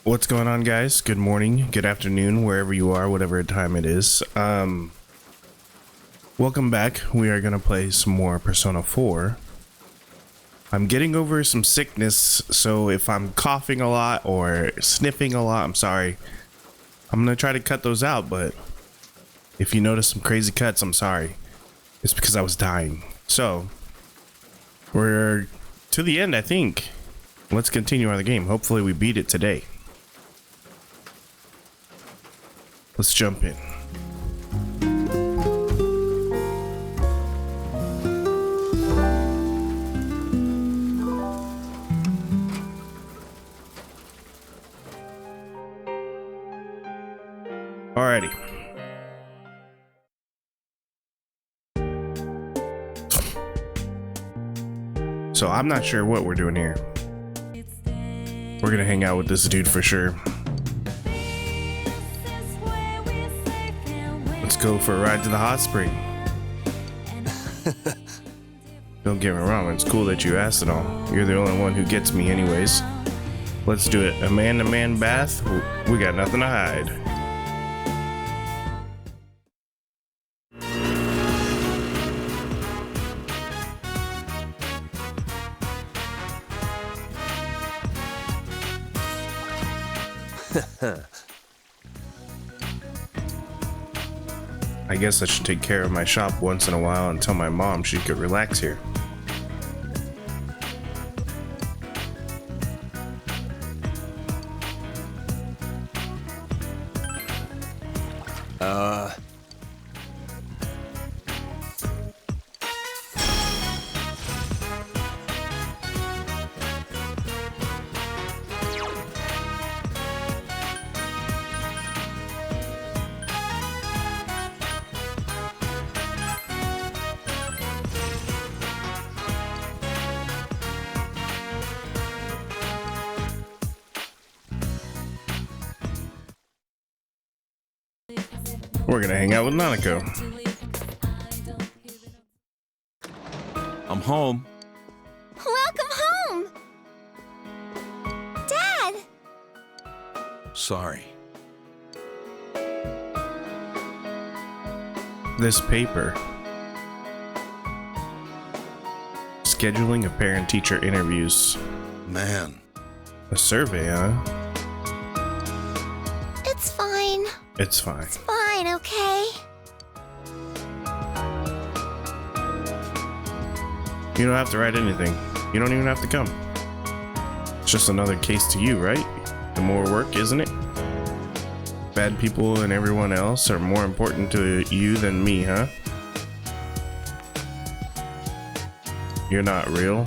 What's going on, guys? Good morning, good afternoon, wherever you are, whatever time it is. Welcome back. We are gonna play some more Persona 4. I'm getting over some sickness, so if I'm coughing a lot or sniffing a lot, I'm sorry. I'm gonna try to cut those out, but if you notice some crazy cuts, I'm sorry. It's because I was dying. So, we're to the end, I think. Let's continue on the game. Hopefully we beat it today. Let's jump in. Alrighty. So I'm not sure what we're doing here. We're gonna hang out with this dude for sure. Let's go for a ride to the hot spring. Don't get me wrong, it's cool that you asked and all. You're the only one who gets me anyways. Let's do it. A man-to-man bath? We got nothing to hide. I guess I should take care of my shop once in a while and tell my mom she could relax here. We're gonna hang out with Nanako. I'm home. Welcome home! Dad! Sorry. This paper. Scheduling of parent-teacher interviews. Man. A survey, huh? It's fine. It's fine. It's fine, okay? You don't have to write anything. You don't even have to come. It's just another case to you, right? The more work, isn't it? Bad people and everyone else are more important to you than me, huh? You're not real.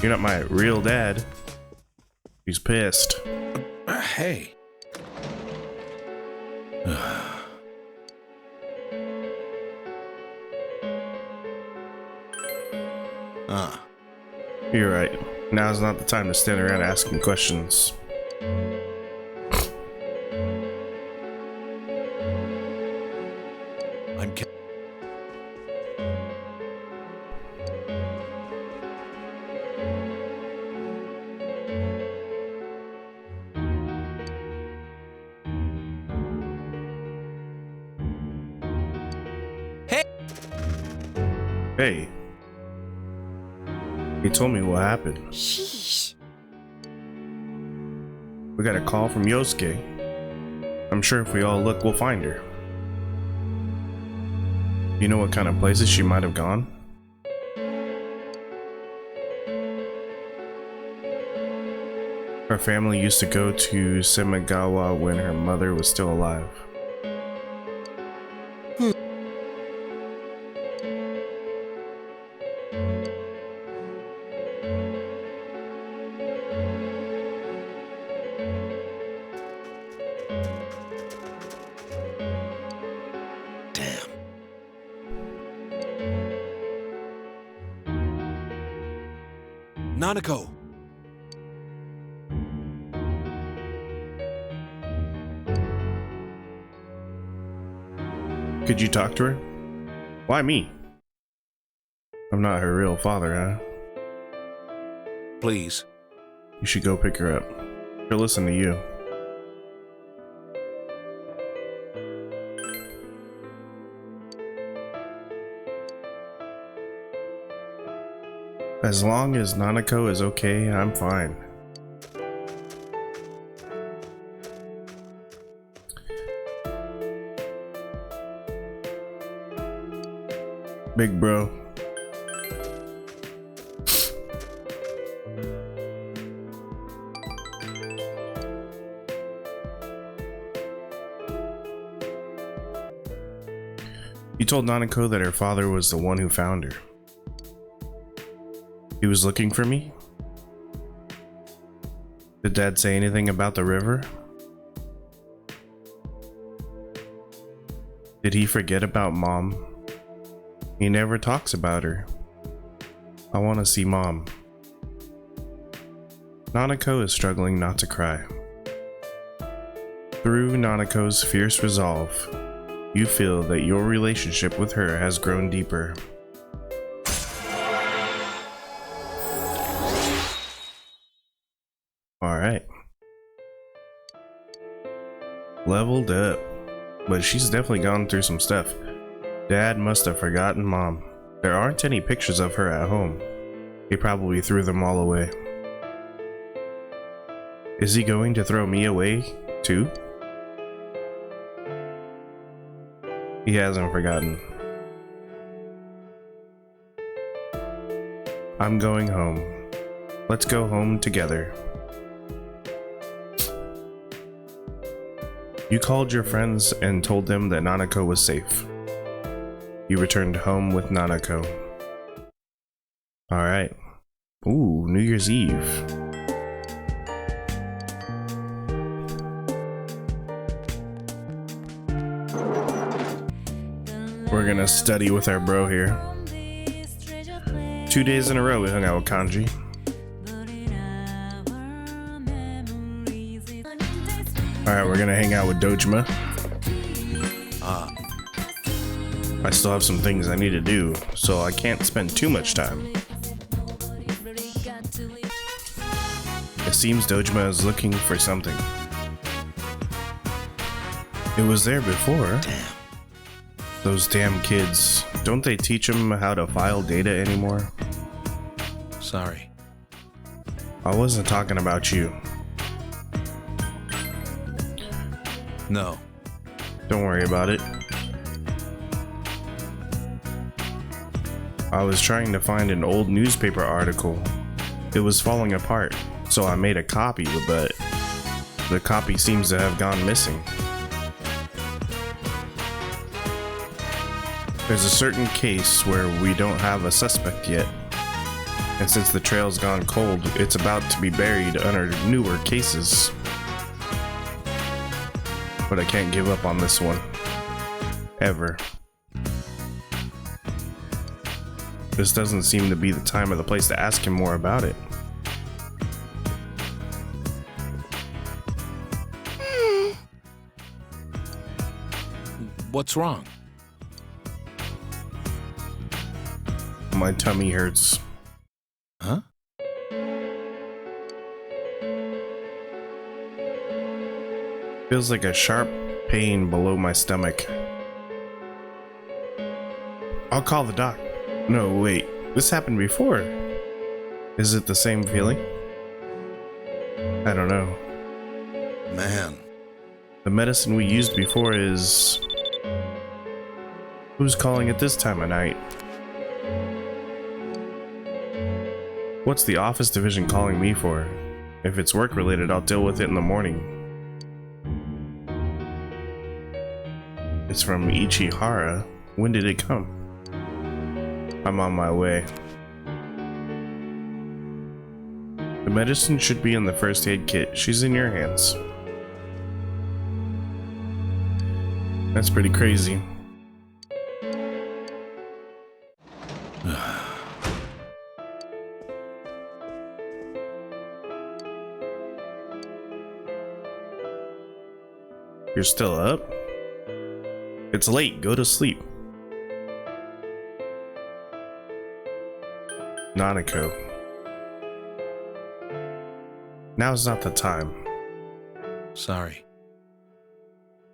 You're not my real dad. He's pissed. Hey. You're right. Now's not the time to stand around asking questions. I'm Hey. He told me what happened. Sheesh. We got a call from Yosuke. I'm sure if we all look, we'll find her. You know what kind of places she might have gone? Her family used to go to Semagawa when her mother was still alive. Nanako. Could you talk to her? Why me? I'm not her real father, huh? Please. You should go pick her up. She'll listen to you. As long as Nanako is okay, I'm fine. Big bro. You told Nanako that her father was the one who found her. He was looking for me? Did Dad say anything about the river? Did he forget about Mom? He never talks about her. I want to see Mom. Nanako is struggling not to cry. Through Nanako's fierce resolve, you feel that your relationship with her has grown deeper. Alright. Leveled up. But she's definitely gone through some stuff. Dad must have forgotten Mom. There aren't any pictures of her at home. He probably threw them all away. Is he going to throw me away, too? He hasn't forgotten. I'm going home. Let's go home together. You called your friends and told them that Nanako was safe. You returned home with Nanako. Alright. Ooh, New Year's Eve. We're gonna study with our bro here. 2 days in a row we hung out with Kanji. Alright, we're gonna hang out with Dojima. I still have some things I need to do, so I can't spend too much time. It seems Dojima is looking for something. It was there before. Damn. Those damn kids. Don't they teach them how to file data anymore? Sorry. I wasn't talking about you. No. Don't worry about it. I was trying to find an old newspaper article. It was falling apart, so I made a copy, but the copy seems to have gone missing. There's a certain case where we don't have a suspect yet, and since the trail's gone cold, it's about to be buried under newer cases. But I can't give up on this one. Ever. This doesn't seem to be the time or the place to ask him more about it. What's wrong? My tummy hurts. Huh? Feels like a sharp pain below my stomach. I'll call the doc. No, wait. This happened before. Is it the same feeling? I don't know. Man. The medicine we used before is... Who's calling at this time of night? What's the office division calling me for? If it's work related, I'll deal with it in the morning. It's from Ichihara. When did it come? I'm on my way. The medicine should be in the first aid kit. She's in your hands. That's pretty crazy. You're still up? It's late. Go to sleep. Nanako. Now's not the time. Sorry.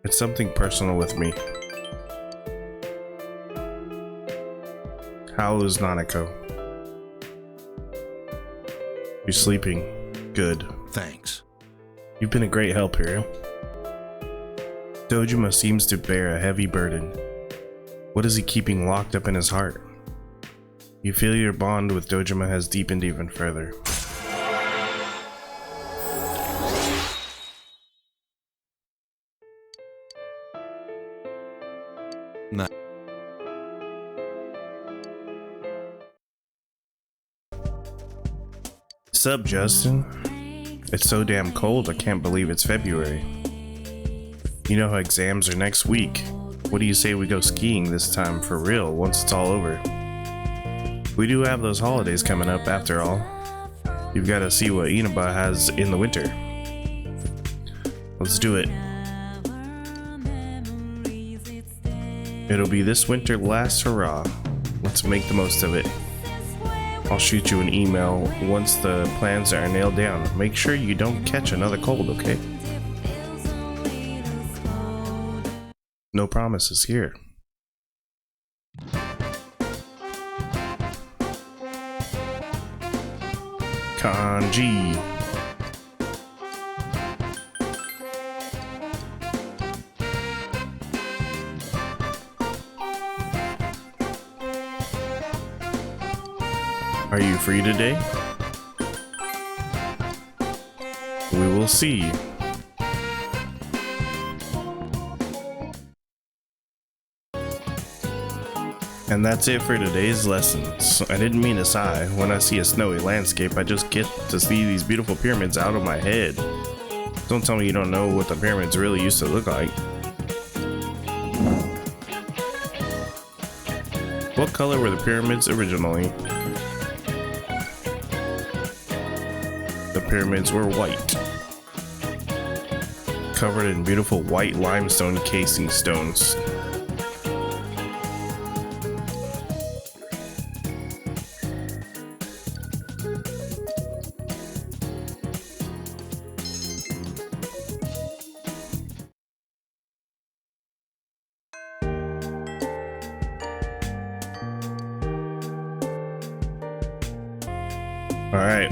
It's something personal with me. How is Nanako? You're sleeping. Good. Thanks. You've been a great help here. Dojima seems to bear a heavy burden. What is he keeping locked up in his heart? You feel your bond with Dojima has deepened even further. Nah. Sup, Justin? It's so damn cold, I can't believe it's February. You know how exams are next week. What do you say we go skiing this time for real once it's all over? We do have those holidays coming up after all. You've got to see what Inaba has in the winter. Let's do it. It'll be this winter last hurrah. Let's make the most of it. I'll shoot you an email once the plans are nailed down. Make sure you don't catch another cold, okay? No promises here. Kanji. Are you free today? We will see. And that's it for today's lessons. I didn't mean to sigh. When I see a snowy landscape, I just get to see these beautiful pyramids out of my head. Don't tell me you don't know what the pyramids really used to look like. What color were the pyramids originally? The pyramids were white, covered in beautiful white limestone casing stones. All right.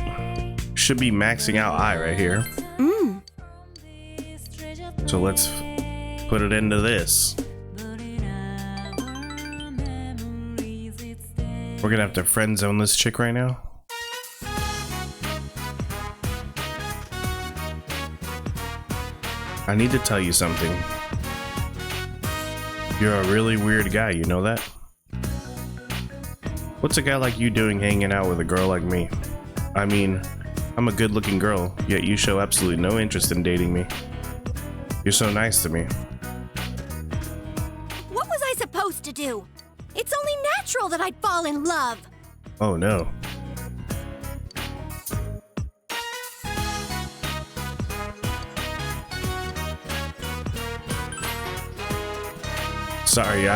Should be maxing out I right here. So let's put it into this. We're gonna have to friend zone this chick right now. I need to tell you something. You're a really weird guy, you know that? What's a guy like you doing hanging out with a girl like me? I mean, I'm a good-looking girl, yet you show absolutely no interest in dating me. You're so nice to me. What was I supposed to do? It's only natural that I'd fall in love. Oh no. Sorry,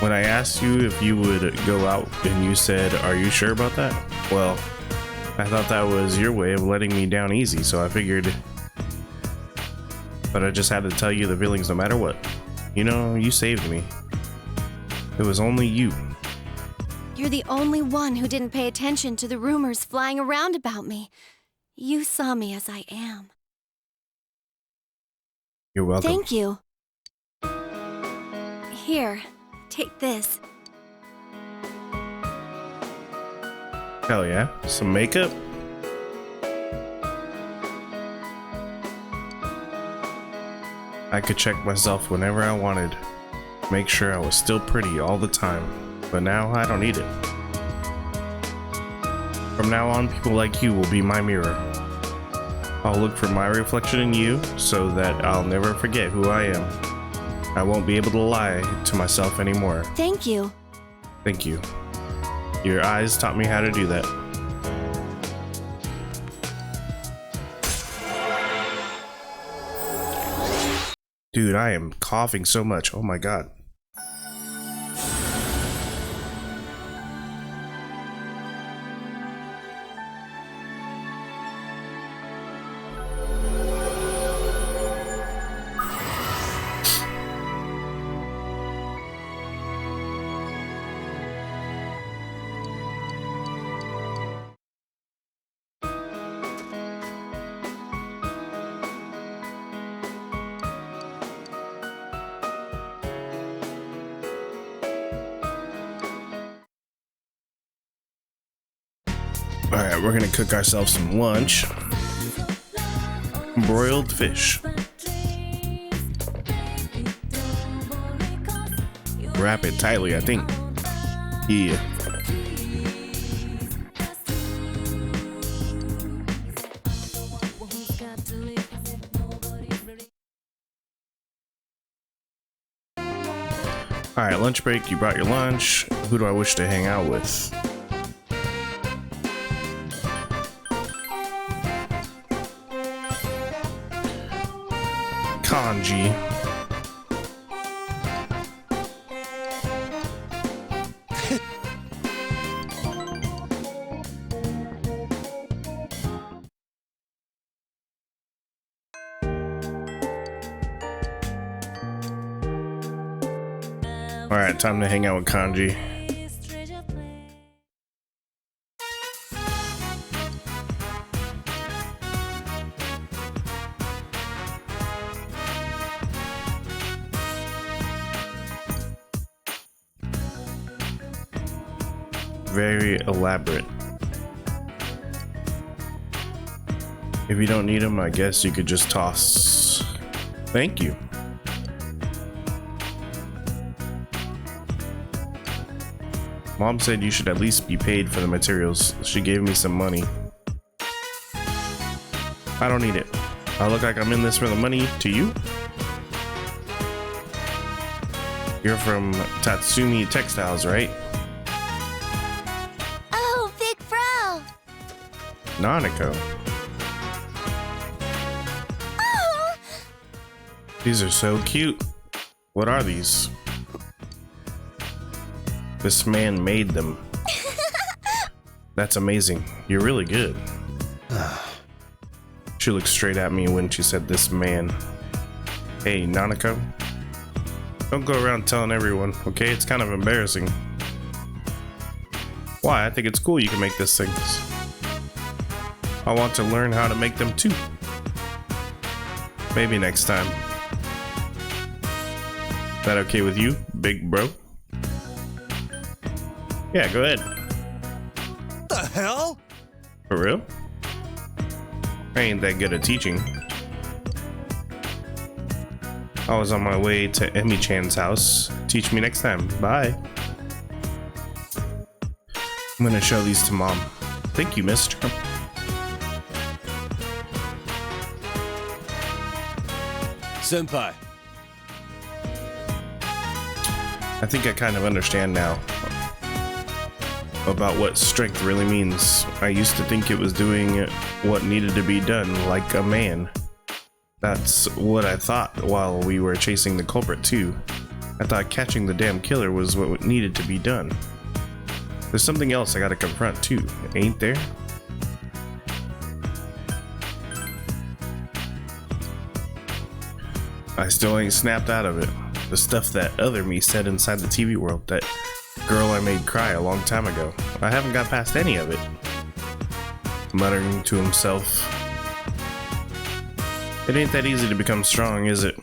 When I asked you if you would go out and you said, "Are you sure about that?" Well, I thought that was your way of letting me down easy, so I figured. But I just had to tell you the feelings no matter what. You know, you saved me. It was only you. You're the only one who didn't pay attention to the rumors flying around about me. You saw me as I am. You're welcome. Thank you. Here, take this. Hell yeah. Some makeup? I could check myself whenever I wanted. Make sure I was still pretty all the time. But now I don't need it. From now on, people like you will be my mirror. I'll look for my reflection in you so that I'll never forget who I am. I won't be able to lie to myself anymore. Thank you. Thank you. Your eyes taught me how to do that. Dude, I am coughing so much. Oh my god. Alright, we're gonna cook ourselves some lunch. Broiled fish. Wrap it tightly, I think. Yeah. Alright, lunch break. You brought your lunch. Who do I wish to hang out with? Kanji. Alright, time to hang out with Kanji. Very elaborate. If you don't need them, I guess you could just toss. Thank you. Mom said you should at least be paid for the materials. She gave me some money. I don't need it. I look like I'm in this for the money to you? You're from Tatsumi Textiles, right? Oh, big bro! Nanako. Oh! These are so cute. What are these? This man made them. That's amazing. You're really good. She looked straight at me when she said this man. Hey, Nanako. Don't go around telling everyone, okay? It's kind of embarrassing. Why? I think it's cool you can make these things. I want to learn how to make them too. Maybe next time. That okay with you, big bro? Yeah, go ahead. The hell? For real? I ain't that good at teaching. I was on my way to Emi-chan's house. Teach me next time. Bye. I'm gonna show these to Mom. Thank you, mister. Senpai. I think I kind of understand now about what strength really means. I used to think it was doing what needed to be done like a man. That's what I thought while we were chasing the culprit too. I thought catching the damn killer was what needed to be done. There's something else I gotta confront too, ain't there? I still ain't snapped out of it. The stuff that other me said inside the TV world, that girl I made cry a long time ago. I haven't got past any of it. Muttering to himself. It ain't that easy to become strong, is it?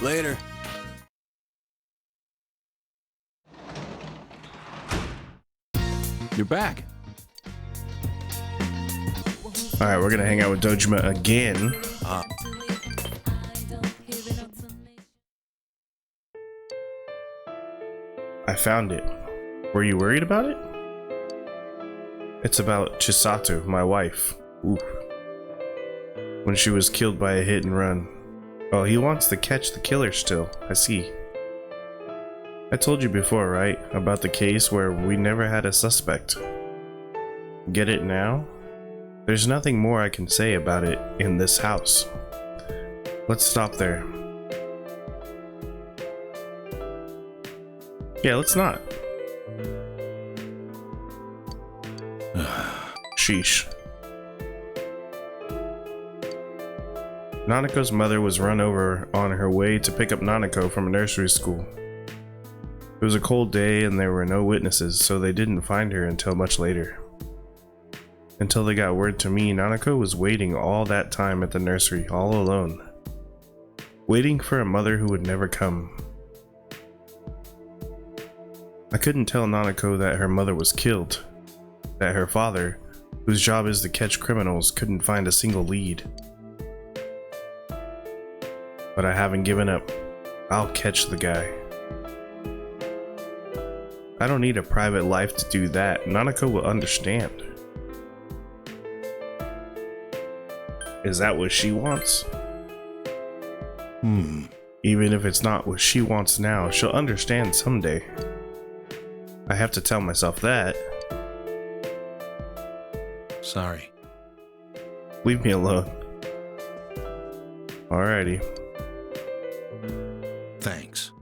Later. You're back. Alright, we're gonna hang out with Dojima again. I found it. Were you worried about it? It's about Chisato, my wife. Oof. When she was killed by a hit and run. Oh, he wants to catch the killer still. I see. I told you before, right? About the case where we never had a suspect. Get it now? There's nothing more I can say about it in this house. Let's stop there. Yeah, let's not. Sheesh. Nanako's mother was run over on her way to pick up Nanako from nursery school. It was a cold day and there were no witnesses, so they didn't find her until much later. Until they got word to me, Nanako was waiting all that time at the nursery, all alone. Waiting for a mother who would never come. I couldn't tell Nanako that her mother was killed. That her father, whose job is to catch criminals, couldn't find a single lead. But I haven't given up. I'll catch the guy. I don't need a private life to do that. Nanako will understand. Is that what she wants? Even if it's not what she wants now, she'll understand someday. I have to tell myself that. Sorry. Leave me alone. Alrighty. Thanks.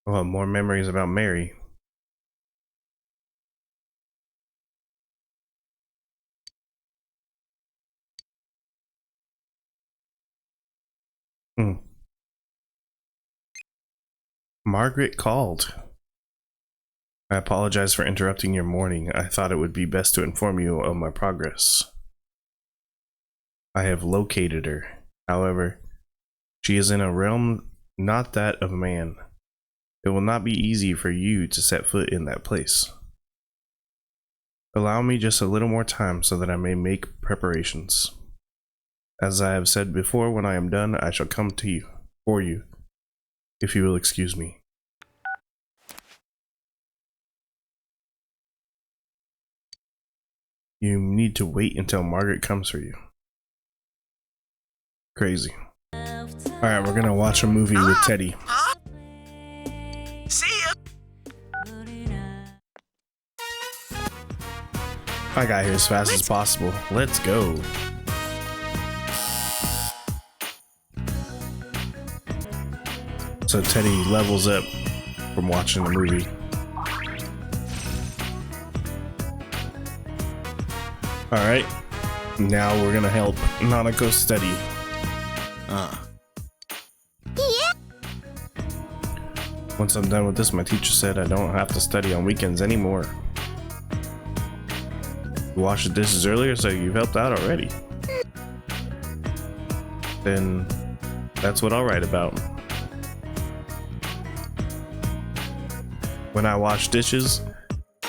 I'll have more memories about Mary. Margaret called. I apologize for interrupting your morning. I thought it would be best to inform you of my progress. I have located her. However, she is in a realm not that of man. It will not be easy for you to set foot in that place. Allow me just a little more time so that I may make preparations. As I have said before, when I am done, I shall come to you, for you, if you will excuse me. You need to wait until Margaret comes for you. Crazy. Alright, we're gonna watch a movie with Teddy. See ya. I got here as fast as possible. Let's go. So Teddy levels up from watching the movie. Alright, now we're gonna help Nanako study. Once I'm done with this, my teacher said I don't have to study on weekends anymore. You washed the dishes earlier, so you've helped out already. Then that's what I'll write about. When I wash dishes,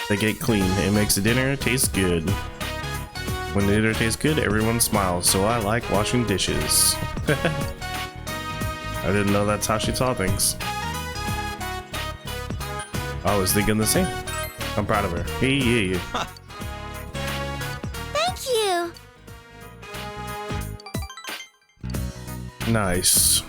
they get clean. It makes the dinner taste good. When the dinner tastes good, everyone smiles, so I like washing dishes. I didn't know that's how she saw things. I was thinking the same. I'm proud of her. Hey, yeah. Thank you. Nice.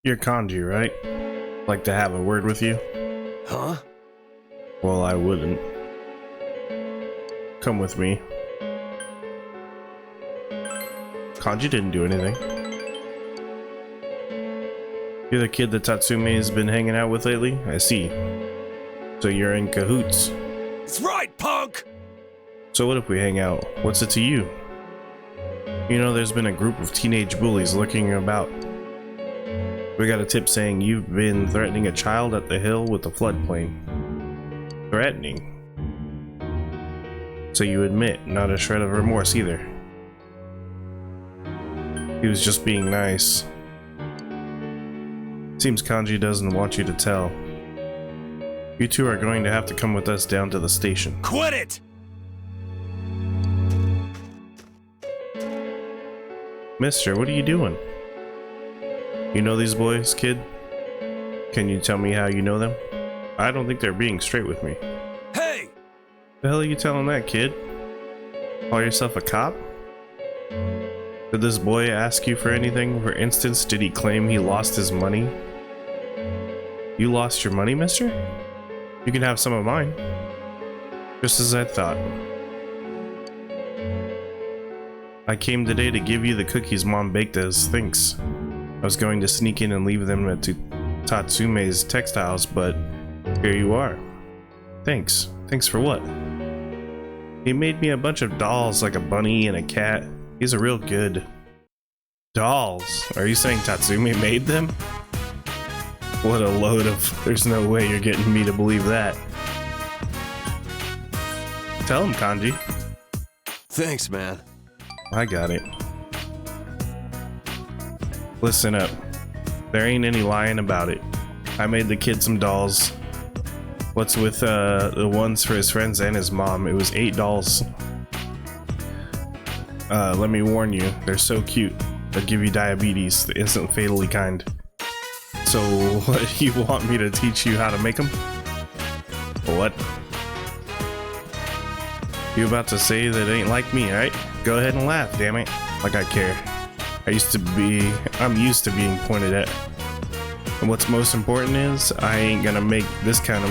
You're Kanji, right? Like to have a word with you? Huh? Well, I wouldn't. Come with me. Kanji didn't do anything. You're the kid that Tatsume has been hanging out with lately? I see. So you're in cahoots. That's right, punk! So what if we hang out? What's it to you? You know, there's been a group of teenage bullies lurking about. We got a tip saying you've been threatening a child at the hill with a floodplain. Threatening? So you admit, not a shred of remorse either. He was just being nice. Seems Kanji doesn't want you to tell. You two are going to have to come with us down to the station. Quit it! Mister, what are you doing? You know these boys, kid? Can you tell me how you know them? I don't think they're being straight with me. Hey! The hell are you telling that, kid? Call yourself a cop? Did this boy ask you for anything? For instance, did he claim he lost his money? You lost your money, mister? You can have some of mine. Just as I thought. I came today to give you the cookies Mom baked as thanks. I was going to sneak in and leave them at Tatsume's textiles, but here you are. Thanks. Thanks for what? He made me a bunch of dolls like a bunny and a cat. He's a real good. Dolls? Are you saying Tatsume made them? What a load of... There's no way you're getting me to believe that. Tell him, Kanji. Thanks, man. I got it. Listen up. There ain't any lying about it. I made the kid some dolls. What's with the ones for his friends and his mom? It was 8 dolls. Let me warn you, they're so cute. They'll give you diabetes, the instant fatally kind. So, what, you want me to teach you how to make them? What? You about to say that it ain't like me, right? Go ahead and laugh, damn it. Like I care. I'm used to being pointed at. And what's most important is, I ain't gonna make this kid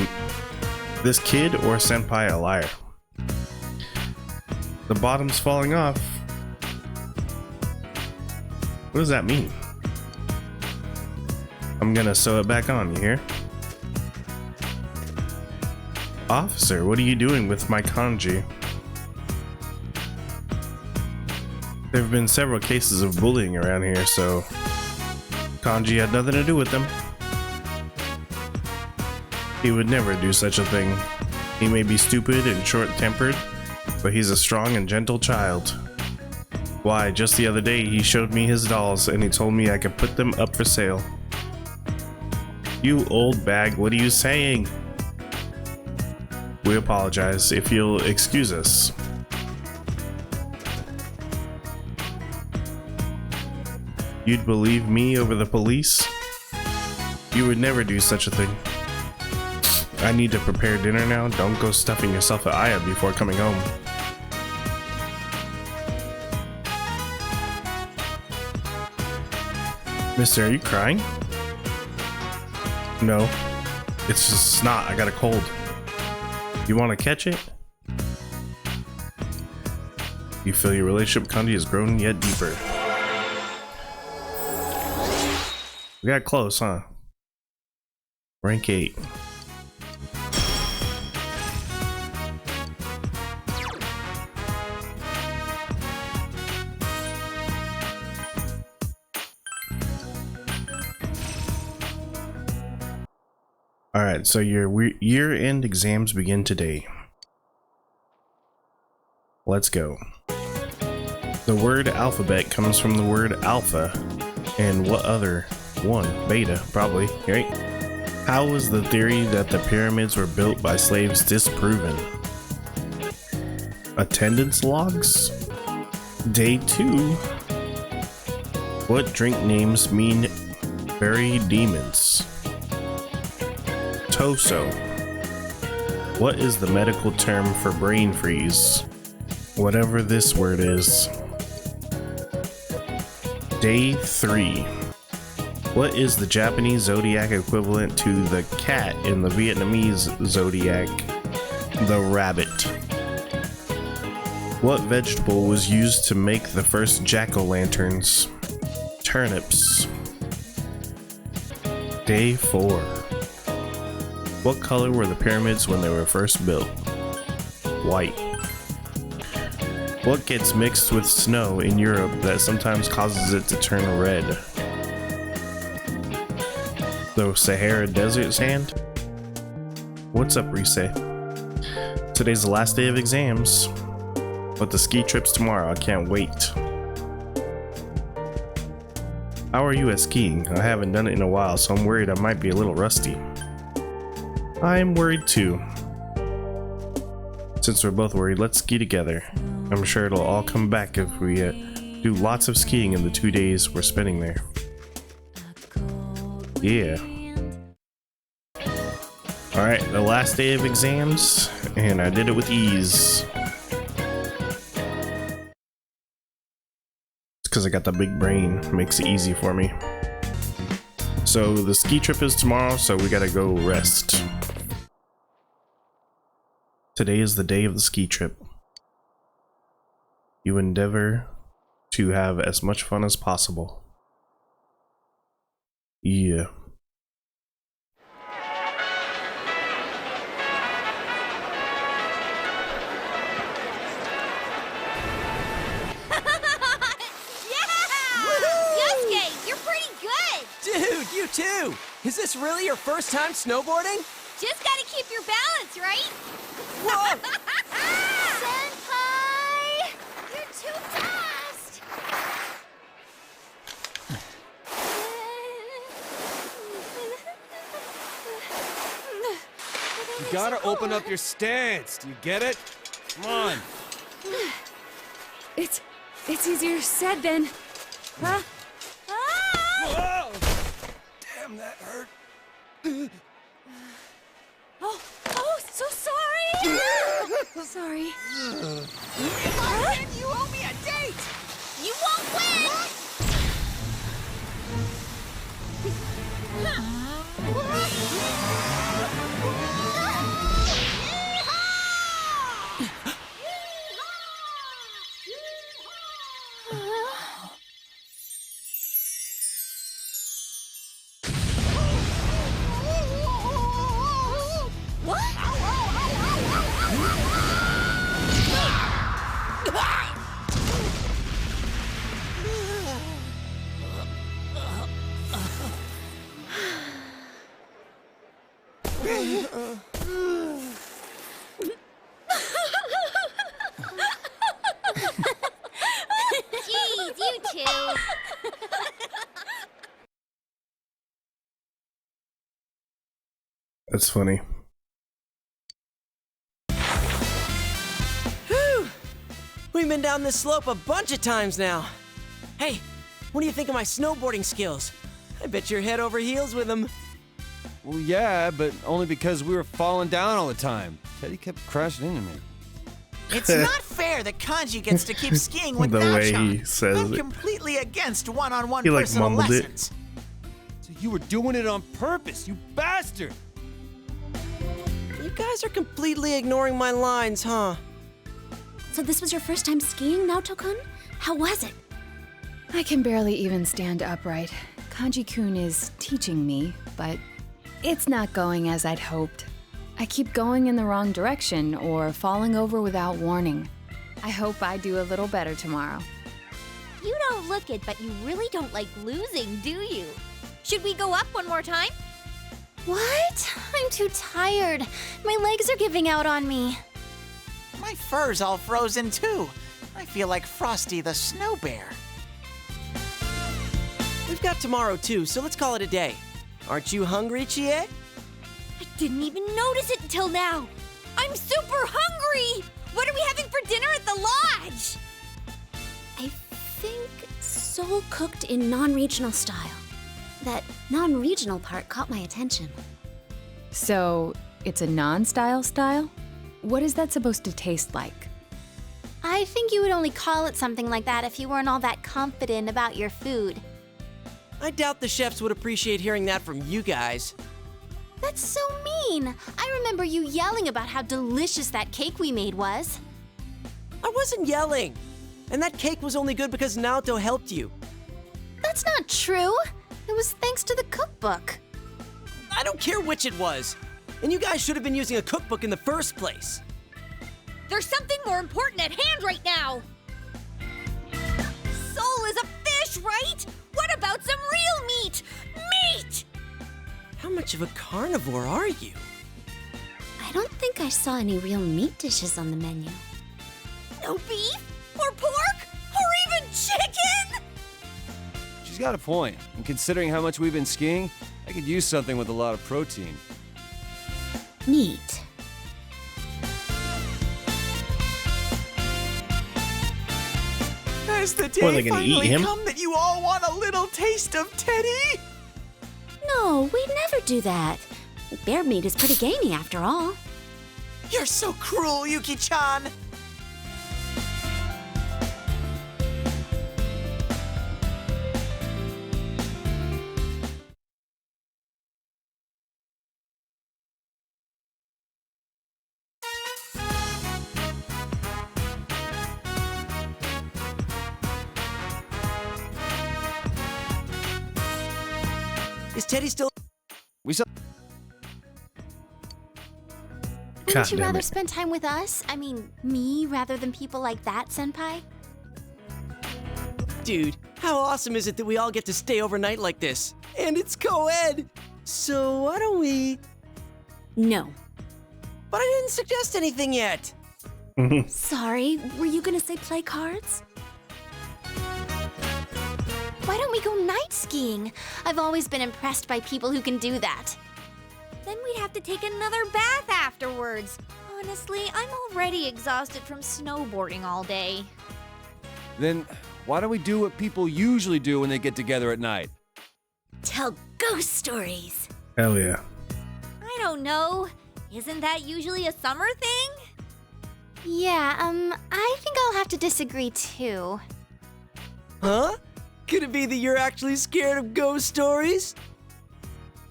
or senpai a liar. The bottom's falling off. What does that mean? I'm gonna sew it back on, you hear? Officer, what are you doing with my kanji? There have been several cases of bullying around here, so kanji had nothing to do with them. He would never do such a thing. He may be stupid and short-tempered, but he's a strong and gentle child. Why, just the other day he showed me his dolls and he told me I could put them up for sale. You old bag, what are you saying? We apologize. If you'll excuse us. You'd believe me over the police? You would never do such a thing. I need to prepare dinner now. Don't go stuffing yourself at Aya before coming home. Mister, are you crying? No. It's just snot. I got a cold. You want to catch it? You feel your relationship with Kanji has grown yet deeper. We got close, huh? Rank 8. Alright, so your year-end exams begin today. Let's go. The word alphabet comes from the word alpha. And what other one? Beta, probably, right? How was the theory that the pyramids were built by slaves disproven? Attendance logs? Day 2. What drink names mean fairy demons? Toso. What is the medical term for brain freeze? Whatever this word is. Day 3. What is the Japanese zodiac equivalent to the cat in the Vietnamese zodiac? The rabbit. What vegetable was used to make the first jack-o'-lanterns? Turnips. Day 4. What color were the pyramids when they were first built? White. What gets mixed with snow in Europe that sometimes causes it to turn red? The Sahara Desert sand? What's up, Rise? Today's the last day of exams, but the ski trip's tomorrow. I can't wait. How are you at skiing? I haven't done it in a while, so I'm worried I might be a little rusty. I'm worried too. Since we're both worried, let's ski together. I'm sure it'll all come back if we do lots of skiing in the 2 days we're spending there. Yeah. Alright, the last day of exams, and I did it with ease. It's It's because I got the big brain. Makes it easy for me. So the ski trip is tomorrow, so we gotta go rest. Today is the day of the ski trip. You endeavor to have as much fun as possible. Yeah. Dude, you too! Is this really your first time snowboarding? Just gotta keep your balance, right? Whoa! Senpai! You're too fast! You gotta open up your stance. Do you get it? Come on. It's easier said than... Huh? Whoa! Damn, that hurt. Oh, so sorry! Sorry. You owe me a date! You won't win! Jeez, you two. That's funny. Whew! We've been down this slope a bunch of times now. Hey, what do you think of my snowboarding skills? I bet you're head over heels with them. Well, yeah, but only because we were falling down all the time. Teddy kept crashing into me. It's not fair that Kanji gets to keep skiing with The way Nachan. he says I'm it. completely against one-on-one He, like, personal mumbled it. lessons. So you were doing it on purpose, you bastard! You guys are completely ignoring my lines, huh? So this was your first time skiing, Naoto-kun? How was it? I can barely even stand upright. Kanji-kun is teaching me, but it's not going as I'd hoped. I keep going in the wrong direction or falling over without warning. I hope I do a little better tomorrow. You don't look it, but you really don't like losing, do you? Should we go up one more time? What? I'm too tired. My legs are giving out on me. My fur's all frozen too. I feel like Frosty the Snow Bear. We've got tomorrow too, so let's call it a day. Aren't you hungry, Chie? I didn't even notice it until now. I'm super hungry! What are we having for dinner at the lodge? I think soul cooked in non-regional style. That non-regional part caught my attention. So, it's a non-style style? What is that supposed to taste like? I think you would only call it something like that if you weren't all that confident about your food. I doubt the chefs would appreciate hearing that from you guys. That's so mean. I remember you yelling about how delicious that cake we made was. I wasn't yelling. And that cake was only good because Naoto helped you. That's not true. It was thanks to the cookbook. I don't care which it was. And you guys should have been using a cookbook in the first place. There's something more important at hand right now. Soul is a fish, right? What about some real meat? Meat! How much of a carnivore are you? I don't think I saw any real meat dishes on the menu. No beef? Or pork? Or even chicken? She's got a point. And considering how much we've been skiing, I could use something with a lot of protein. Meat. Has the What, are they day gonna eat finally him? come that you all want a little taste of Teddy? No, we'd never do that. Bear meat is pretty gamey after all. You're so cruel, Yuki-chan. Is Teddy still? We saw. Wouldn't God you damn rather it. spend time with us? I mean, me rather than people like that, Senpai? Dude, how awesome is it that we all get to stay overnight like this? And it's co-ed! So why don't we... No. But I didn't suggest anything yet! Sorry, were you gonna say play cards? Why don't we go night skiing? I've always been impressed by people who can do that. Then we'd have to take another bath afterwards. Honestly, I'm already exhausted from snowboarding all day. Then why don't we do what people usually do when they get together at night? Tell ghost stories. Hell yeah. I don't know. Isn't that usually a summer thing? Yeah, I think I'll have to disagree too. Huh? Could it be that you're actually scared of ghost stories?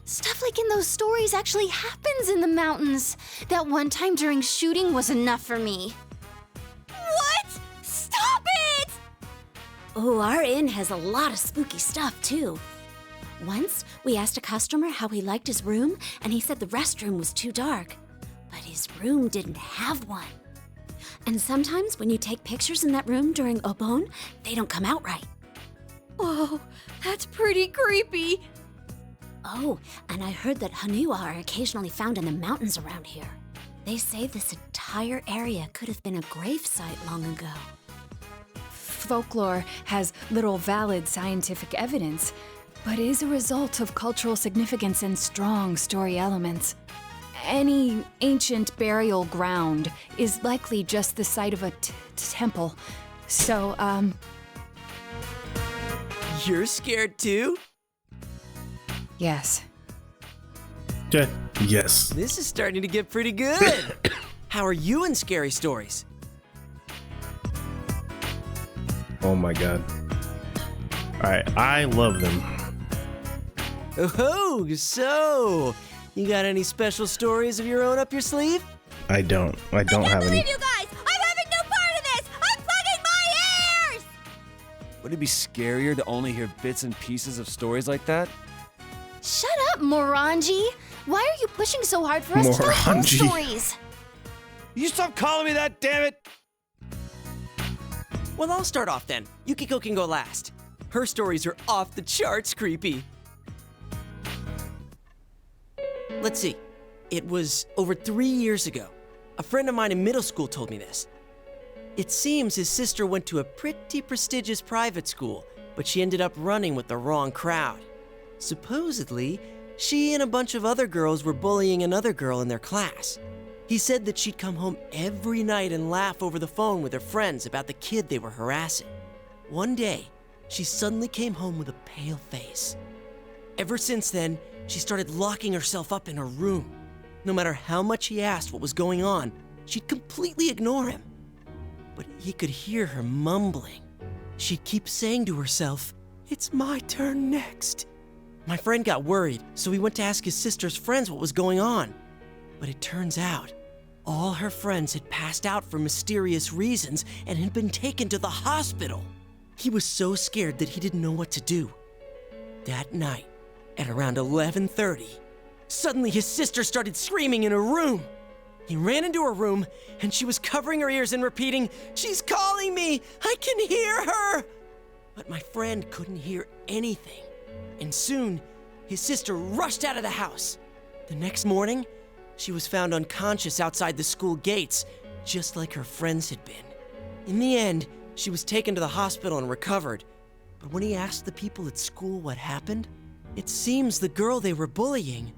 Stuff like in those stories actually happens in the mountains. That one time during shooting was enough for me. What? Stop it! Oh, our inn has a lot of spooky stuff, too. Once, we asked a customer how he liked his room, and he said the restroom was too dark. But his room didn't have one. And sometimes when you take pictures in that room during Obon, they don't come out right. Whoa, that's pretty creepy. Oh, and I heard that Haniwa are occasionally found in the mountains around here. They say this entire area could have been a gravesite long ago. Folklore has little valid scientific evidence, but is a result of cultural significance and strong story elements. Any ancient burial ground is likely just the site of a temple. So, You're scared too? yes. Yes. This is starting to get pretty good. How are you in scary stories? Oh my god. Alright, I love them. Oh, so you got any special stories of your own up your sleeve? I don't have I can't any. believe you guys! I'm having no part of this! I'm plugging my ears! Would it be scarier to only hear bits and pieces of stories like that? Shut up, Morangi! Why are you pushing so hard for us to tell ghost Morangi. stories? You stop calling me that, damn it! Well, I'll start off then. Yukiko can go last. Her stories are off the charts creepy. Let's see. It was over 3 years ago. A friend of mine in middle school told me this. It seems his sister went to a pretty prestigious private school, but she ended up running with the wrong crowd. Supposedly, she and a bunch of other girls were bullying another girl in their class. He said that she'd come home every night and laugh over the phone with her friends about the kid they were harassing. One day, she suddenly came home with a pale face. Ever since then, she started locking herself up in her room. No matter how much he asked what was going on, she'd completely ignore him. But he could hear her mumbling. She'd keep saying to herself, "It's my turn next." My friend got worried, so he went to ask his sister's friends what was going on. But it turns out, all her friends had passed out for mysterious reasons and had been taken to the hospital. He was so scared that he didn't know what to do. That night, at around 11:30, suddenly his sister started screaming in her room. He ran into her room, and she was covering her ears and repeating, "She's calling me! I can hear her!" But my friend couldn't hear anything. And soon, his sister rushed out of the house. The next morning, she was found unconscious outside the school gates, just like her friends had been. In the end, she was taken to the hospital and recovered. But when he asked the people at school what happened, it seems the girl they were bullying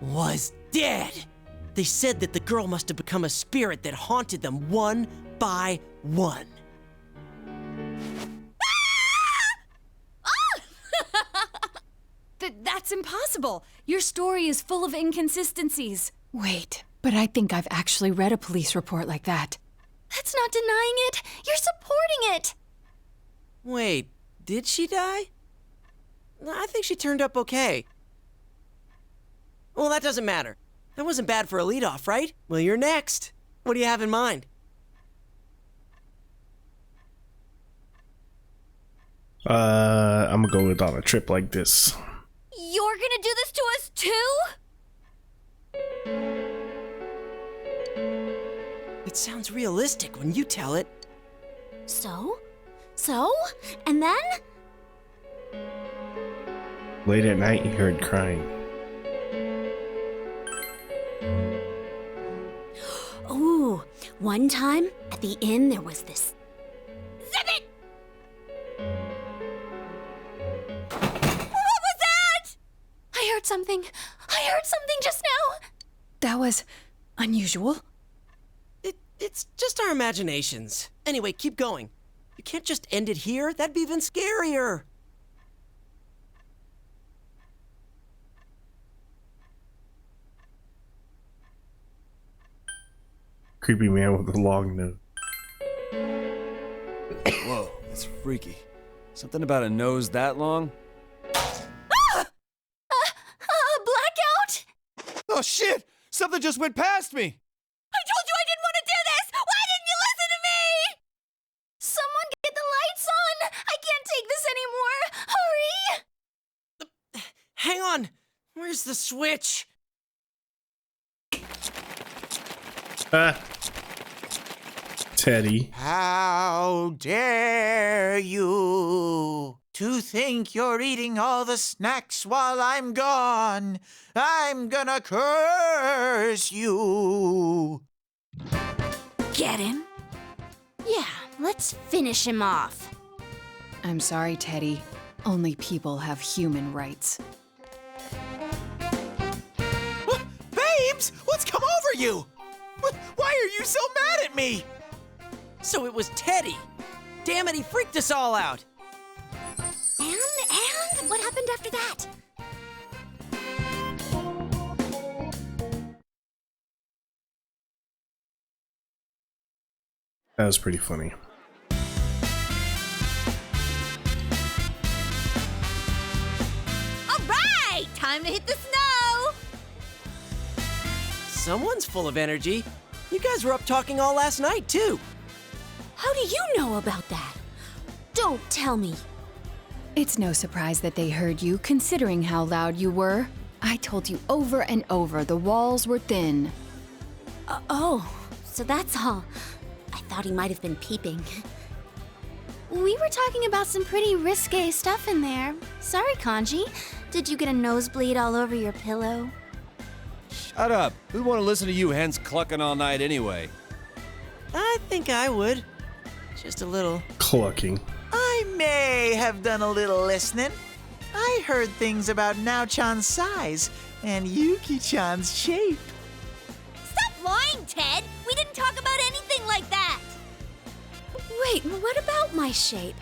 was dead. They said that the girl must have become a spirit that haunted them one by one. That's impossible. Your story is full of inconsistencies. Wait, but I think I've actually read a police report like that. That's not denying it. You're supporting it. Wait, did she die? I think she turned up okay. Well, that doesn't matter. That wasn't bad for a leadoff, right? Well, you're next. What do you have in mind? I'm gonna go with on a trip like this. You're gonna do this to us too? It sounds realistic when you tell it. So? And then? Late at night, he heard crying. Ooh, one time at the inn there was this. Zip it! What was that? I heard something just now. That was unusual. It's just our imaginations. Anyway, keep going. You can't just end it here. That'd be even scarier. Creepy man with a long nose. Whoa, that's freaky. Something about a nose that long? Blackout? Oh shit! Something just went past me! I told you I didn't want to do this! Why didn't you listen to me? Someone get the lights on! I can't take this anymore! Hurry! Hang on. Where's the switch? Teddy. How dare you to think you're eating all the snacks while I'm gone? I'm gonna curse you. Get him? Yeah, let's finish him off. I'm sorry, Teddy. Only people have human rights. Babes, what's come over you? Why are you so mad at me? So it was Teddy. Damn it, he freaked us all out. And what happened after that? That was pretty funny. All right, time to hit the snow! Someone's full of energy. You guys were up talking all last night, too. How do you know about that? Don't tell me. It's no surprise that they heard you, considering how loud you were. I told you over and over the walls were thin. Oh, so that's all. I thought he might have been peeping. We were talking about some pretty risque stuff in there. Sorry, Kanji. Did you get a nosebleed all over your pillow? Shut up. Who'd want to listen to you hens clucking all night anyway? I think I would. Just a little. Clucking. I may have done a little listening. I heard things about Nao-chan's size and Yuki-chan's shape. Stop lying, Ted! We didn't talk about anything like that! Wait, what about my shape?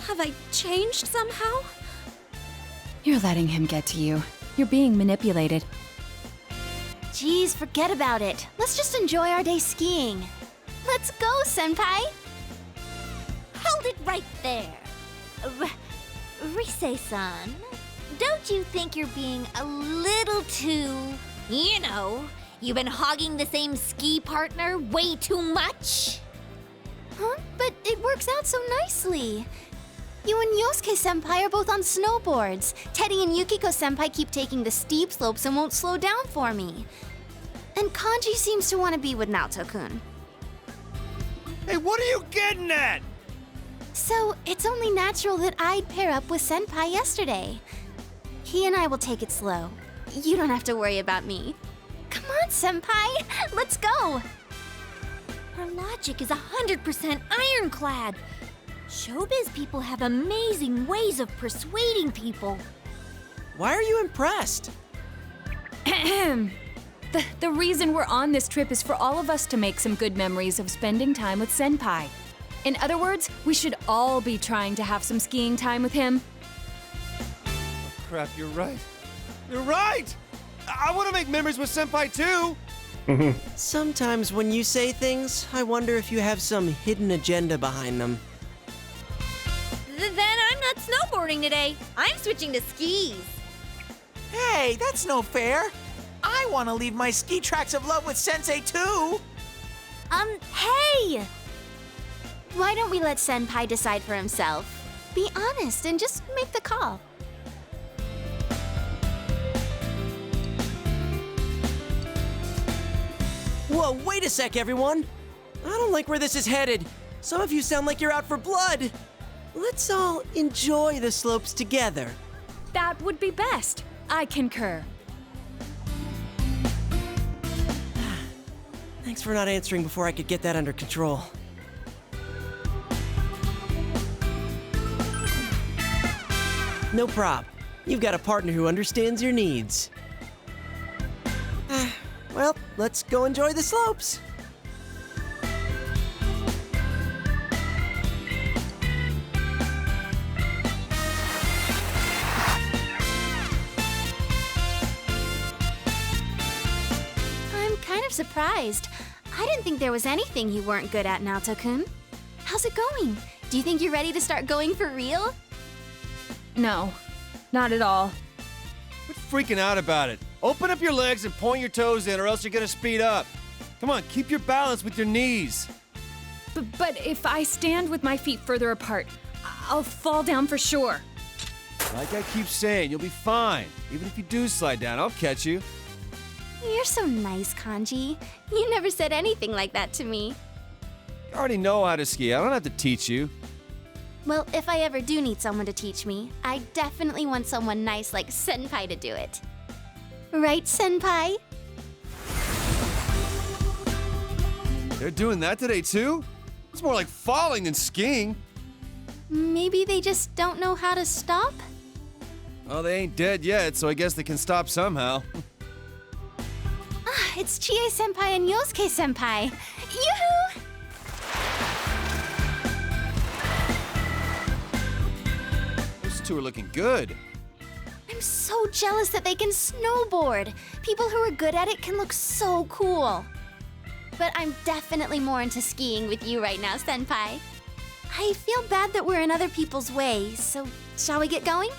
Have I changed somehow? You're letting him get to you. You're being manipulated. Geez, forget about it. Let's just enjoy our day skiing. Let's go, Senpai! Hold it right there. Rise-san, don't you think you're being a little too, you've been hogging the same ski partner way too much? Huh? But it works out so nicely. You and Yosuke-senpai are both on snowboards. Teddy and Yukiko-senpai keep taking the steep slopes and won't slow down for me. And Kanji seems to want to be with Naoto-kun. Hey, what are you getting at? So, it's only natural that I'd pair up with Senpai yesterday. He and I will take it slow. You don't have to worry about me. Come on, Senpai! Let's go! Our logic is 100% ironclad. Showbiz people have amazing ways of persuading people. Why are you impressed? The reason we're on this trip is for all of us to make some good memories of spending time with Senpai. In other words, we should all be trying to have some skiing time with him. Crap, you're right. You're right! I want to make memories with Senpai too! Sometimes when you say things, I wonder if you have some hidden agenda behind them. Then I'm not snowboarding today. I'm switching to skis. Hey, that's no fair. I want to leave my ski tracks of love with Sensei too. Hey! Why don't we let Senpai decide for himself? Be honest and just make the call. Whoa, wait a sec, everyone. I don't like where this is headed. Some of you sound like you're out for blood. Let's all enjoy the slopes together. That would be best. I concur. Thanks for not answering before I could get that under control. No prob. You've got a partner who understands your needs. Well, let's go enjoy the slopes. I'm kind of surprised. I didn't think there was anything you weren't good at, Naoto-kun. How's it going? Do you think you're ready to start going for real? No, not at all. Quit freaking out about it. Open up your legs and point your toes in, or else you're gonna speed up. Come on, keep your balance with your knees. But if I stand with my feet further apart, I'll fall down for sure. Like I keep saying, you'll be fine. Even if you do slide down, I'll catch you. You're so nice, Kanji. You never said anything like that to me. You already know how to ski. I don't have to teach you. Well, if I ever do need someone to teach me, I definitely want someone nice like Senpai to do it. Right, Senpai? They're doing that today too? It's more like falling than skiing. Maybe they just don't know how to stop? Well, they ain't dead yet, so I guess they can stop somehow. It's Chie Senpai and Yosuke Senpai. Yoo-hoo! Those two are looking good. I'm so jealous that they can snowboard. People who are good at it can look so cool. But I'm definitely more into skiing with you right now, Senpai. I feel bad that we're in other people's way, so shall we get going?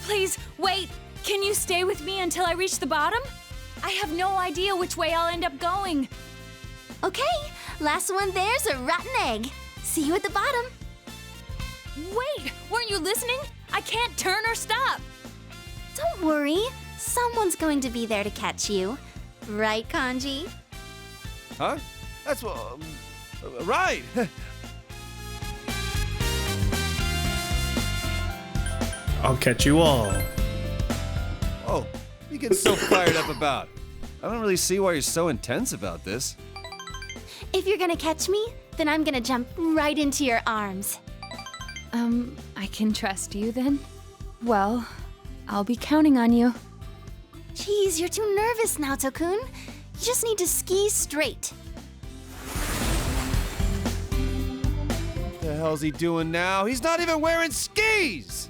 Please, wait. Can you stay with me until I reach the bottom? I have no idea which way I'll end up going. Okay, last one there's a rotten egg. See you at the bottom. Wait, weren't you listening? I can't turn or stop. Don't worry, someone's going to be there to catch you. Right, Kanji? Huh? That's what. Right! I'll catch you all. Oh, what are you getting so fired up about? I don't really see why you're so intense about this. If you're gonna catch me, then I'm gonna jump right into your arms. I can trust you then? Well, I'll be counting on you. Jeez, you're too nervous, Naoto-kun. You just need to ski straight. What the hell's he doing now? He's not even wearing skis!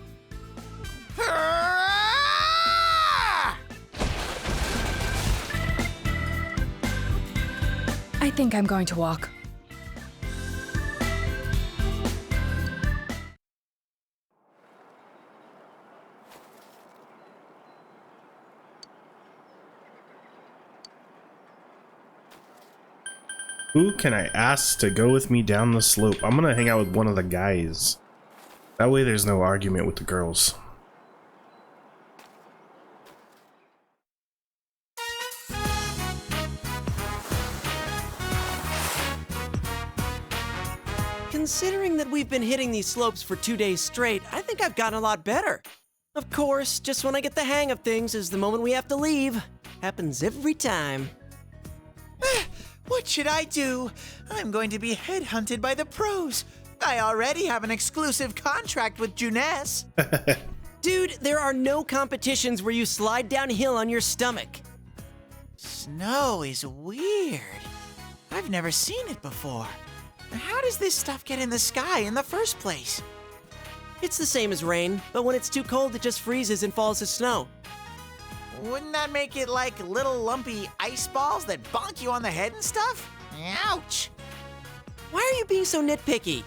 I think I'm going to walk. Who can I ask to go with me down the slope? I'm gonna hang out with one of the guys. That way there's no argument with the girls. Considering that we've been hitting these slopes for 2 days straight, I think I've gotten a lot better. Of course, just when I get the hang of things is the moment we have to leave. Happens every time. What should I do? I'm going to be headhunted by the pros. I already have an exclusive contract with Junes. Dude, there are no competitions where you slide downhill on your stomach. Snow is weird. I've never seen it before. How does this stuff get in the sky in the first place? It's the same as rain, but when it's too cold, it just freezes and falls as snow. Wouldn't that make it like little lumpy ice balls that bonk you on the head and stuff? Ouch! Why are you being so nitpicky?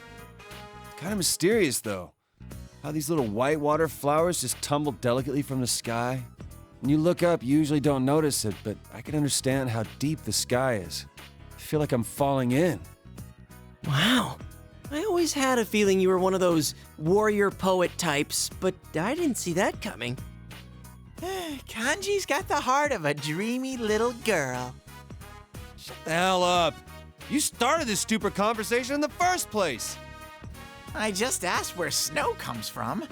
Kind of mysterious, though. How these little whitewater flowers just tumble delicately from the sky. When you look up, you usually don't notice it, but I can understand how deep the sky is. I feel like I'm falling in. Wow. I always had a feeling you were one of those warrior poet types, but I didn't see that coming. Kanji's got the heart of a dreamy little girl. The hell up! You started this stupid conversation in the first place! I just asked where snow comes from.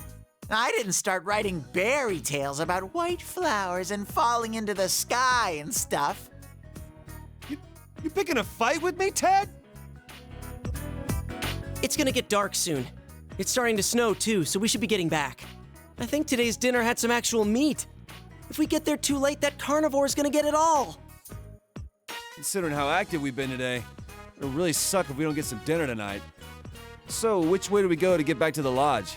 I didn't start writing fairy tales about white flowers and falling into the sky and stuff. You picking a fight with me, Ted? It's gonna get dark soon. It's starting to snow too, so we should be getting back. I think today's dinner had some actual meat. If we get there too late, that carnivore's gonna get it all. Considering how active we've been today, it'll really suck if we don't get some dinner tonight. So, which way do we go to get back to the lodge?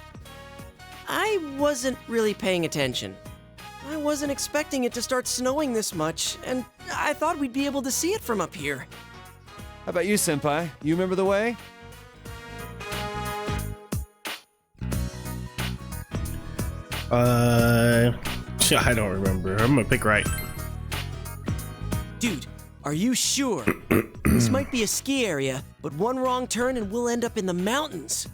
I wasn't really paying attention. I wasn't expecting it to start snowing this much, and I thought we'd be able to see it from up here. How about you, Senpai? You remember the way? I don't remember. I'm gonna pick right. Dude, are you sure? This might be a ski area, but one wrong turn and we'll end up in the mountains.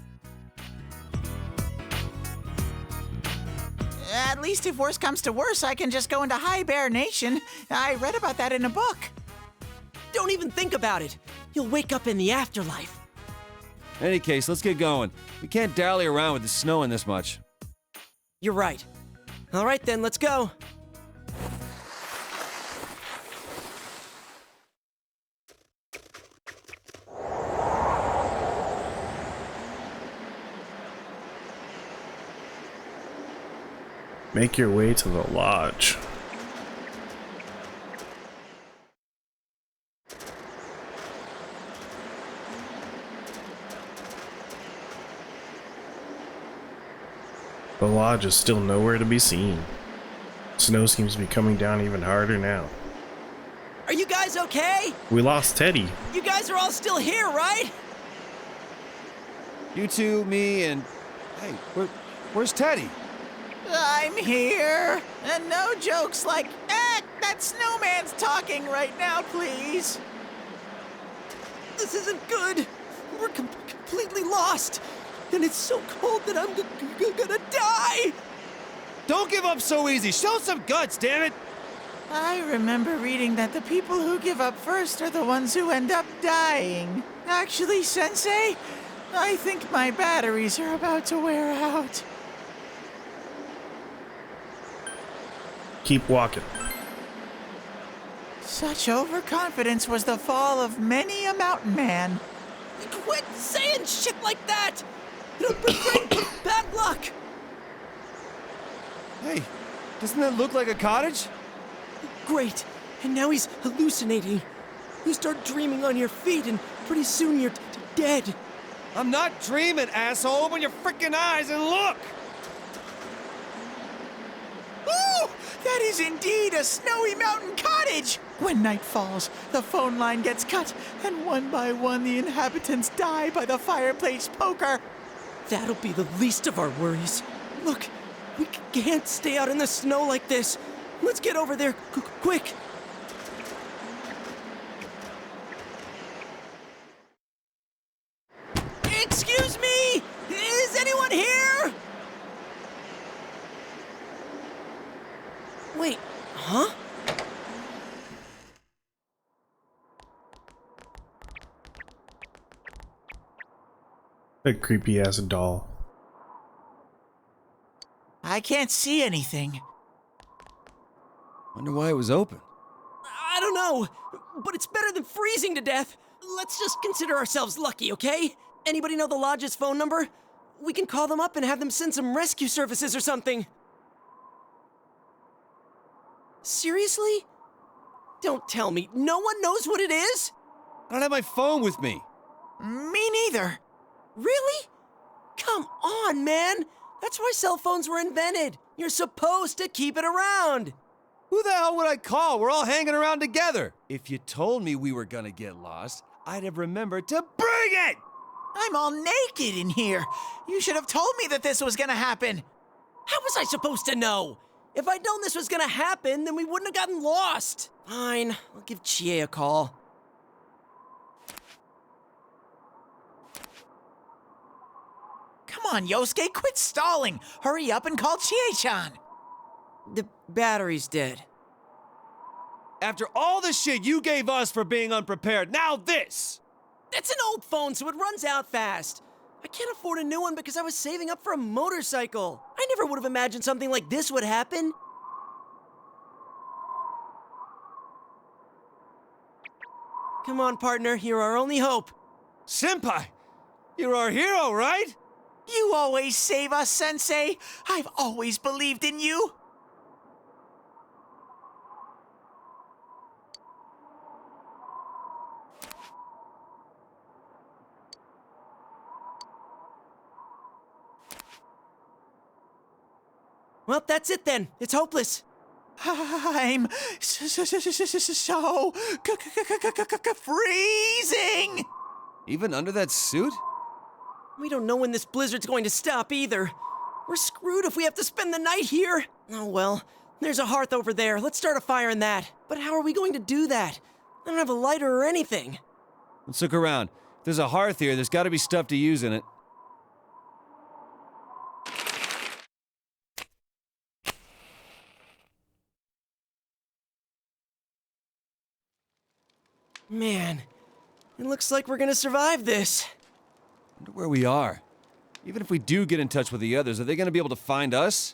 At least if worse comes to worse, I can just go into High Bear Nation. I read about that in a book. Don't even think about it. You'll wake up in the afterlife. In any case, let's get going. We can't dally around with the snow in this much. You're right. All right then, let's go. Make your way to the lodge. The lodge is still nowhere to be seen. Snow seems to be coming down even harder now. Are you guys okay? We lost Teddy. You guys are all still here, right? You two, me, and... Hey, where's Teddy? I'm here. And no jokes like, that snowman's talking right now, please. This isn't good. We're completely lost. And it's so cold that I'm gonna die. Don't give up so easy. Show some guts, damn it! I remember reading that the people who give up first are the ones who end up dying. Actually, Sensei, I think my batteries are about to wear out. Keep walking. Such overconfidence was the fall of many a mountain man. Quit saying shit like that. It'll bring bad luck. Hey, doesn't that look like a cottage? Great. And now he's hallucinating. You start dreaming on your feet, and pretty soon you're dead. I'm not dreaming, asshole. Open your freaking eyes and look! Ooh, that is indeed a snowy mountain cottage! When night falls, the phone line gets cut, and one by one the inhabitants die by the fireplace poker. That'll be the least of our worries. Look, we can't stay out in the snow like this. Let's get over there quick. Excuse me! Is anyone here? Wait, huh? A creepy ass doll. I can't see anything. Wonder why it was open. I don't know, but it's better than freezing to death. Let's just consider ourselves lucky, okay? Anybody know the lodge's phone number? We can call them up and have them send some rescue services or something. Seriously? Don't tell me. No one knows what it is? I don't have my phone with me. Me neither. Really? Come on, man. That's why cell phones were invented. You're supposed to keep it around. Who the hell would I call? We're all hanging around together. If you told me we were gonna get lost, I'd have remembered to bring it! I'm all naked in here. You should have told me that this was gonna happen. How was I supposed to know? If I'd known this was gonna happen, then we wouldn't have gotten lost. Fine, I'll give Chie a call. Come on, Yosuke, quit stalling. Hurry up and call Chie-chan. The battery's dead. After all the shit you gave us for being unprepared, now this! It's an old phone, so it runs out fast. I can't afford a new one because I was saving up for a motorcycle. I never would have imagined something like this would happen. Come on, partner, you're our only hope. Senpai, you're our hero, right? You always save us, Sensei. I've always believed in you. Well, that's it then. It's hopeless. I'm so freezing. Even under that suit? We don't know when this blizzard's going to stop either. We're screwed if we have to spend the night here. Oh well, there's a hearth over there. Let's start a fire in that. But how are we going to do that? I don't have a lighter or anything. Let's look around. If there's a hearth here, there's gotta be stuff to use in it. Man, it looks like we're gonna survive this. Wonder where we are. Even if we do get in touch with the others, are they gonna be able to find us?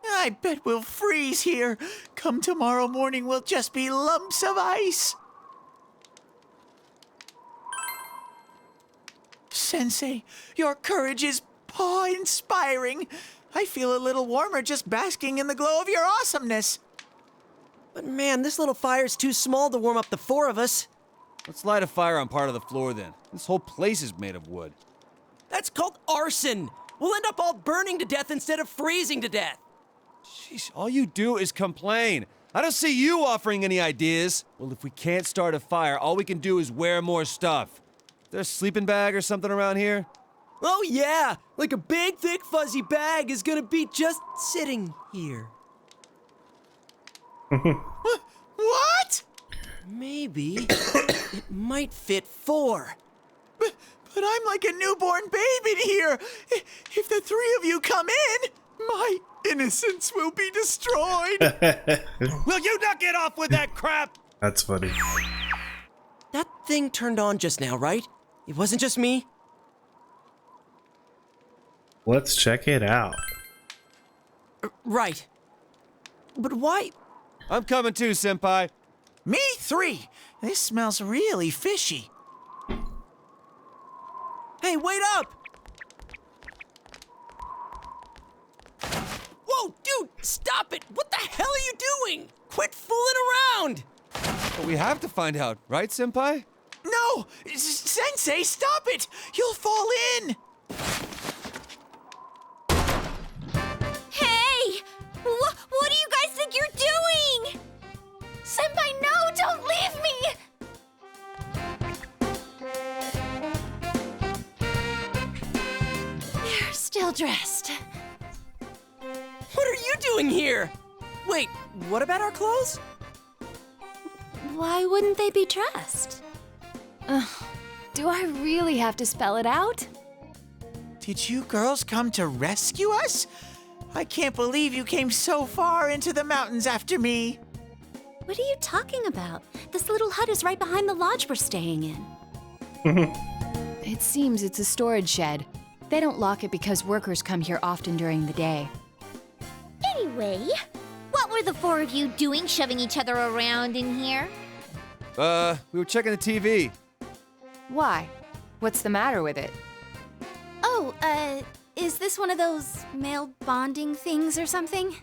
I bet we'll freeze here. Come tomorrow morning, we'll just be lumps of ice. Sensei, your courage is awe-inspiring. I feel a little warmer just basking in the glow of your awesomeness. But man, this little fire's too small to warm up the four of us. Let's light a fire on part of the floor then. This whole place is made of wood. That's called arson. We'll end up all burning to death instead of freezing to death. Sheesh, all you do is complain. I don't see you offering any ideas. Well, if we can't start a fire, all we can do is wear more stuff. Is there a sleeping bag or something around here? Oh yeah, like a big, thick, fuzzy bag is gonna be just sitting here. What? Maybe it might fit four. But I'm like a newborn babe in here. If the three of you come in, my innocence will be destroyed. Will you not get off with that crap? That's funny. That thing turned on just now, right? It wasn't just me? Let's check it out. Right. But why? I'm coming too, Senpai. Me three. This smells really fishy. Hey, wait up! Whoa, dude, stop it! What the hell are you doing? Quit fooling around! But we have to find out, right, Senpai? No! Sensei, stop it! You'll fall in! Hey! What do you guys think you're doing? Senpai, no! Don't leave me! They're still dressed. What are you doing here? Wait, what about our clothes? Why wouldn't they be dressed? Do I really have to spell it out? Did you girls come to rescue us? I can't believe you came so far into the mountains after me. What are you talking about? This little hut is right behind the lodge we're staying in. It seems it's a storage shed. They don't lock it because workers come here often during the day. Anyway, what were the four of you doing shoving each other around in here? We were checking the TV. Why? What's the matter with it? Oh, is this one of those male bonding things or something?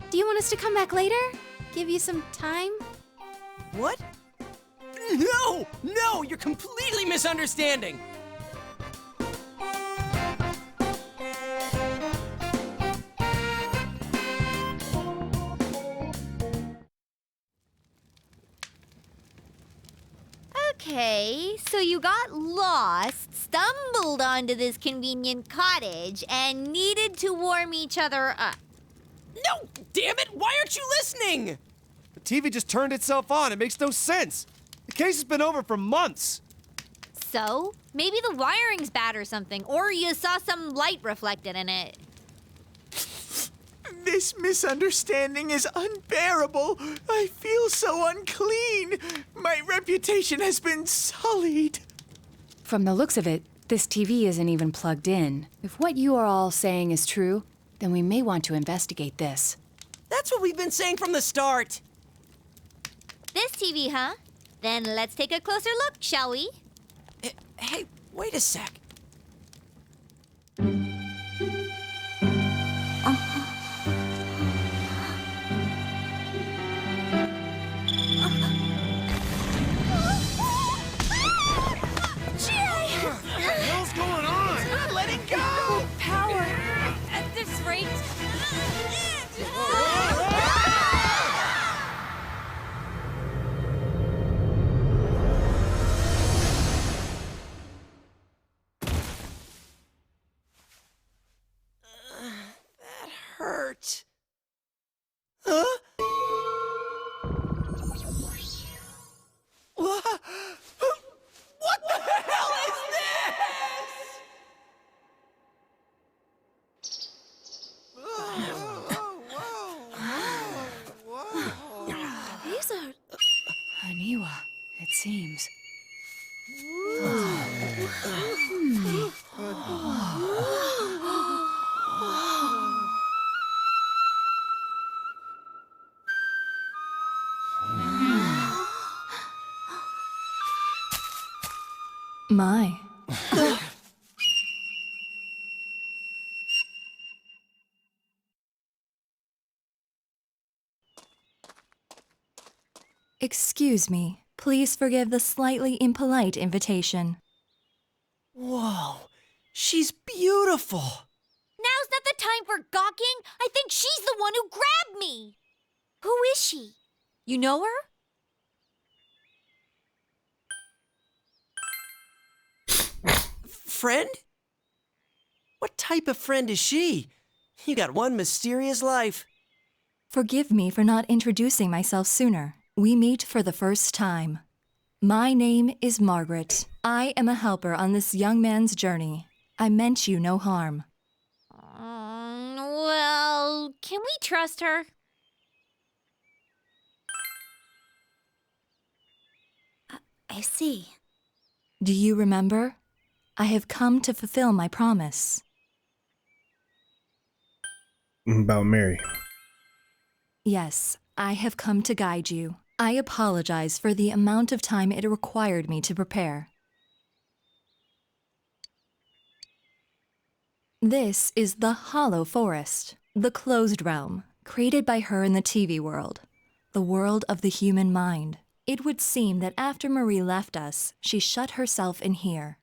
Do you want us to come back later? Give you some time? What? No! No! You're completely misunderstanding! Okay, so you got lost, stumbled onto this convenient cottage, and needed to warm each other up. No! Damn it! Why aren't you listening? The TV just turned itself on. It makes no sense. The case has been over for months. So, maybe the wiring's bad or something, or you saw some light reflected in it. This misunderstanding is unbearable. I feel so unclean. My reputation has been sullied. From the looks of it, this TV isn't even plugged in. If what you are all saying is true, then we may want to investigate this. That's what we've been saying from the start. This TV, huh? Then let's take a closer look, shall we? Hey, wait a sec. What's going on? Let it go! Power at this rate. That hurt. Huh? What the hell is this? These are. Aniwa, it seems. My. Excuse me. Please forgive the slightly impolite invitation. Whoa, she's beautiful. Now's not the time for gawking. I think she's the one who grabbed me. Who is she? You know her? Friend? What type of friend is she? You got one mysterious life. Forgive me for not introducing myself sooner. We meet for the first time. My name is Margaret. I am a helper on this young man's journey. I meant you no harm. Well, can we trust her? I see. Do you remember? I have come to fulfill my promise. About Mary. Yes, I have come to guide you. I apologize for the amount of time it required me to prepare. This is the Hollow Forest, the closed realm, created by her in the TV world, the world of the human mind. It would seem that after Marie left us, she shut herself in here.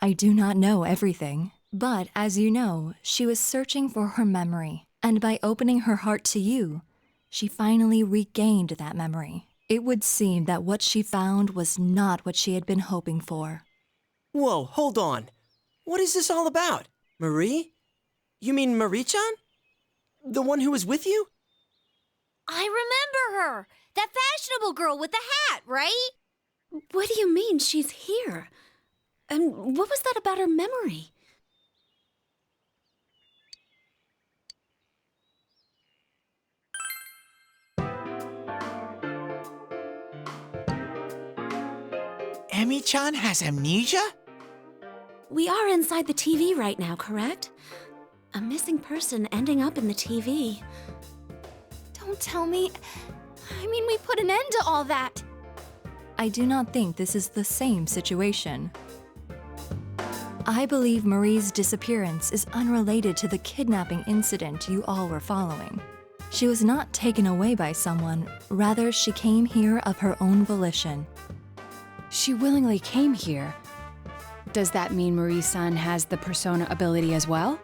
I do not know everything, but as you know, she was searching for her memory, and by opening her heart to you, she finally regained that memory. It would seem that what she found was not what she had been hoping for. Whoa, hold on. What is this all about? Marie? You mean Marie-chan? The one who was with you? I remember her. That fashionable girl with the hat, right? What do you mean she's here? And what was that about her memory? Emi-chan has amnesia? We are inside the TV right now, correct? A missing person ending up in the TV. Don't tell me. I mean, we put an end to all that. I do not think this is the same situation. I believe Marie's disappearance is unrelated to the kidnapping incident you all were following. She was not taken away by someone, rather she came here of her own volition. She willingly came here. Does that mean Marie-san has the persona ability as well?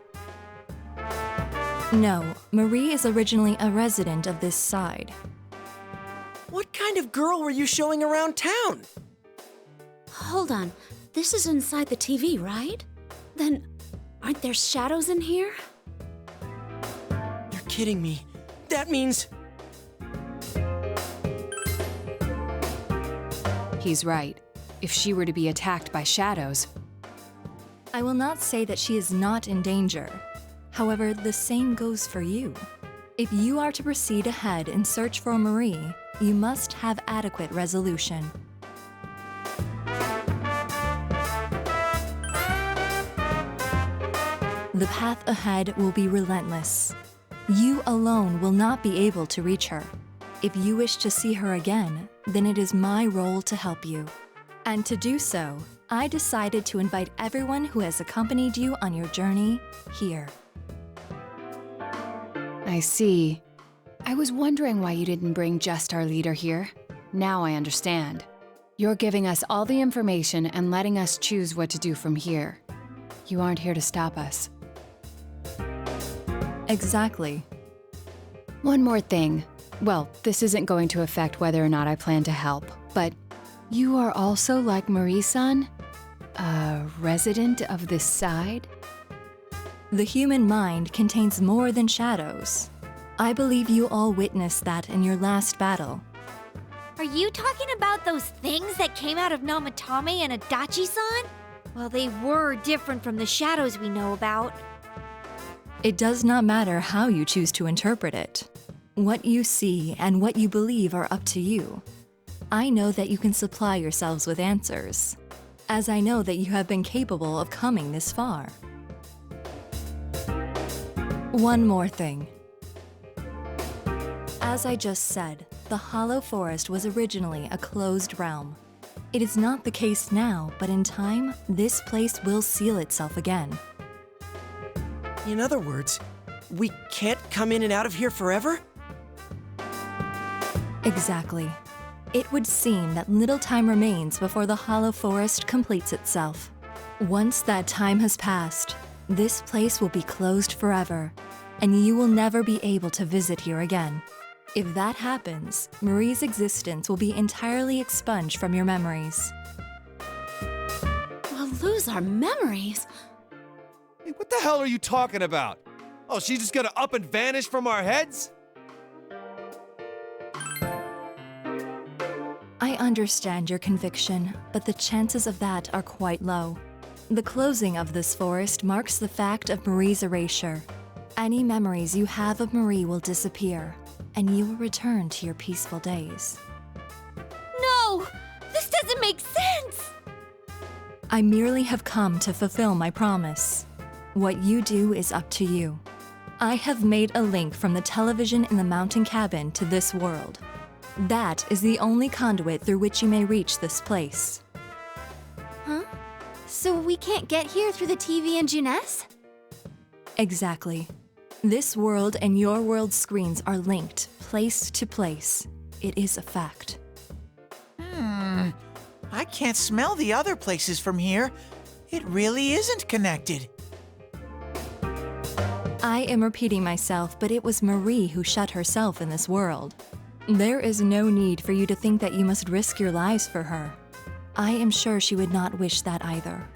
No, Marie is originally a resident of this side. What kind of girl were you showing around town? Hold on. This is inside the TV, right? Then, aren't there shadows in here? You're kidding me. That means... He's right. If she were to be attacked by shadows, I will not say that she is not in danger. However, the same goes for you. If you are to proceed ahead in search for Marie, you must have adequate resolution. The path ahead will be relentless. You alone will not be able to reach her. If you wish to see her again, then it is my role to help you. And to do so, I decided to invite everyone who has accompanied you on your journey here. I see. I was wondering why you didn't bring just our leader here. Now I understand. You're giving us all the information and letting us choose what to do from here. You aren't here to stop us. Exactly. One more thing. Well, this isn't going to affect whether or not I plan to help, but you are also like Marie-san? A resident of this side? The human mind contains more than shadows. I believe you all witnessed that in your last battle. Are you talking about those things that came out of Namatame and Adachi-san? Well, they were different from the shadows we know about. It does not matter how you choose to interpret it. What you see and what you believe are up to you. I know that you can supply yourselves with answers, as I know that you have been capable of coming this far. One more thing. As I just said, the Hollow Forest was originally a closed realm. It is not the case now, but in time, this place will seal itself again. In other words, we can't come in and out of here forever? Exactly. It would seem that little time remains before the Hollow Forest completes itself. Once that time has passed, this place will be closed forever, and you will never be able to visit here again. If that happens, Marie's existence will be entirely expunged from your memories. We'll lose our memories. Hey, what the hell are you talking about? Oh, she's just gonna up and vanish from our heads? I understand your conviction, but the chances of that are quite low. The closing of this forest marks the fact of Marie's erasure. Any memories you have of Marie will disappear, and you will return to your peaceful days. No! This doesn't make sense! I merely have come to fulfill my promise. What you do is up to you. I have made a link from the television in the mountain cabin to this world. That is the only conduit through which you may reach this place. Huh? So we can't get here through the TV and Juness? Exactly. This world and your world's screens are linked, place to place. It is a fact. I can't smell the other places from here. It really isn't connected. I am repeating myself, but it was Marie who shut herself in this world. There is no need for you to think that you must risk your lives for her. I am sure she would not wish that either.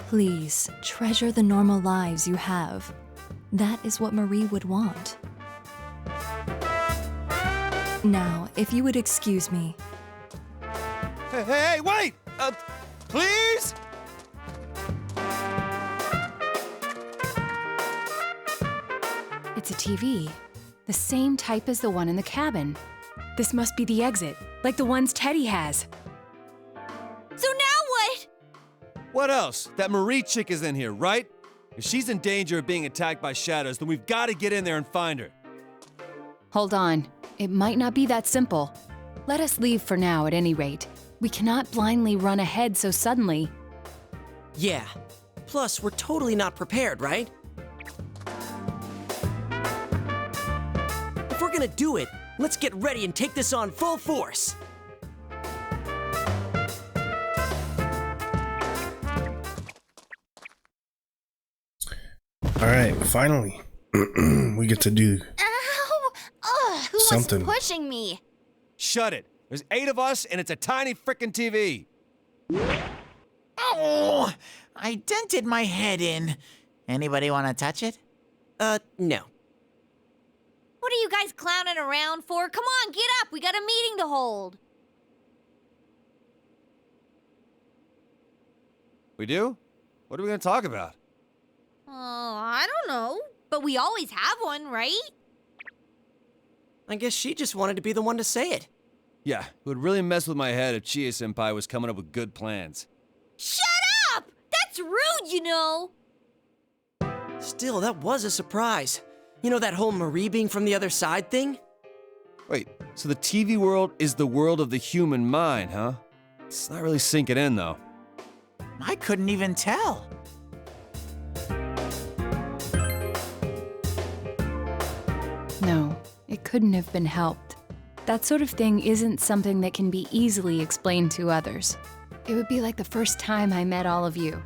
Please, treasure the normal lives you have. That is what Marie would want. Now, if you would excuse me. Hey, wait! Please? It's a TV. The same type as the one in the cabin. This must be the exit, like the ones Teddy has. So now what? What else? That Marie chick is in here, right? If she's in danger of being attacked by shadows, then we've got to get in there and find her. Hold on. It might not be that simple. Let us leave for now at any rate. We cannot blindly run ahead so suddenly. Yeah. Plus, we're totally not prepared, right? If we're gonna do it, let's get ready and take this on full force. All right, finally, we get to do Ow! Ugh, who something. was pushing me? Shut it. There's 8 of us, and it's a tiny frickin' TV. Oh, I dented my head in. Anybody want to touch it? No. What are you guys clowning around for? Come on, get up. We got a meeting to hold. We do? What are we gonna talk about? Oh, I don't know. but we always have one, right? I guess she just wanted to be the one to say it. Yeah, it would really mess with my head if Chie-senpai was coming up with good plans. Shut up! That's rude, you know. Still, that was a surprise. You know that whole Marie being from the other side thing? Wait, so the TV world is the world of the human mind, huh? It's not really sinking in, though. I couldn't even tell. No, it couldn't have been helped. That sort of thing isn't something that can be easily explained to others. It would be like the first time I met all of you.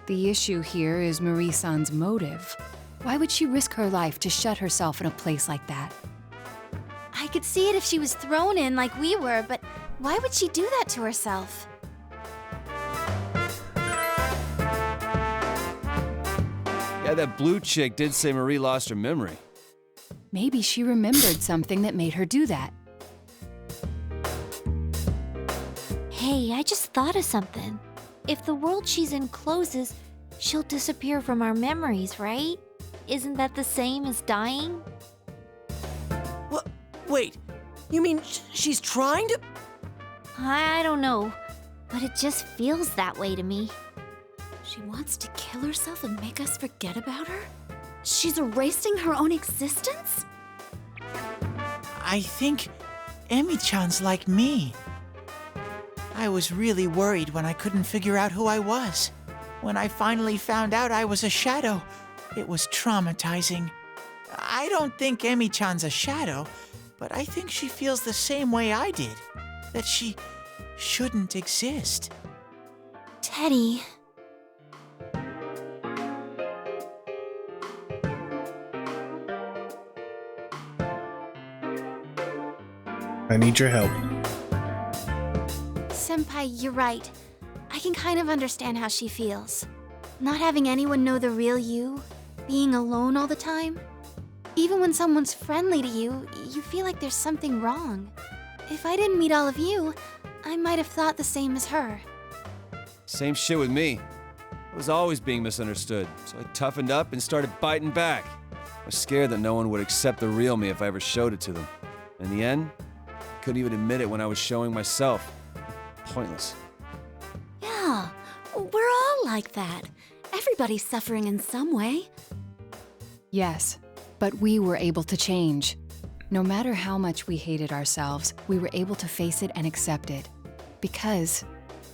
The issue here is Marie-san's motive. Why would she risk her life to shut herself in a place like that? I could see it if she was thrown in like we were, but why would she do that to herself? Yeah, that blue chick did say Marie lost her memory. Maybe she remembered something that made her do that. Hey, I just thought of something. If the world she's in closes, she'll disappear from our memories, right? Isn't that the same as dying? What? Wait, you mean she's trying to? I don't know, but it just feels that way to me. She wants to kill herself and make us forget about her? She's erasing her own existence? I think Emi-chan's like me. I was really worried when I couldn't figure out who I was. When I finally found out I was a shadow, it was traumatizing. I don't think Emi-chan's a shadow, but I think she feels the same way I did. That she shouldn't exist. Teddy. I need your help. Senpai, you're right. I can kind of understand how she feels. Not having anyone know the real you, being alone all the time. Even when someone's friendly to you, you feel like there's something wrong. If I didn't meet all of you, I might have thought the same as her. Same shit with me. I was always being misunderstood, so I toughened up and started biting back. I was scared that no one would accept the real me if I ever showed it to them. In the end, I couldn't even admit it when I was showing myself. Pointless. Yeah, we're all like that. Everybody's suffering in some way. Yes, but we were able to change. No matter how much we hated ourselves, we were able to face it and accept it. Because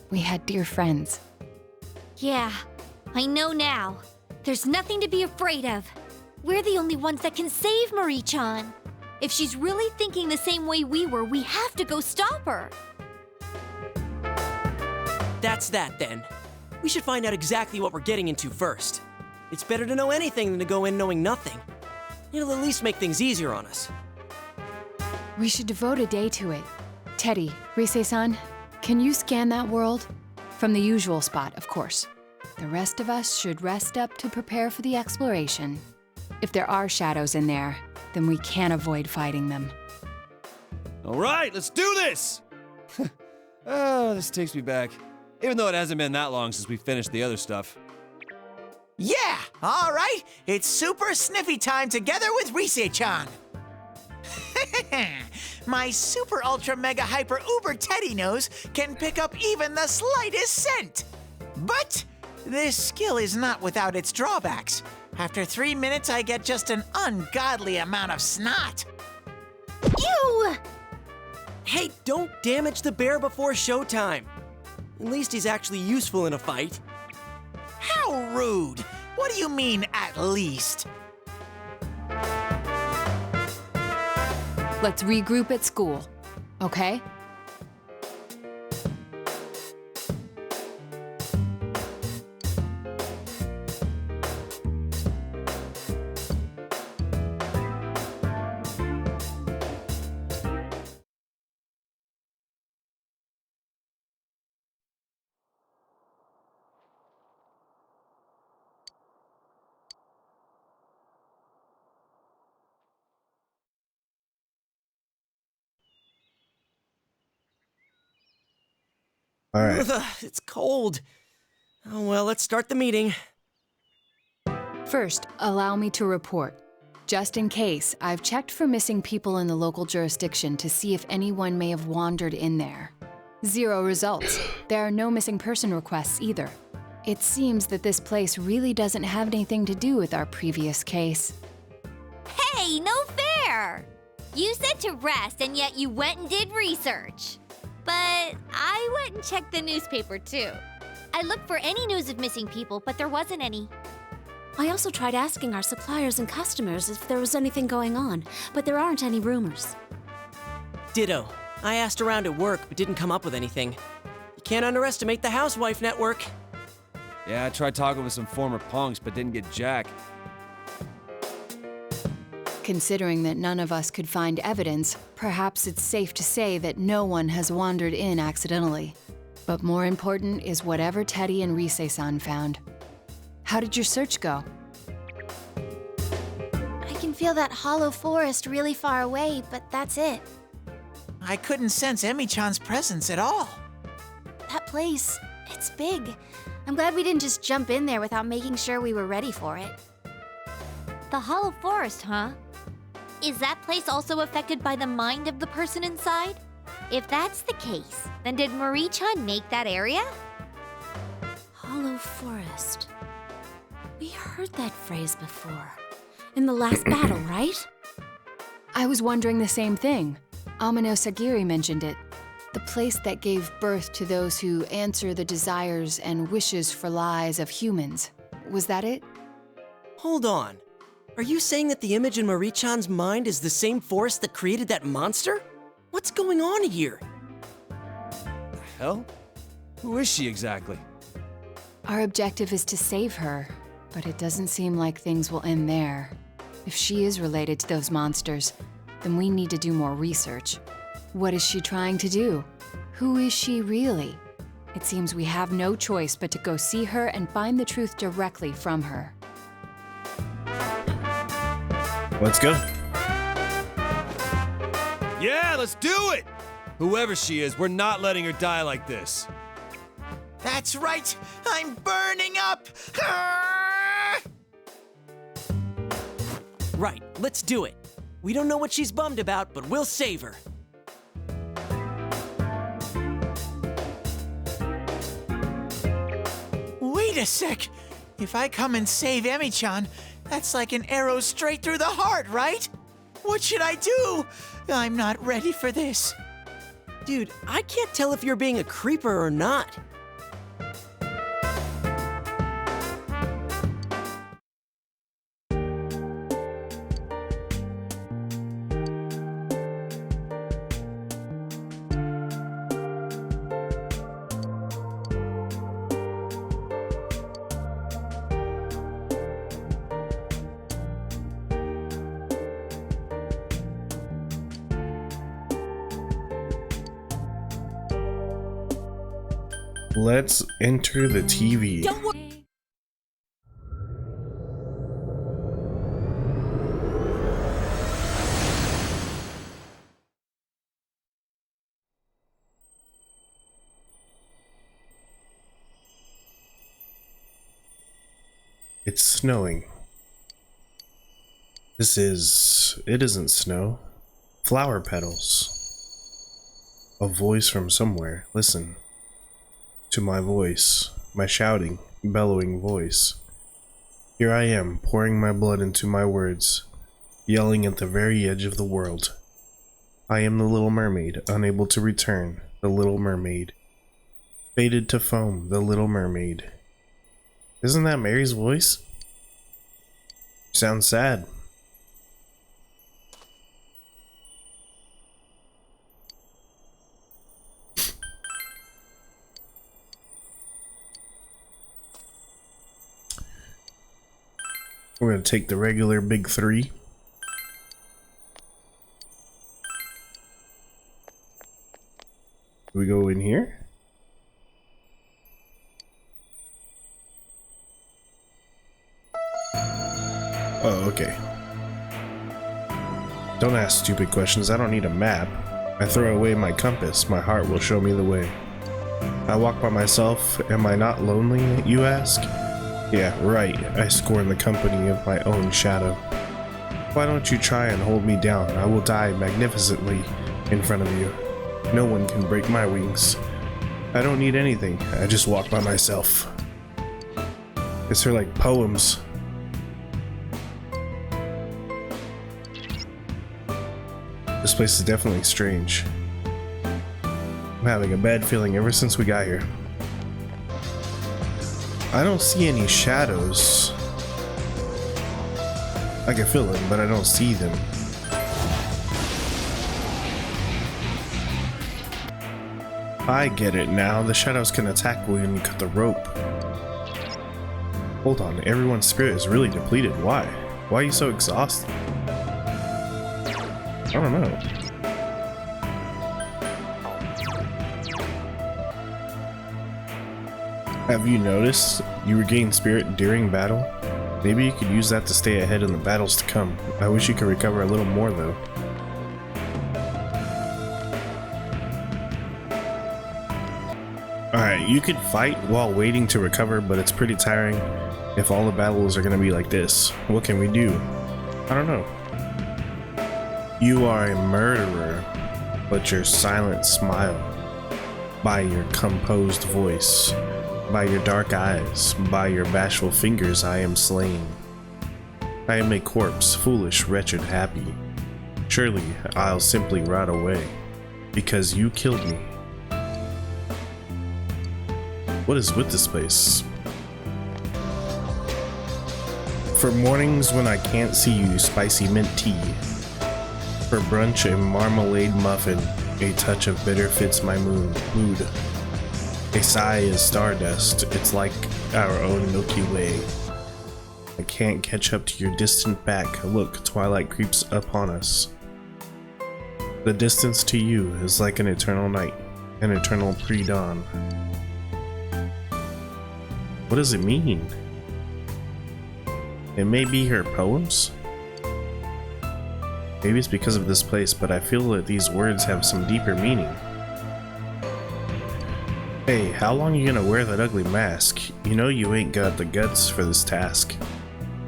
we had dear friends. Yeah, I know now. There's nothing to be afraid of. We're the only ones that can save Marie-chan. If she's really thinking the same way we were, we have to go stop her. That's that then. We should find out exactly what we're getting into first. It's better to know anything than to go in knowing nothing. It'll at least make things easier on us. We should devote a day to it. Teddy, Rise-san, can you scan that world? From the usual spot, of course. The rest of us should rest up to prepare for the exploration. If there are shadows in there, then we can't avoid fighting them. All right, let's do this! Oh, this takes me back. Even though it hasn't been that long since we finished the other stuff. Yeah, all right. It's super sniffy time together with Rise-chan. My super ultra mega hyper uber Teddy nose can pick up even the slightest scent. But this skill is not without its drawbacks. After 3 minutes, I get just an ungodly amount of snot. Ew! Hey, don't damage the bear before showtime. At least he's actually useful in a fight. How rude! What do you mean, at least? Let's regroup at school, okay? All right. Ugh, it's cold. Oh well, let's start the meeting. First, allow me to report. Just in case, I've checked for missing people in the local jurisdiction to see if anyone may have wandered in there. 0 results. There are no missing person requests either. It seems that this place really doesn't have anything to do with our previous case. Hey, no fair! You said to rest, and yet you went and did research. But I went and checked the newspaper too. I looked for any news of missing people, but there wasn't any. I also tried asking our suppliers and customers if there was anything going on, but there aren't any rumors. Ditto. I asked around at work, but didn't come up with anything. You can't underestimate the housewife network. Yeah, I tried talking with some former punks, but didn't get jack. Considering that none of us could find evidence, perhaps it's safe to say that no one has wandered in accidentally. But more important is whatever Teddy and Rise-san found. How did your search go? I can feel that hollow forest really far away, but that's it. I couldn't sense Emi-chan's presence at all. That place, it's big. I'm glad we didn't just jump in there without making sure we were ready for it. The hollow forest, huh? Is that place also affected by the mind of the person inside? If that's the case, then did Marie-chan make that area? Hollow forest. We heard that phrase before. In the last battle, right? I was wondering the same thing. Amano Sagiri mentioned it. The place that gave birth to those who answer the desires and wishes for lies of humans. Was that it? Hold on. Are you saying that the image in Marie-chan's mind is the same force that created that monster? What's going on here? The hell? Who is she exactly? Our objective is to save her, but it doesn't seem like things will end there. If she is related to those monsters, then we need to do more research. What is she trying to do? Who is she really? It seems we have no choice but to go see her and find the truth directly from her. Let's go. Yeah, let's do it! Whoever she is, we're not letting her die like this. That's right! I'm burning up! Ah! Right, let's do it. We don't know what she's bummed about, but we'll save her. Wait a sec! If I come and save Emi-chan, that's like an arrow straight through the heart, right? What should I do? I'm not ready for this. Dude, I can't tell if you're being a creeper or not. Let's enter the TV. Don't worry. It's snowing. It isn't snow. Flower petals. A voice from somewhere. Listen to my voice, my shouting, bellowing voice. Here I am, pouring my blood into my words, yelling at the very edge of the world. I am the Little Mermaid, unable to return, the Little Mermaid. Faded to foam, the Little Mermaid. Isn't that Mary's voice? Sounds sad. We're gonna take the regular big 3. We go in here. Oh, okay. Don't ask stupid questions. I don't need a map. I throw away my compass. My heart will show me the way. I walk by myself. Am I not lonely, you ask? Yeah, right. I scorn the company of my own shadow. Why don't you try and hold me down? I will die magnificently in front of you. No one can break my wings. I don't need anything. I just walk by myself. It's her like poems. This place is definitely strange. I'm having a bad feeling ever since we got here. I don't see any shadows. I can feel them, but I don't see them. I get it now. The shadows can attack when you cut the rope. Hold on, everyone's spirit is really depleted. Why? Why are you so exhausted? I don't know. Have you noticed you regain spirit during battle? Maybe you could use that to stay ahead in the battles to come. I wish you could recover a little more though. Alright, you could fight while waiting to recover, but it's pretty tiring if all the battles are gonna be like this. What can we do? I don't know. You are a murderer, but your silent smile, by your composed voice, by your dark eyes, by your bashful fingers I am slain. I am a corpse, foolish, wretched, happy. Surely I'll simply rot away, because you killed me. What is with this place? For mornings when I can't see you, spicy mint tea. For brunch, a marmalade muffin. A touch of bitter fits my mood. A sigh is stardust. It's like our own Milky Way. I can't catch up to your distant back. Look, twilight creeps upon us. The distance to you is like an eternal night, an eternal pre-dawn. What does it mean? It may be her poems? Maybe it's because of this place, but I feel that these words have some deeper meaning. Hey, how long are you gonna wear that ugly mask? You know you ain't got the guts for this task.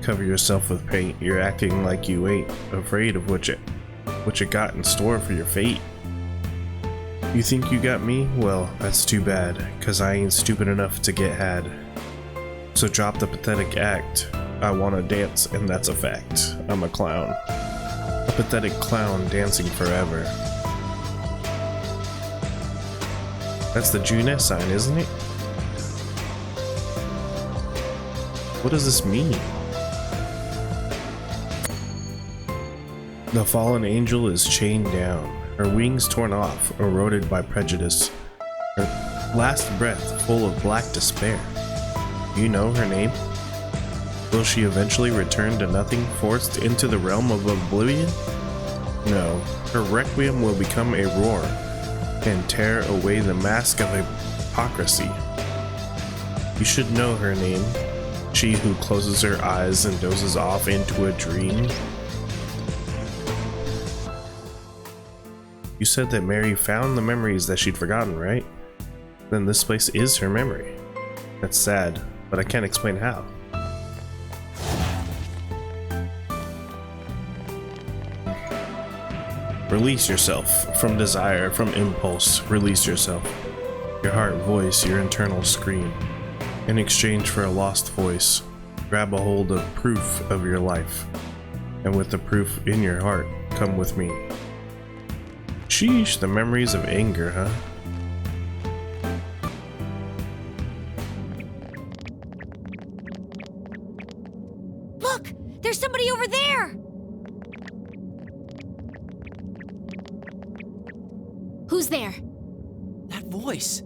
Cover yourself with paint. You're acting like you ain't afraid of what you got in store for your fate. You think you got me? Well, that's too bad, cause I ain't stupid enough to get had. So drop the pathetic act. I wanna dance, and that's a fact. I'm a clown. A pathetic clown dancing forever. That's the Juness sign, isn't it? What does this mean? The fallen angel is chained down, her wings torn off, eroded by prejudice, her last breath full of black despair. Do you know her name? Will she eventually return to nothing, forced into the realm of oblivion? No, her requiem will become a roar and tear away the mask of hypocrisy. You should know her name, she who closes her eyes and dozes off into a dream. You said that Mary found the memories that she'd forgotten, right? Then this place is her memory. That's sad, but I can't explain how. Release yourself from desire, from impulse. Release yourself. Your heart voice, your internal scream. In exchange for a lost voice, grab a hold of proof of your life. And with the proof in your heart, come with me. Sheesh, the memories of anger, huh? Look! There's somebody over there! Who's there? That voice.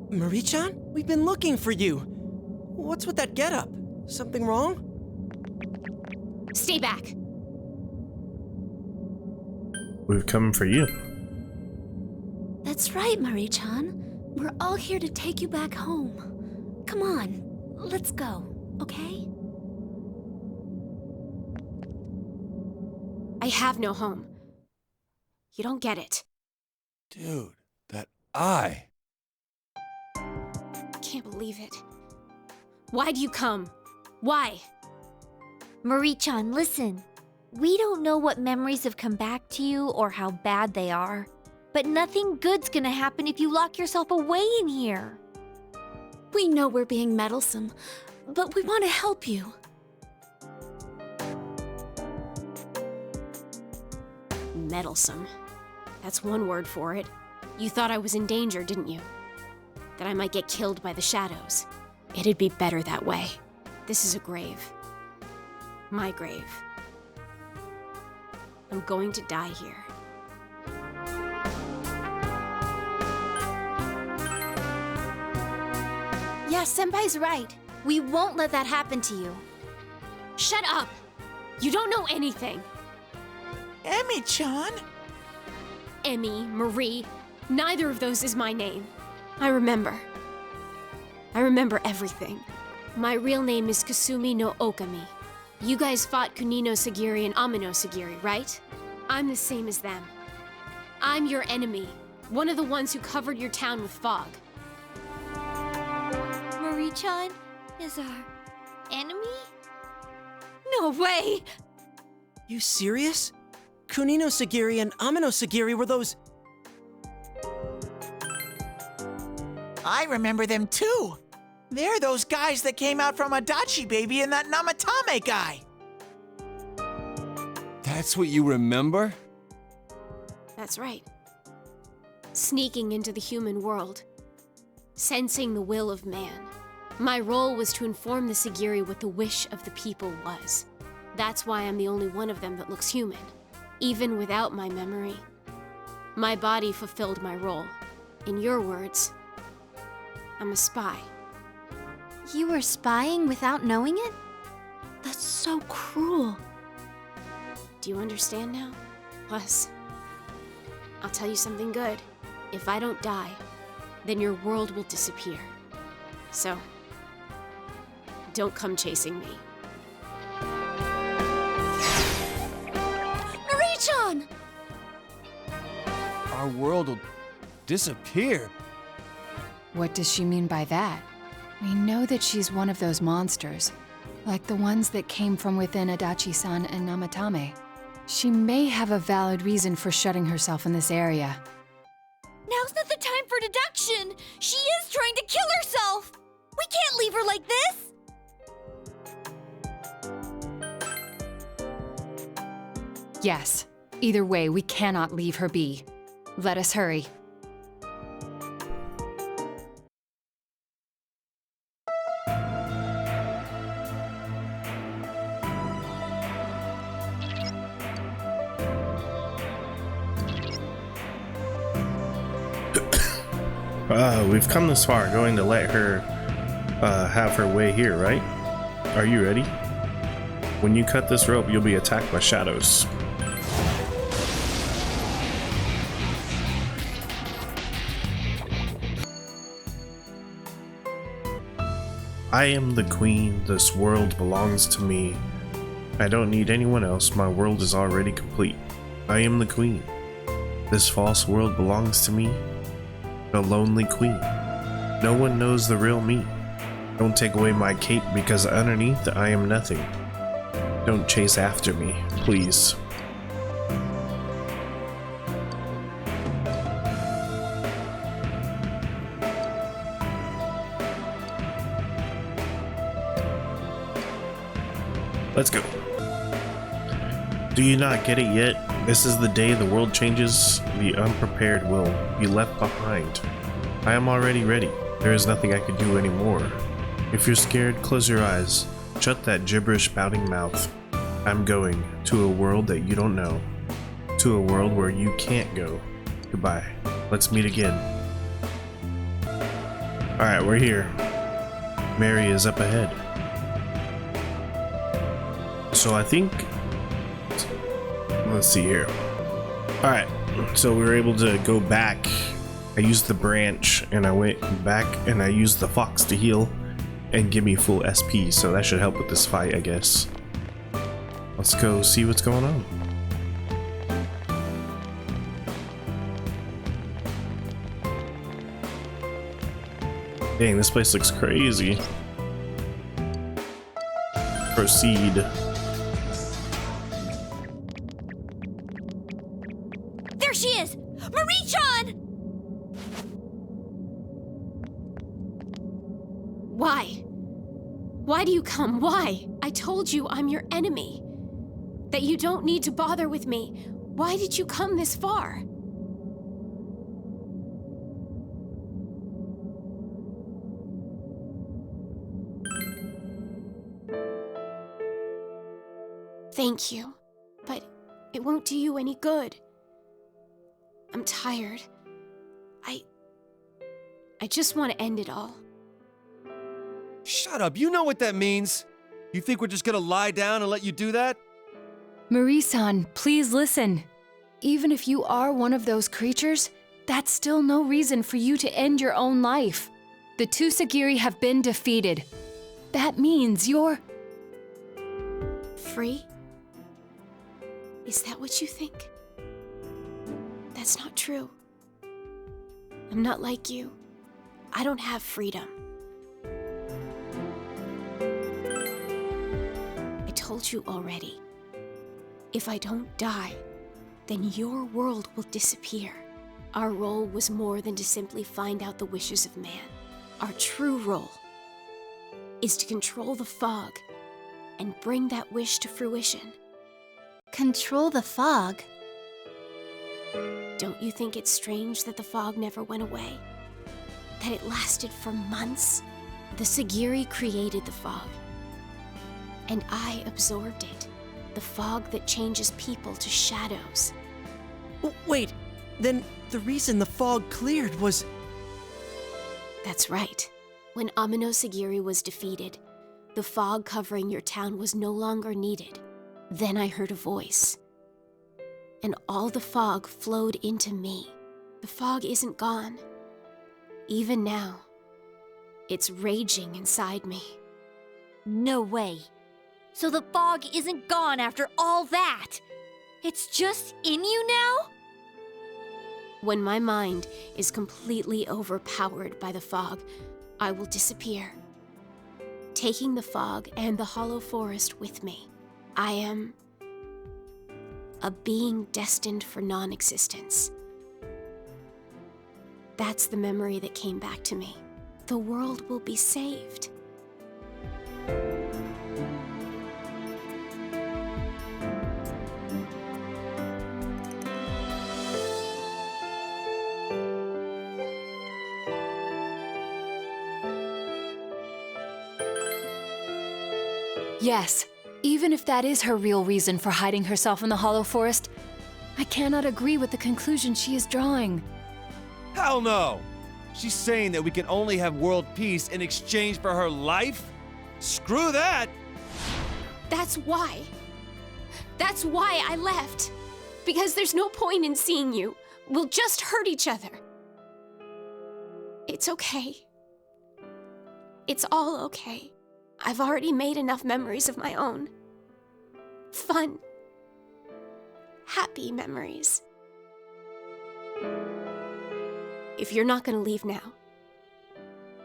Marie-chan? We've been looking for you. What's with that getup? Something wrong? Stay back. We've come for you. That's right, Marie-chan. We're all here to take you back home. Come on, let's go, okay? I have no home. You don't get it. Dude, that eye. Can't believe it. Why'd you come? Why? Marie-chan, listen. We don't know what memories have come back to you or how bad they are, but nothing good's gonna happen if you lock yourself away in here. We know we're being meddlesome, but we want to help you. Meddlesome. That's one word for it. You thought I was in danger, didn't you? That I might get killed by the shadows. It'd be better that way. This is a grave. My grave. I'm going to die here. Yeah, Senpai's right. We won't let that happen to you. Shut up! You don't know anything! Emi-chan? Emmy, Marie, neither of those is my name. I remember. I remember everything. My real name is Kasumi no Okami. You guys fought Kunino Sagiri and Amino Sagiri, right? I'm the same as them. I'm your enemy. One of the ones who covered your town with fog. Marie-chan is our enemy? No way! You serious? Kunino Sagiri and Amino Sagiri were those... I remember them too. They're those guys that came out from Adachi Baby and that Namatame guy. That's what you remember? That's right. Sneaking into the human world. Sensing the will of man. My role was to inform the Sagiri what the wish of the people was. That's why I'm the only one of them that looks human. Even without my memory. My body fulfilled my role. In your words, I'm a spy. You were spying without knowing it? That's so cruel. Do you understand now? Plus, I'll tell you something good. If I don't die, then your world will disappear. So, don't come chasing me. Marie-chan! Our world will disappear. What does she mean by that? We know that she's one of those monsters, like the ones that came from within Adachi-san and Namatame. She may have a valid reason for shutting herself in this area. Now's not the time for deduction! She is trying to kill herself! We can't leave her like this! Yes, either way, we cannot leave her be. Let us hurry. We've come this far, going to let her have her way here, right? Are you ready? When you cut this rope, you'll be attacked by shadows. I am the queen, this world belongs to me. I don't need anyone else, my world is already complete. I am the queen. This false world belongs to me. The lonely queen. No one knows the real me. Don't take away my cape because underneath I am nothing. Don't chase after me, please. Let's go. Do you not get it yet? This is the day the world changes. The unprepared will be left behind. I am already ready. There is nothing I can do anymore. If you're scared, close your eyes. Shut that gibberish spouting mouth. I'm going to a world that you don't know. To a world where you can't go. Goodbye. Let's meet again. Alright, we're here. Mary is up ahead. So I think... Let's see here. Alright, so we were able to go back. I used the branch and I went back and I used the fox to heal and give me full SP, so that should help with this fight, I guess. Let's go see what's going on. Dang, this place looks crazy. proceed. There she is! Marie-chan! Why? Why do you come? Why? I told you I'm your enemy. That you don't need to bother with me. Why did you come this far? Thank you, but it won't do you any good. I'm tired. I just want to end it all. Shut up, you know what that means. You think we're just gonna lie down and let you do that? Marie-san, please listen. Even if you are one of those creatures, that's still no reason for you to end your own life. The two Sagiri have been defeated. That means you're... Free? Is that what you think? That's not true. I'm not like you. I don't have freedom. I told you already. If I don't die, then your world will disappear. Our role was more than to simply find out the wishes of man. Our true role is to control the fog and bring that wish to fruition. Control the fog? Don't you think it's strange that the fog never went away? That it lasted for months? The Sagiri created the fog, and I absorbed it. The fog that changes people to shadows. Wait, then the reason the fog cleared was... That's right. When Amino Sagiri was defeated, the fog covering your town was no longer needed. Then I heard a voice, and all the fog flowed into me. The fog isn't gone. Even now, it's raging inside me. No way. So the fog isn't gone after all that. It's just in you now? When my mind is completely overpowered by the fog, I will disappear, taking the fog and the hollow forest with me. I am a being destined for non-existence. That's the memory that came back to me. The world will be saved. Yes, even if that is her real reason for hiding herself in the Hollow Forest, I cannot agree with the conclusion she is drawing. Hell no! She's saying that we can only have world peace in exchange for her life? Screw that! That's why. That's why I left. Because there's no point in seeing you. We'll just hurt each other. It's okay. It's all okay. I've already made enough memories of my own. Fun. Happy memories. If you're not gonna leave now,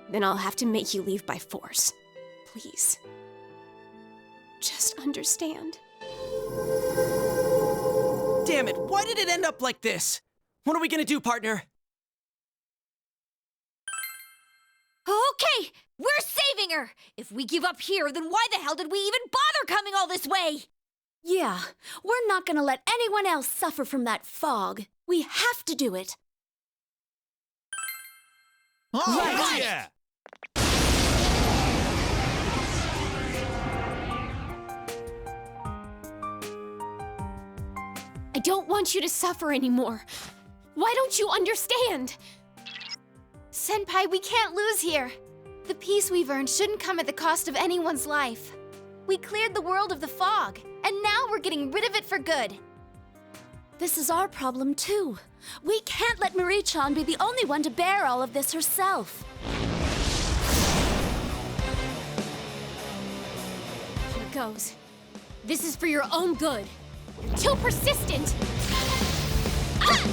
then I'll have to make you leave by force. Please. Just understand. Damn it, why did it end up like this? What are we gonna do, partner? Okay, we're saving her! If we give up here, then why the hell did we even bother coming all this way? Yeah, we're not gonna let anyone else suffer from that fog. We have to do it. Oh, yeah! I don't want you to suffer anymore. Why don't you understand? Senpai, we can't lose here. The peace we've earned shouldn't come at the cost of anyone's life. We cleared the world of the fog, and now we're getting rid of it for good. This is our problem, too. We can't let Marie-chan be the only one to bear all of this herself. Here goes. This is for your own good. You're too persistent. Ah!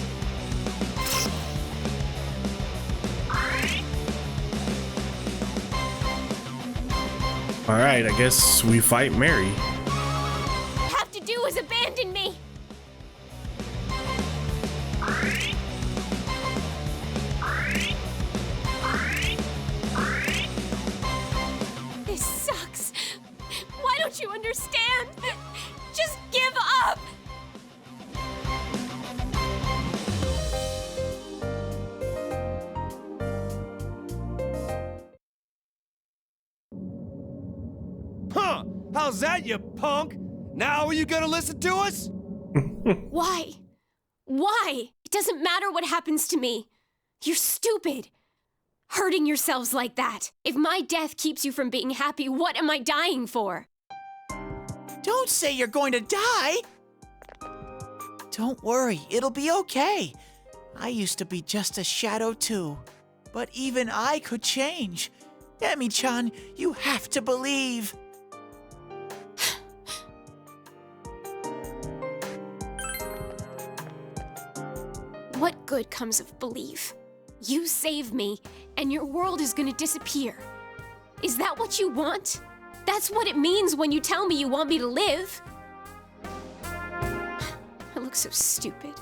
All right, I guess we fight Mary. You have to do is abandon me. This sucks. Why don't you understand? Just give up. Huh? How's that, you punk? Now are you gonna listen to us? Why? Why? It doesn't matter what happens to me. You're stupid. Hurting yourselves like that. If my death keeps you from being happy, what am I dying for? Don't say you're going to die! Don't worry, it'll be okay. I used to be just a shadow too. But even I could change. Emi-chan, you have to believe. What good comes of belief? You save me, and your world is gonna disappear. Is that what you want? That's what it means when you tell me you want me to live. I look so stupid.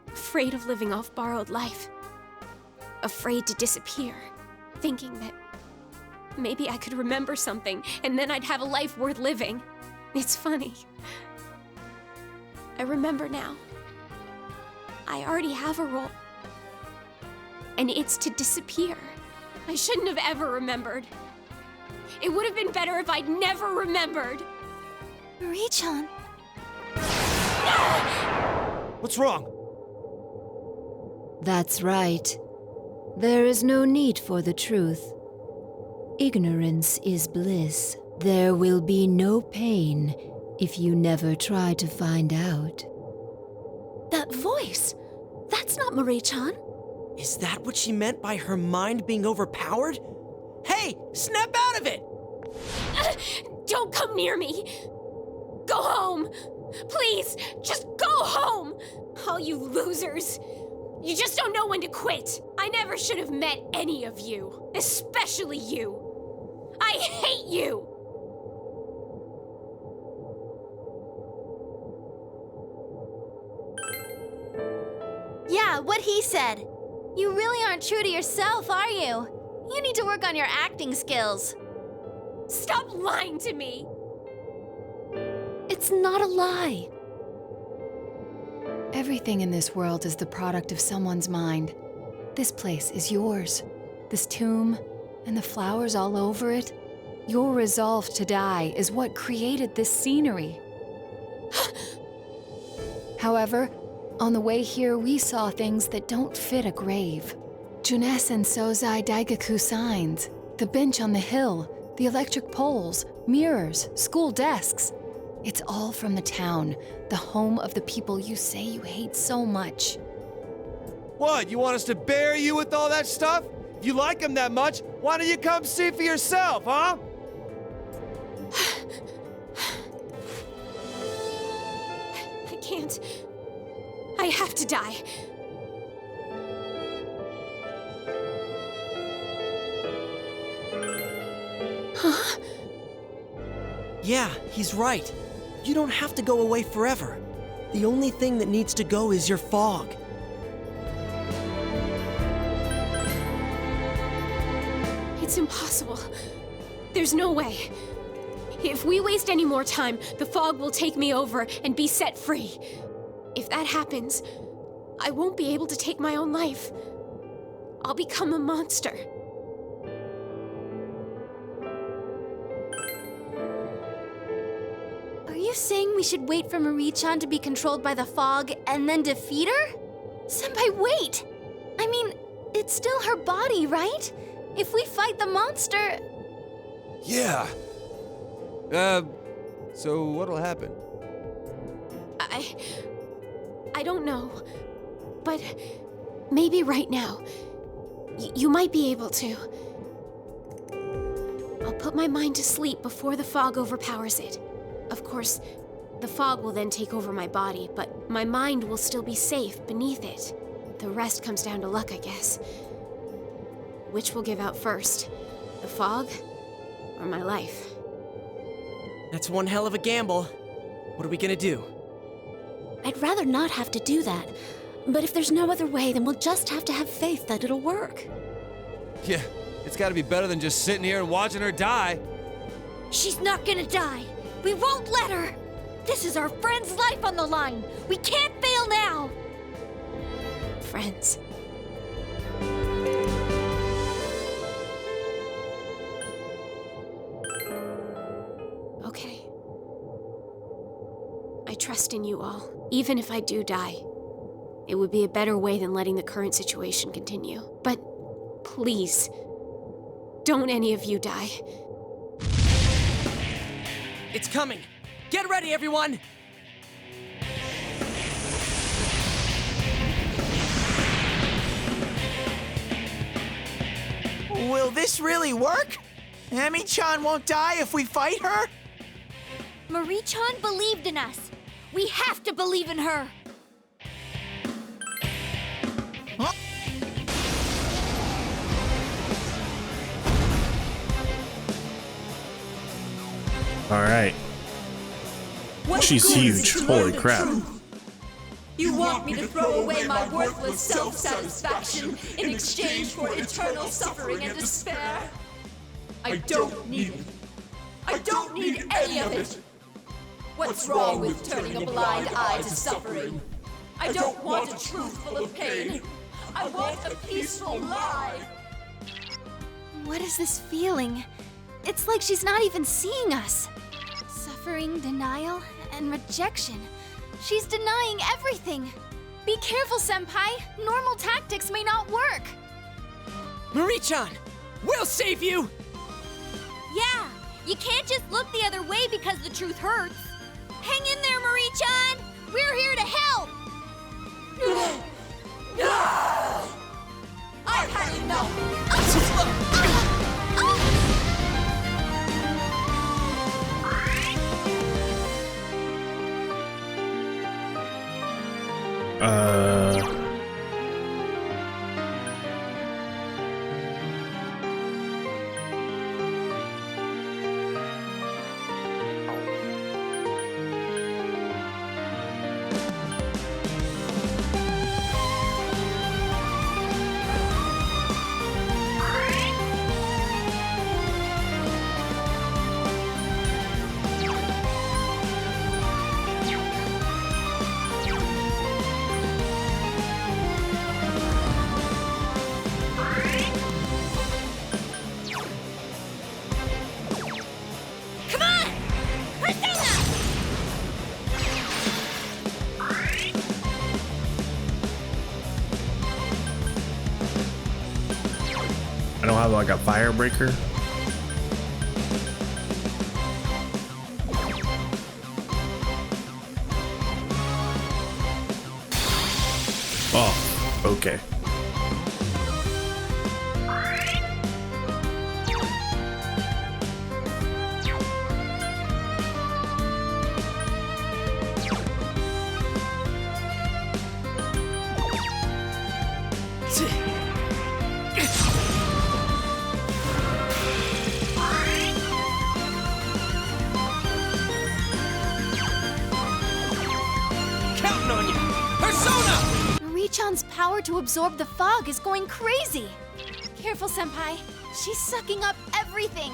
Afraid of living off borrowed life. Afraid to disappear. Thinking that maybe I could remember something, and then I'd have a life worth living. It's funny. I remember now. I already have a role. And it's to disappear. I shouldn't have ever remembered. It would have been better if I'd never remembered. Marie-chan. What's wrong? That's right. There is no need for the truth. Ignorance is bliss. There will be no pain if you never try to find out. That voice! That's not Marie-chan. Is that what she meant by her mind being overpowered? Hey, snap out of it! Don't come near me! Go home! Please, just go home! All you losers! You just don't know when to quit! I never should have met any of you, especially you! I hate you! Yeah, what he said. You really aren't true to yourself, are you? You need to work on your acting skills. Stop lying to me! It's not a lie. Everything in this world is the product of someone's mind. This place is yours. This tomb, and the flowers all over it. Your resolve to die is what created this scenery. However, on the way here, we saw things that don't fit a grave. Junes and Sozai Daigaku signs, the bench on the hill, the electric poles, mirrors, school desks. It's all from the town, the home of the people you say you hate so much. What, you want us to bury you with all that stuff? If you like them that much, why don't you come see for yourself, huh? I can't. I have to die. Huh? Yeah, he's right. You don't have to go away forever. The only thing that needs to go is your fog. It's impossible. There's no way. If we waste any more time, the fog will take me over and be set free. If that happens, I won't be able to take my own life. I'll become a monster. Are you saying we should wait for Marie-chan to be controlled by the fog and then defeat her? Senpai, wait! I mean, it's still her body, right? If we fight the monster... Yeah. So what'll happen? I don't know. But maybe right now, you might be able to. I'll put my mind to sleep before the fog overpowers it. Of course, the fog will then take over my body, but my mind will still be safe beneath it. The rest comes down to luck, I guess. Which will give out first? The fog or my life. That's one hell of a gamble. What are we gonna do? I'd rather not have to do that. But if there's no other way, then we'll just have to have faith that it'll work. Yeah, it's gotta be better than just sitting here and watching her die. She's not gonna die. We won't let her. This is our friend's life on the line. We can't fail now. Friends. Okay. I trust in you all. Even if I do die, it would be a better way than letting the current situation continue. But please, don't any of you die. It's coming. Get ready, everyone. Will this really work? Emi-chan won't die if we fight her? Marie-chan believed in us. We have to believe in her. Huh? All right. She's huge. Holy crap. You want me to throw away my worthless self-satisfaction in exchange for eternal suffering and despair? I don't need it. I don't need any of it. What's wrong with turning a blind eye to suffering? I don't want a truth full of pain. I want a peaceful life. What is this feeling? It's like she's not even seeing us. Suffering, denial, and rejection. She's denying everything. Be careful, Senpai. Normal tactics may not work. Marie-chan, we'll save you. Yeah, you can't just look the other way because the truth hurts. Hang in there, Marie-chan. We're here to help. I've had enough. Come on! Persona! I don't have like a fire breaker. Oh, okay. Counting on you. Persona! Marie-chan's power to absorb the fog is going crazy. Careful, Senpai. She's sucking up everything.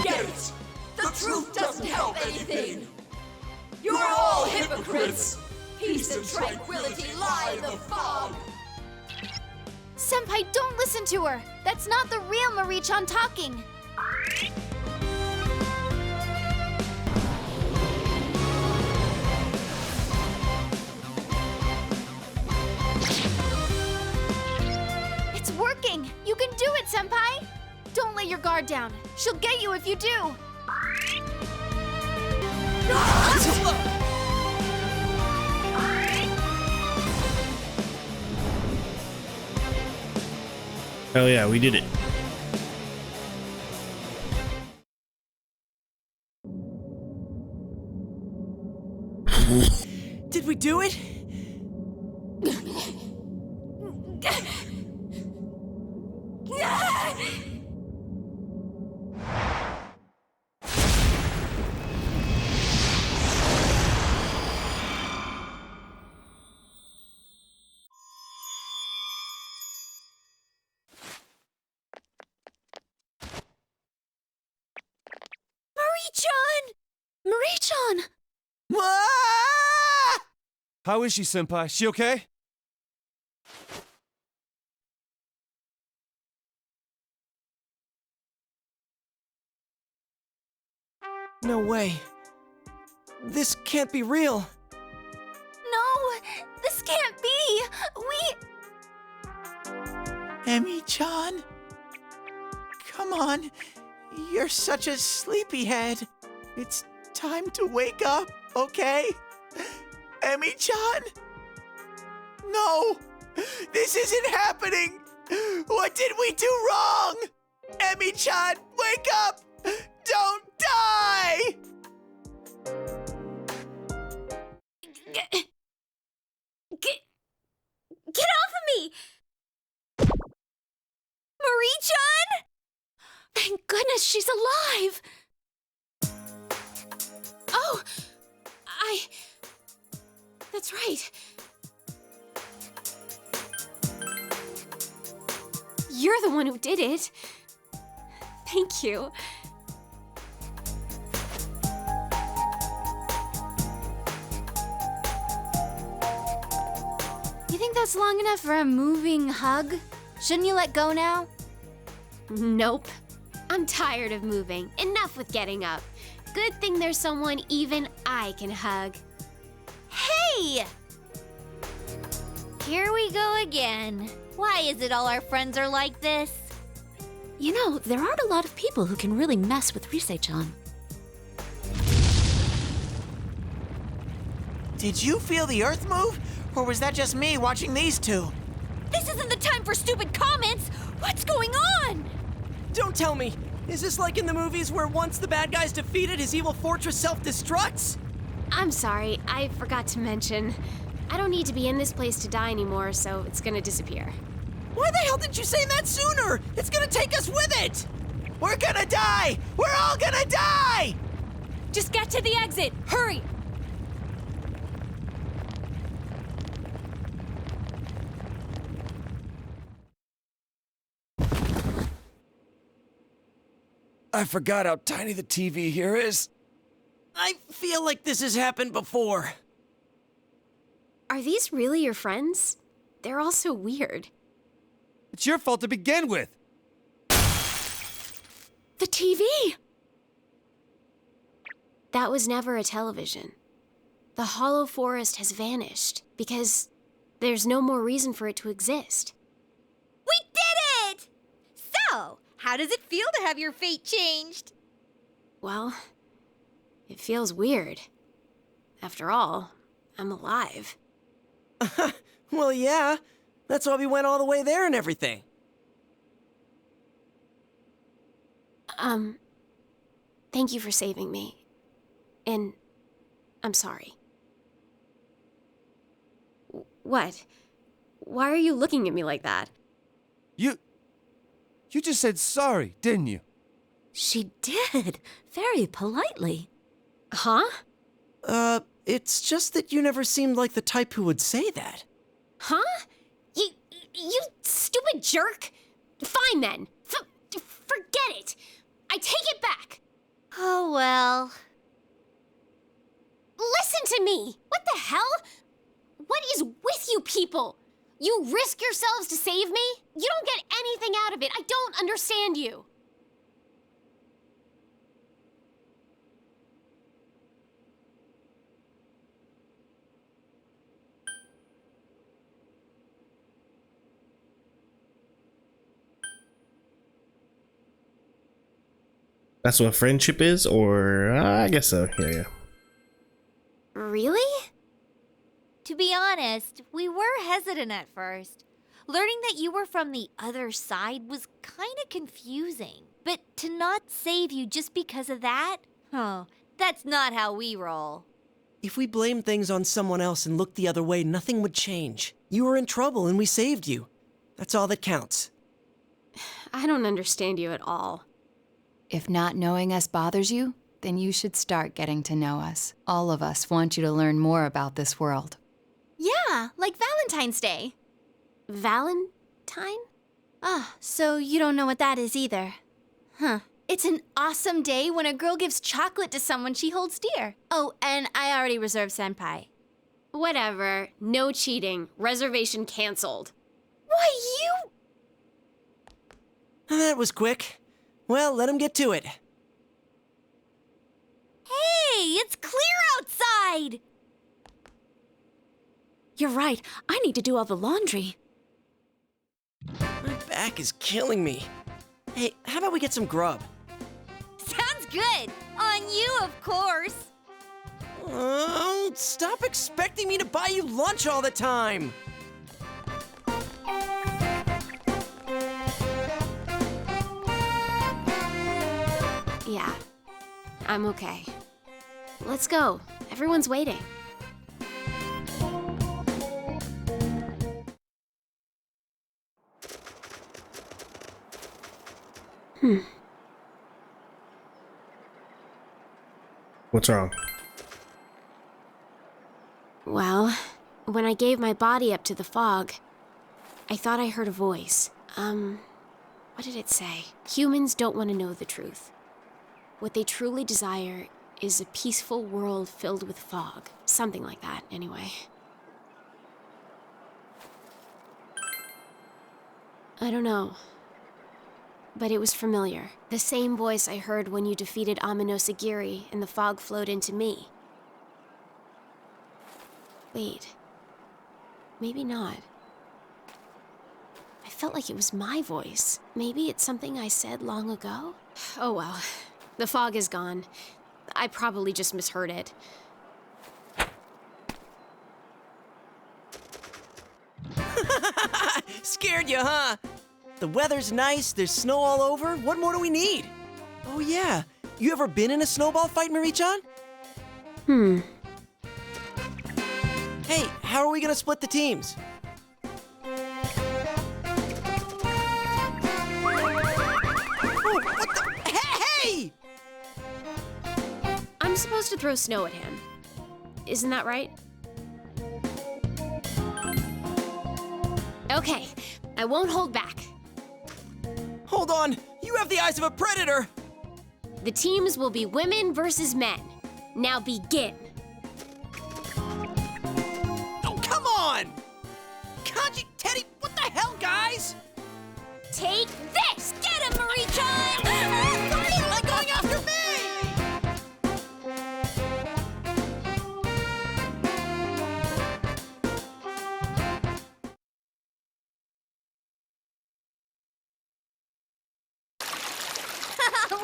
Get it! The truth doesn't help anything. You're all hypocrites. Peace and tranquility lie in the fog. Senpai, don't listen to her. That's not the real Marie-chan talking. It's working. You can do it, Senpai. Don't let your guard down. She'll get you if you do. Hell yeah, we did it. Did we do it? How is she, Senpai? She okay? No way. This can't be real. No, this can't be. Emmy-chan? Come on. You're such a sleepyhead. It's time to wake up, okay? Emmy-chan? No! This isn't happening! What did we do wrong? Emmy-chan, wake up! Don't die! Get off of me! Marie-chan? Thank goodness she's alive! Oh! That's right. You're the one who did it. Thank you. You think that's long enough for a moving hug? Shouldn't you let go now? Nope. I'm tired of moving. Enough with getting up. Good thing there's someone even I can hug. Hey! Here we go again. Why is it all our friends are like this? You know, there aren't a lot of people who can really mess with Rise-chan. Did you feel the earth move? Or was that just me watching these two? This isn't the time for stupid comments! What's going on? Don't tell me! Is this like in the movies where once the bad guy's defeated, his evil fortress self-destructs? I'm sorry, I forgot to mention. I don't need to be in this place to die anymore, so it's gonna disappear. Why the hell didn't you say that sooner? It's gonna take us with it! We're gonna die! We're all gonna die! Just get to the exit! Hurry! I forgot how tiny the TV here is. I feel like this has happened before. Are these really your friends? They're all so weird. It's your fault to begin with. The TV! That was never a television. The Hollow Forest has vanished because there's no more reason for it to exist. We did it! So, how does it feel to have your fate changed? Well, it feels weird. After all, I'm alive. Well, yeah. That's why we went all the way there and everything. Thank you for saving me. And I'm sorry. What? Why are you looking at me like that? You just said sorry, didn't you? She did, very politely. Huh? It's just that you never seemed like the type who would say that. Huh? You stupid jerk! Fine then. Forget it. I take it back. Oh well. Listen to me! What the hell? What is with you people? You risk yourselves to save me? You don't get anything out of it. I don't understand you. That's what friendship is, or I guess so. Yeah. Really? To be honest, we were hesitant at first. Learning that you were from the other side was kind of confusing. But to not save you just because of that? Oh, that's not how we roll. If we blamed things on someone else and looked the other way, nothing would change. You were in trouble and we saved you. That's all that counts. I don't understand you at all. If not knowing us bothers you, then you should start getting to know us. All of us want you to learn more about this world. Yeah, like Valentine's Day. Valentine? Ah, so you don't know what that is either. Huh. It's an awesome day when a girl gives chocolate to someone she holds dear. Oh, and I already reserved Senpai. Whatever. No cheating. Reservation canceled. Why, you... That was quick. Well, let him get to it. Hey, it's clear outside! You're right. I need to do all the laundry. My back is killing me. Hey, how about we get some grub? Sounds good. On you, of course. Oh, stop expecting me to buy you lunch all the time. Yeah, I'm okay. Let's go. Everyone's waiting. What's wrong? Well, when I gave my body up to the fog, I thought I heard a voice. What did it say? Humans don't want to know the truth. What they truly desire is a peaceful world filled with fog. Something like that, anyway. I don't know. But it was familiar. The same voice I heard when you defeated Amino Sagiri and the fog flowed into me. Wait. Maybe not. I felt like it was my voice. Maybe it's something I said long ago? Oh well. The fog is gone. I probably just misheard it. Scared you, huh? The weather's nice, there's snow all over. What more do we need? Oh yeah, you ever been in a snowball fight, Marie-chan? Hey, how are we gonna split the teams? Oh, what the? Hey! I'm supposed to throw snow at him. Isn't that right? Okay, I won't hold back. Hold on, you have the eyes of a predator! The teams will be women versus men. Now begin. Oh, come on! Kanji, Teddy, what the hell, guys? Take this! Get him, Marie-chan! Like going after me!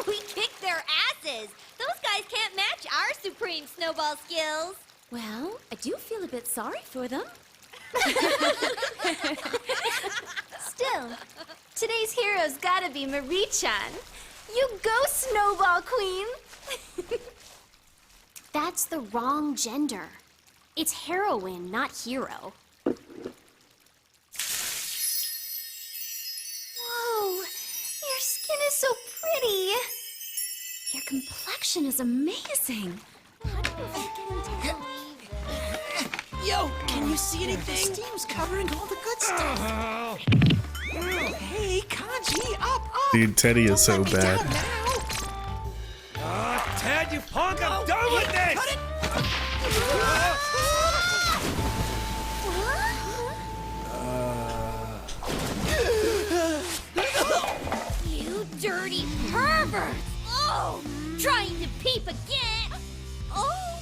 We kicked their asses! Those guys can't match our supreme snowball skills! Well, I do feel a bit sorry for them. Still, today's hero's gotta be Marie-chan. You go, Snowball Queen! That's the wrong gender. It's heroine, not hero. Whoa, your skin is so pretty. Your complexion is amazing. Yo, can you see anything? Steam's covering all the good stuff. Hey, Kanji, up! Dude, Teddy is so Don't let me bad. down now. Ted, you punk! I'm done with this! Cut it! You dirty pervert! Oh! Trying to peep again! Oh!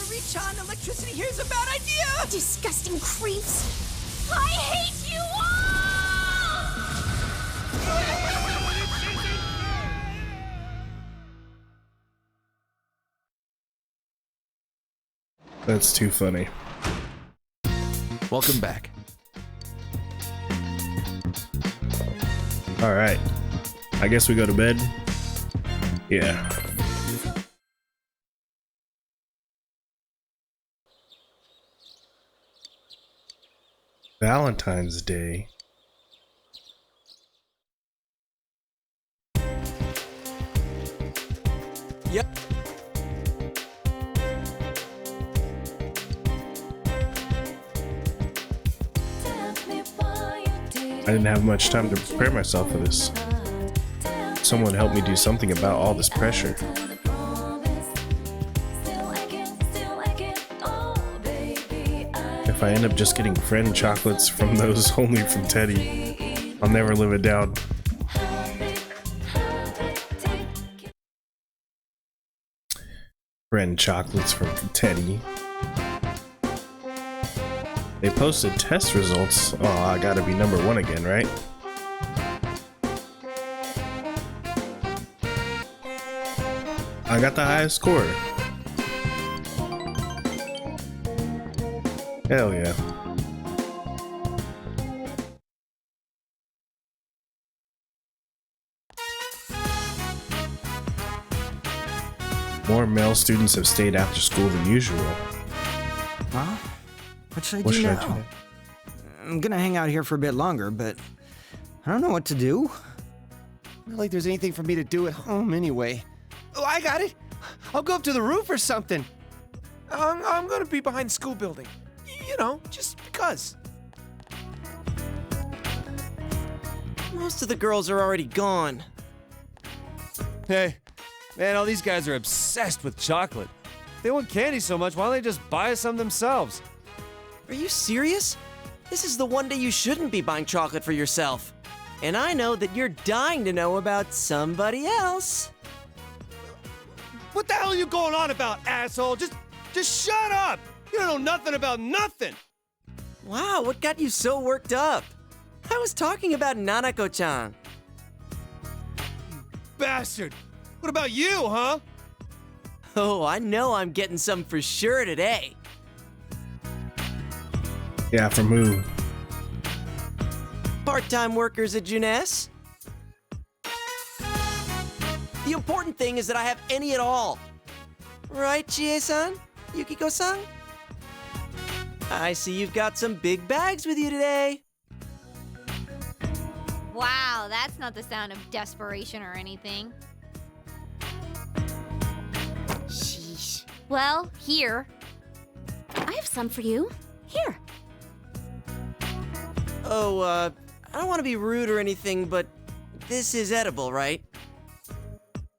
Marie-chan, electricity here's a bad idea! Disgusting creeps! I hate you all! That's too funny. Welcome back. All right. I guess we go to bed. Yeah. Valentine's Day. Yep. I didn't have much time to prepare myself for this. Someone help me do something about all this pressure. If I end up just getting friend chocolates from those only from Teddy, I'll never live it down. Friend chocolates from Teddy. They posted test results. Oh, I gotta be number 1 again, right? I got the highest score. Hell yeah. More male students have stayed after school than usual. Well, what should I What do should I now? do? I'm gonna hang out here for a bit longer, but I don't know what to do. Not like there's anything for me to do at home anyway. Oh, I got it. I'll go up to the roof or something. I'm gonna be behind the school building. You know, just because. Most of the girls are already gone. Hey, man, all these guys are obsessed with chocolate. They want candy so much, why don't they just buy some themselves? Are you serious? This is the one day you shouldn't be buying chocolate for yourself. And I know that you're dying to know about somebody else. What the hell are you going on about, asshole? Just shut up! You don't know nothing about nothing! Wow, what got you so worked up? I was talking about Nanako-chan. Bastard! What about you, huh? Oh, I know I'm getting some for sure today. Yeah, from who? Part-time workers at Junes. The important thing is that I have any at all. Right, Chie-san? Yukiko-san? I see you've got some big bags with you today. Wow, that's not the sound of desperation or anything. Sheesh. Well, here. I have some for you. Here. Oh, I don't want to be rude or anything, but this is edible, right?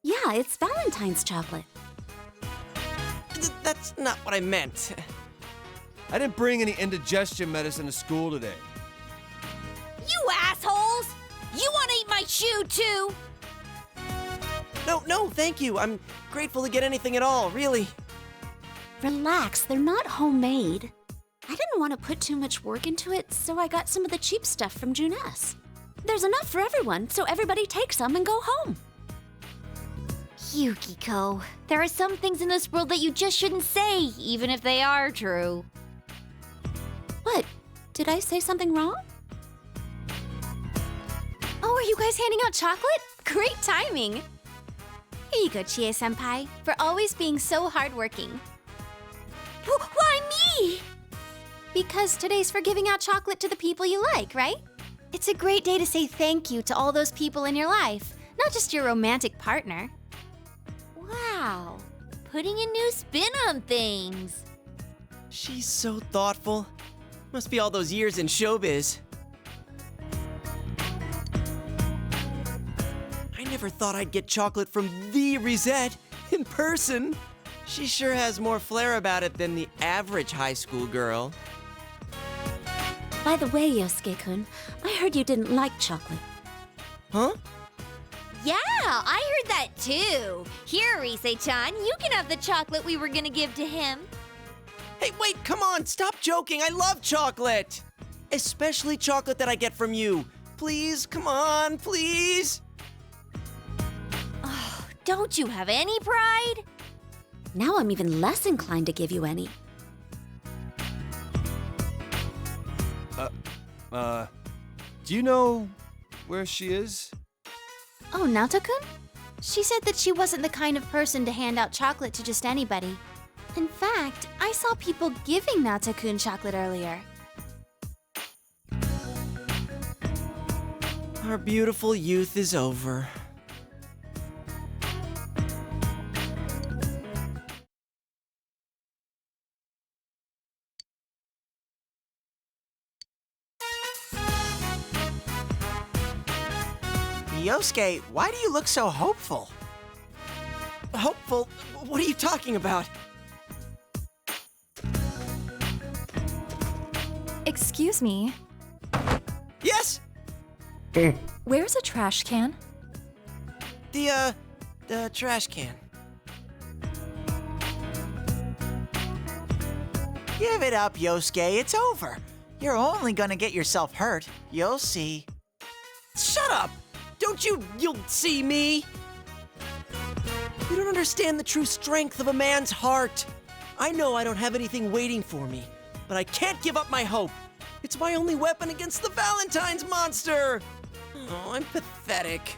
Yeah, it's Valentine's chocolate. That's not what I meant. I didn't bring any indigestion medicine to school today. You assholes! You want to eat my shoe, too? No, thank you. I'm grateful to get anything at all, really. Relax, they're not homemade. I didn't want to put too much work into it, so I got some of the cheap stuff from Junes. There's enough for everyone, so everybody take some and go home. Yukiko, there are some things in this world that you just shouldn't say, even if they are true. What? Did I say something wrong? Oh, are you guys handing out chocolate? Great timing! Here you go, Chie-senpai, for always being so hardworking. Why me? Because today's for giving out chocolate to the people you like, right? It's a great day to say thank you to all those people in your life, not just your romantic partner. Wow, putting a new spin on things. She's so thoughtful. Must be all those years in showbiz. I never thought I'd get chocolate from the Risette in person. She sure has more flair about it than the average high school girl. By the way, Yosuke-kun, I heard you didn't like chocolate. Huh? Yeah, I heard that too. Here, Rise-chan, you can have the chocolate we were gonna give to him. Hey, wait, come on, stop joking. I love chocolate. Especially chocolate that I get from you. Please, come on, please. Oh, don't you have any pride? Now I'm even less inclined to give you any. Do you know where she is? Oh, Naoto-kun? She said that she wasn't the kind of person to hand out chocolate to just anybody. In fact, I saw people giving Naoto-kun chocolate earlier. Our beautiful youth is over. Yosuke, why do you look so hopeful? Hopeful? What are you talking about? Excuse me, Yes? where's a trash can? The trash can. Give it up, Yosuke. It's over. You're only gonna get yourself hurt. You'll see. Shut up! You'll see me! You don't understand the true strength of a man's heart. I know I don't have anything waiting for me, but I can't give up my hope. It's my only weapon against the Valentine's monster! Oh, I'm pathetic.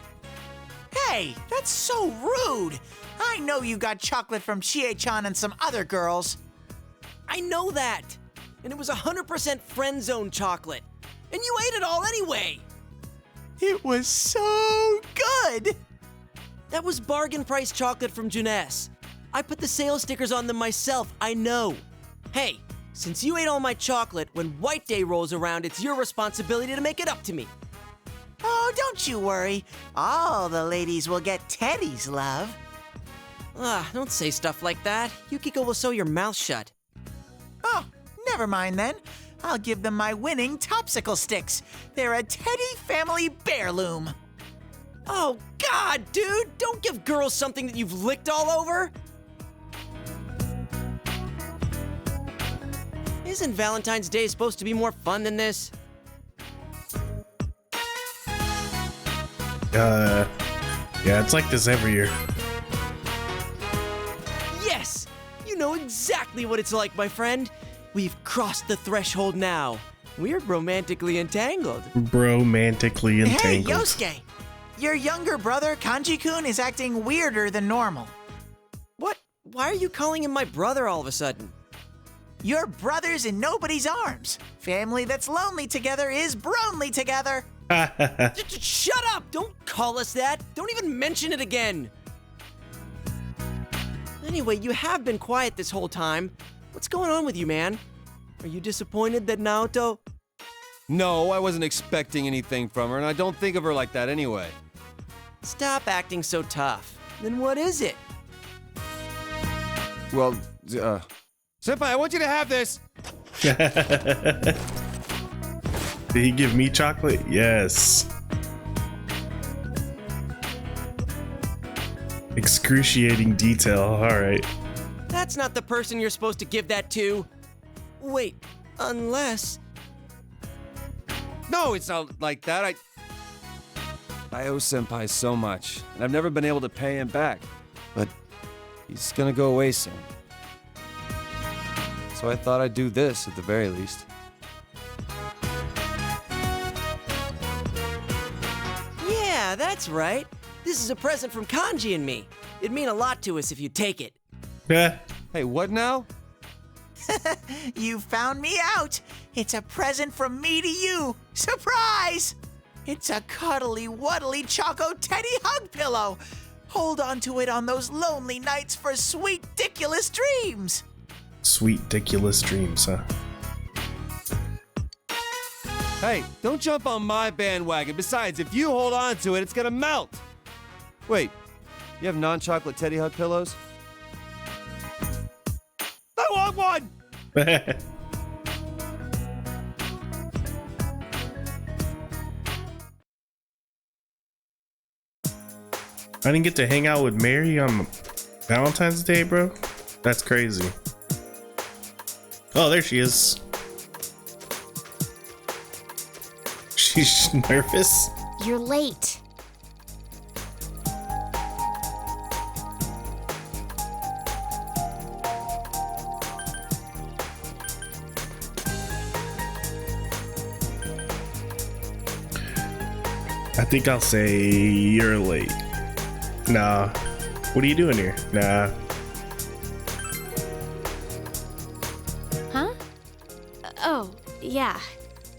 Hey, that's so rude. I know you got chocolate from Chie-chan and some other girls. I know that! And it was 100% friend zone chocolate. And you ate it all anyway! It was so good! That was bargain price chocolate from Juness. I put the sales stickers on them myself, I know. Hey, since you ate all my chocolate, when White Day rolls around, it's your responsibility to make it up to me. Oh, don't you worry. All the ladies will get Teddy's love. Don't say stuff like that. Yukiko will sew your mouth shut. Oh, never mind then. I'll give them my winning Topsicle sticks. They're a Teddy family heirloom. Oh, God, dude! Don't give girls something that you've licked all over! Isn't Valentine's Day supposed to be more fun than this? Yeah, it's like this every year. Yes! You know exactly what it's like, my friend. We've crossed the threshold now. We're romantically entangled. Romantically entangled. Hey, Yosuke! Your younger brother, Kanji-kun, is acting weirder than normal. What? Why are you calling him my brother all of a sudden? You're brothers in nobody's arms. Family that's lonely together is bronely together. Shut up! Don't call us that! Don't even mention it again! Anyway, you have been quiet this whole time. What's going on with you, man? Are you disappointed that Naoto... No, I wasn't expecting anything from her, and I don't think of her like that anyway. Stop acting so tough. Then what is it? Well, Senpai, I want you to have this! Did he give me chocolate? Yes. Excruciating detail. All right. That's not the person you're supposed to give that to. Wait, unless... No, it's not like that. I owe Senpai so much, and I've never been able to pay him back. But he's gonna go away soon. So I thought I'd do this at the very least. Yeah, that's right. This is a present from Kanji and me. It'd mean a lot to us if you take it. Hey, what now? You found me out. It's a present from me to you. Surprise! It's a cuddly, wuddly Choco Teddy hug pillow. Hold on to it on those lonely nights for sweet, ridiculous dreams. Sweet, ridiculous dreams, huh? Hey, don't jump on my bandwagon. Besides, if you hold on to it, it's gonna melt. Wait, you have non-chocolate Teddy hug pillows? I want one! I didn't get to hang out with Mary on Valentine's Day, bro. That's crazy. Oh, there she is. She's nervous. You're late. I think I'll say you're late. Nah. What are you doing here? Nah. Huh? Oh, yeah.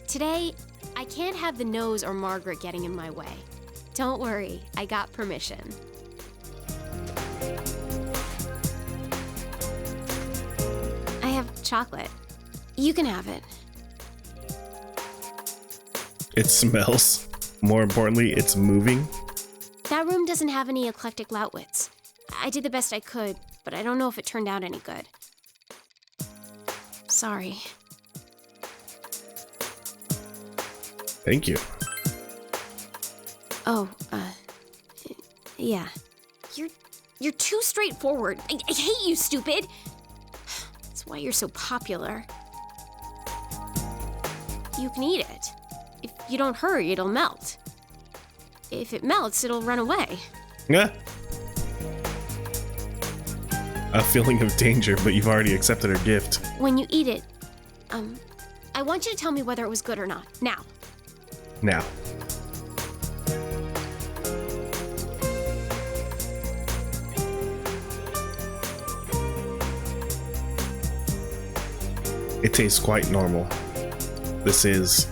Today, I can't have the nose or Margaret getting in my way. Don't worry, I got permission. I have chocolate. You can have it. It smells. More importantly, it's moving. That room doesn't have any eclectic Loudwits. I did the best I could, but I don't know if it turned out any good. Sorry. Thank you. Oh, yeah. You're too straightforward. I hate you, stupid! That's why you're so popular. You can eat it. If you don't hurry, it'll melt. If it melts, it'll run away. Yeah. A feeling of danger, but you've already accepted her gift. When you eat it, I want you to tell me whether it was good or not. Now. Now. It tastes quite normal. This is...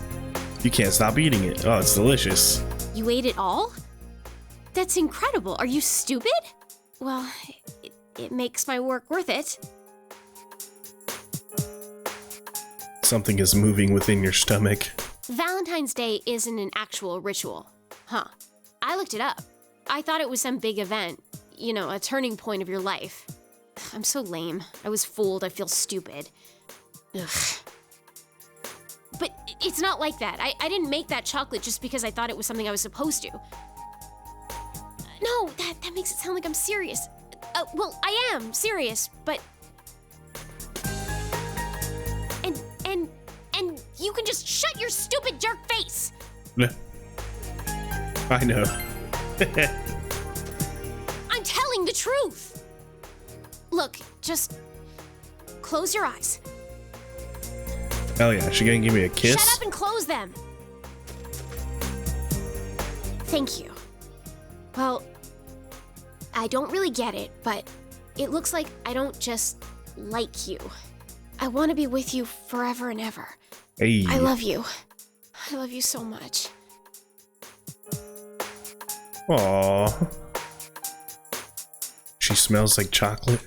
You can't stop eating it. Oh, it's delicious. You ate it all? That's incredible. Are you stupid? Well, it makes my work worth it. Something is moving within your stomach. Valentine's Day isn't an actual ritual. Huh. I looked it up. I thought it was some big event. You know, a turning point of your life. I'm so lame. I was fooled. I feel stupid. Ugh. But it's not like that. I didn't make that chocolate just because I thought it was something I was supposed to. No, that makes it sound like I'm serious. Well, I am serious, but... And you can just shut your stupid jerk face! I know. I'm telling the truth! Look, just close your eyes. Hell yeah, she gonna give me a kiss? Shut up and close them! Thank you. Well, I don't really get it, but it looks like I don't just like you. I want to be with you forever and ever. Hey. I love you. I love you so much. Aww. She smells like chocolate.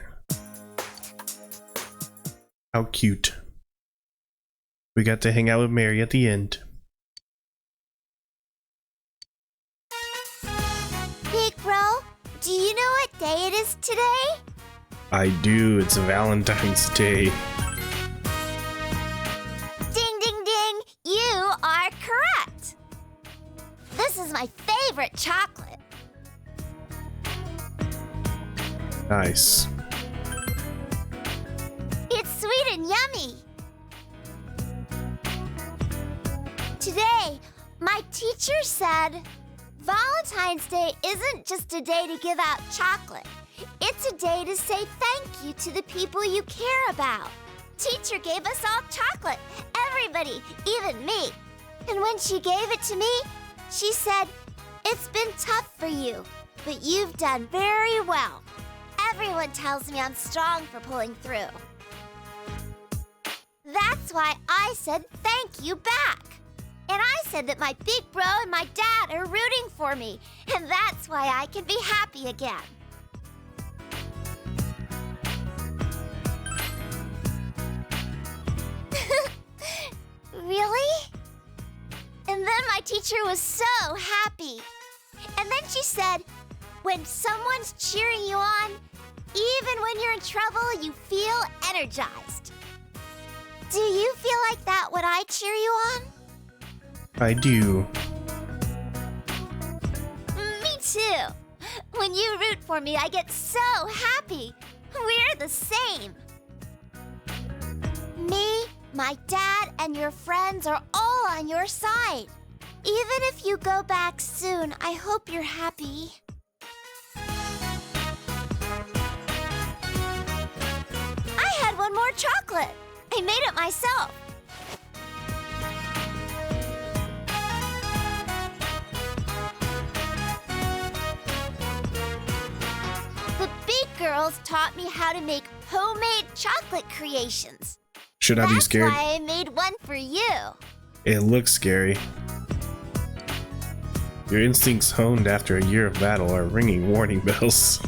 How cute. We got to hang out with Mary at the end. Big Bro, do you know what day it is today? I do. It's Valentine's Day. Ding, ding, ding. You are correct. This is my favorite chocolate. Nice. It's sweet and yummy. Today, my teacher said Valentine's Day isn't just a day to give out chocolate. It's a day to say thank you to the people you care about. Teacher gave us all chocolate, everybody, even me. And when she gave it to me, she said, "It's been tough for you, but you've done very well. Everyone tells me I'm strong for pulling through." That's why I said thank you back. And I said that my big bro and my dad are rooting for me, and that's why I can be happy again. Really? And then my teacher was so happy. And then she said, when someone's cheering you on, even when you're in trouble, you feel energized. Do you feel like that when I cheer you on? I do. Me too. When you root for me, I get so happy. We're the same. Me, my dad, and your friends are all on your side. Even if you go back soon, I hope you're happy. I had one more chocolate. I made it myself. The big girls taught me how to make homemade chocolate creations. Should I be scared? That's why I made one for you. It looks scary. Your instincts honed after a year of battle are ringing warning bells.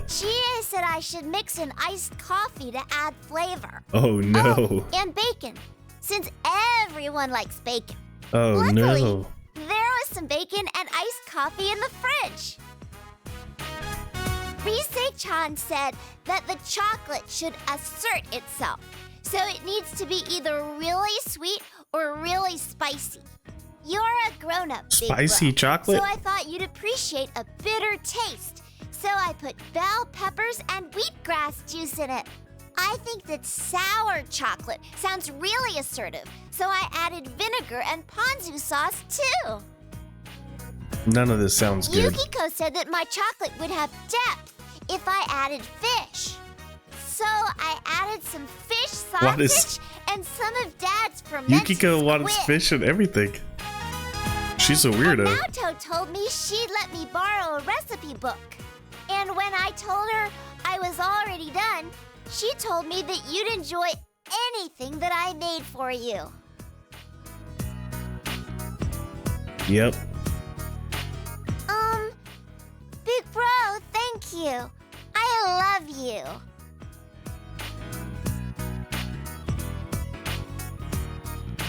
Chie said I should mix in iced coffee to add flavor. Oh no. Oh, and bacon, since everyone likes bacon. Oh Luckily, no. there was some bacon and iced coffee in the fridge. Rise-chan said that the chocolate should assert itself. So it needs to be either really sweet or really spicy. You're a grown-up, Big Spicy Bro, chocolate? So I thought you'd appreciate a bitter taste. So I put bell peppers and wheatgrass juice in it. I think that sour chocolate sounds really assertive, so I added vinegar and ponzu sauce too. None of this sounds good. Yukiko said that my chocolate would have depth if I added fish. So I added some fish What is- sausage and some of Dad's fermented Yukiko wants squid. fish and everything. She's a weirdo. Naoto told me she'd let me borrow a recipe book. And when I told her I was already done, she told me that you'd enjoy anything that I made for you. Yep. Big Bro, thank you. I love you.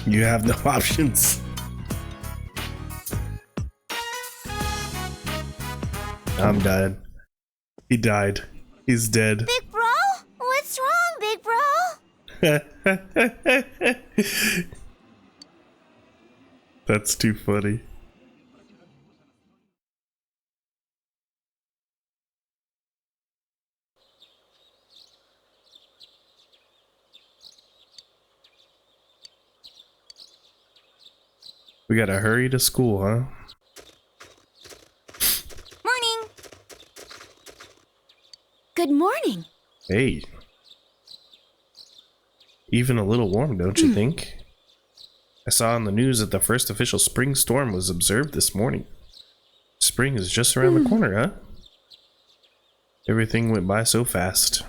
You have no options. I'm dead. He died. He's dead. Big Bro? What's wrong, Big Bro? That's too funny. We gotta hurry to school, huh? Morning. Good morning. Hey. Even a little warm, don't you think? I saw on the news that the first official spring storm was observed this morning. Spring is just around the corner, huh? Everything went by so fast.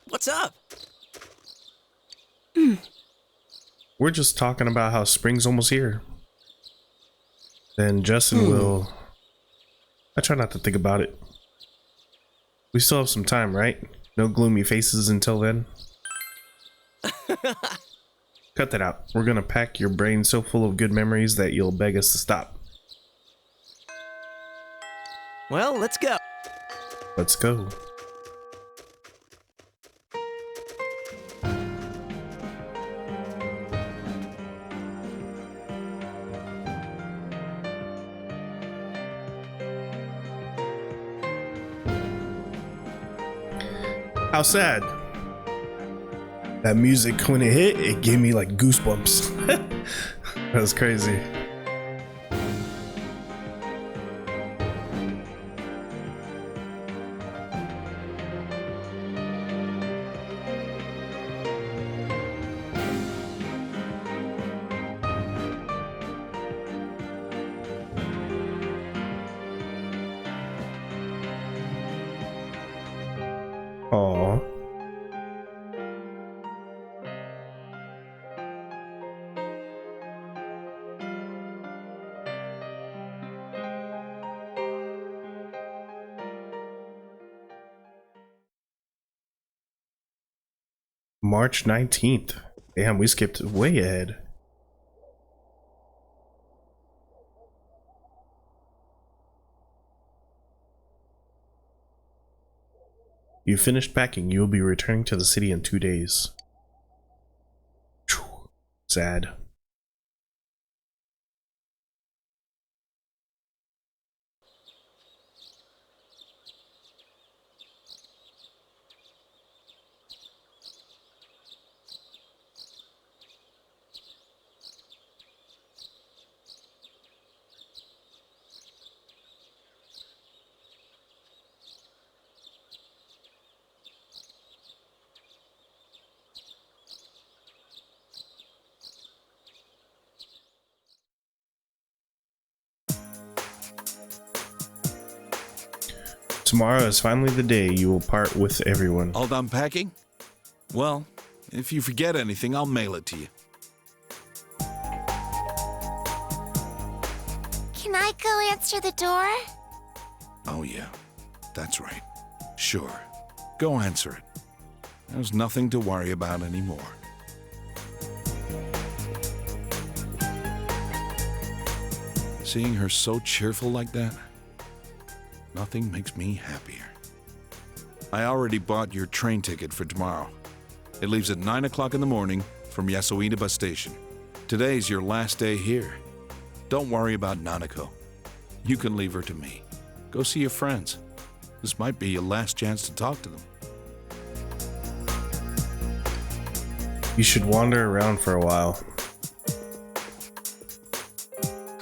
What's up? We're just talking about how spring's almost here. Then Justin will... I try not to think about it. We still have some time, right? No gloomy faces until then. Cut that out. We're gonna pack your brain so full of good memories that you'll beg us to stop. Well, let's go. Let's go. How sad. That music, when it hit, it gave me like goosebumps. That was crazy. Aww. March 19th. Damn, we skipped way ahead. You finished packing. You will be returning to the city in 2 days. Phew. Sad. Tomorrow is finally the day you will part with everyone. All done packing? Well, if you forget anything, I'll mail it to you. Can I go answer the door? Oh, yeah. That's right. Sure. Go answer it. There's nothing to worry about anymore. Seeing her so cheerful like that, Nothing makes me happier. I already bought your train ticket for tomorrow. It leaves at 9 o'clock in the morning from Yasuida bus station. Today's your last day here. Don't worry about Nanako. You can leave her to me. Go see your friends. This might be your last chance to talk to them. You should wander around for a while.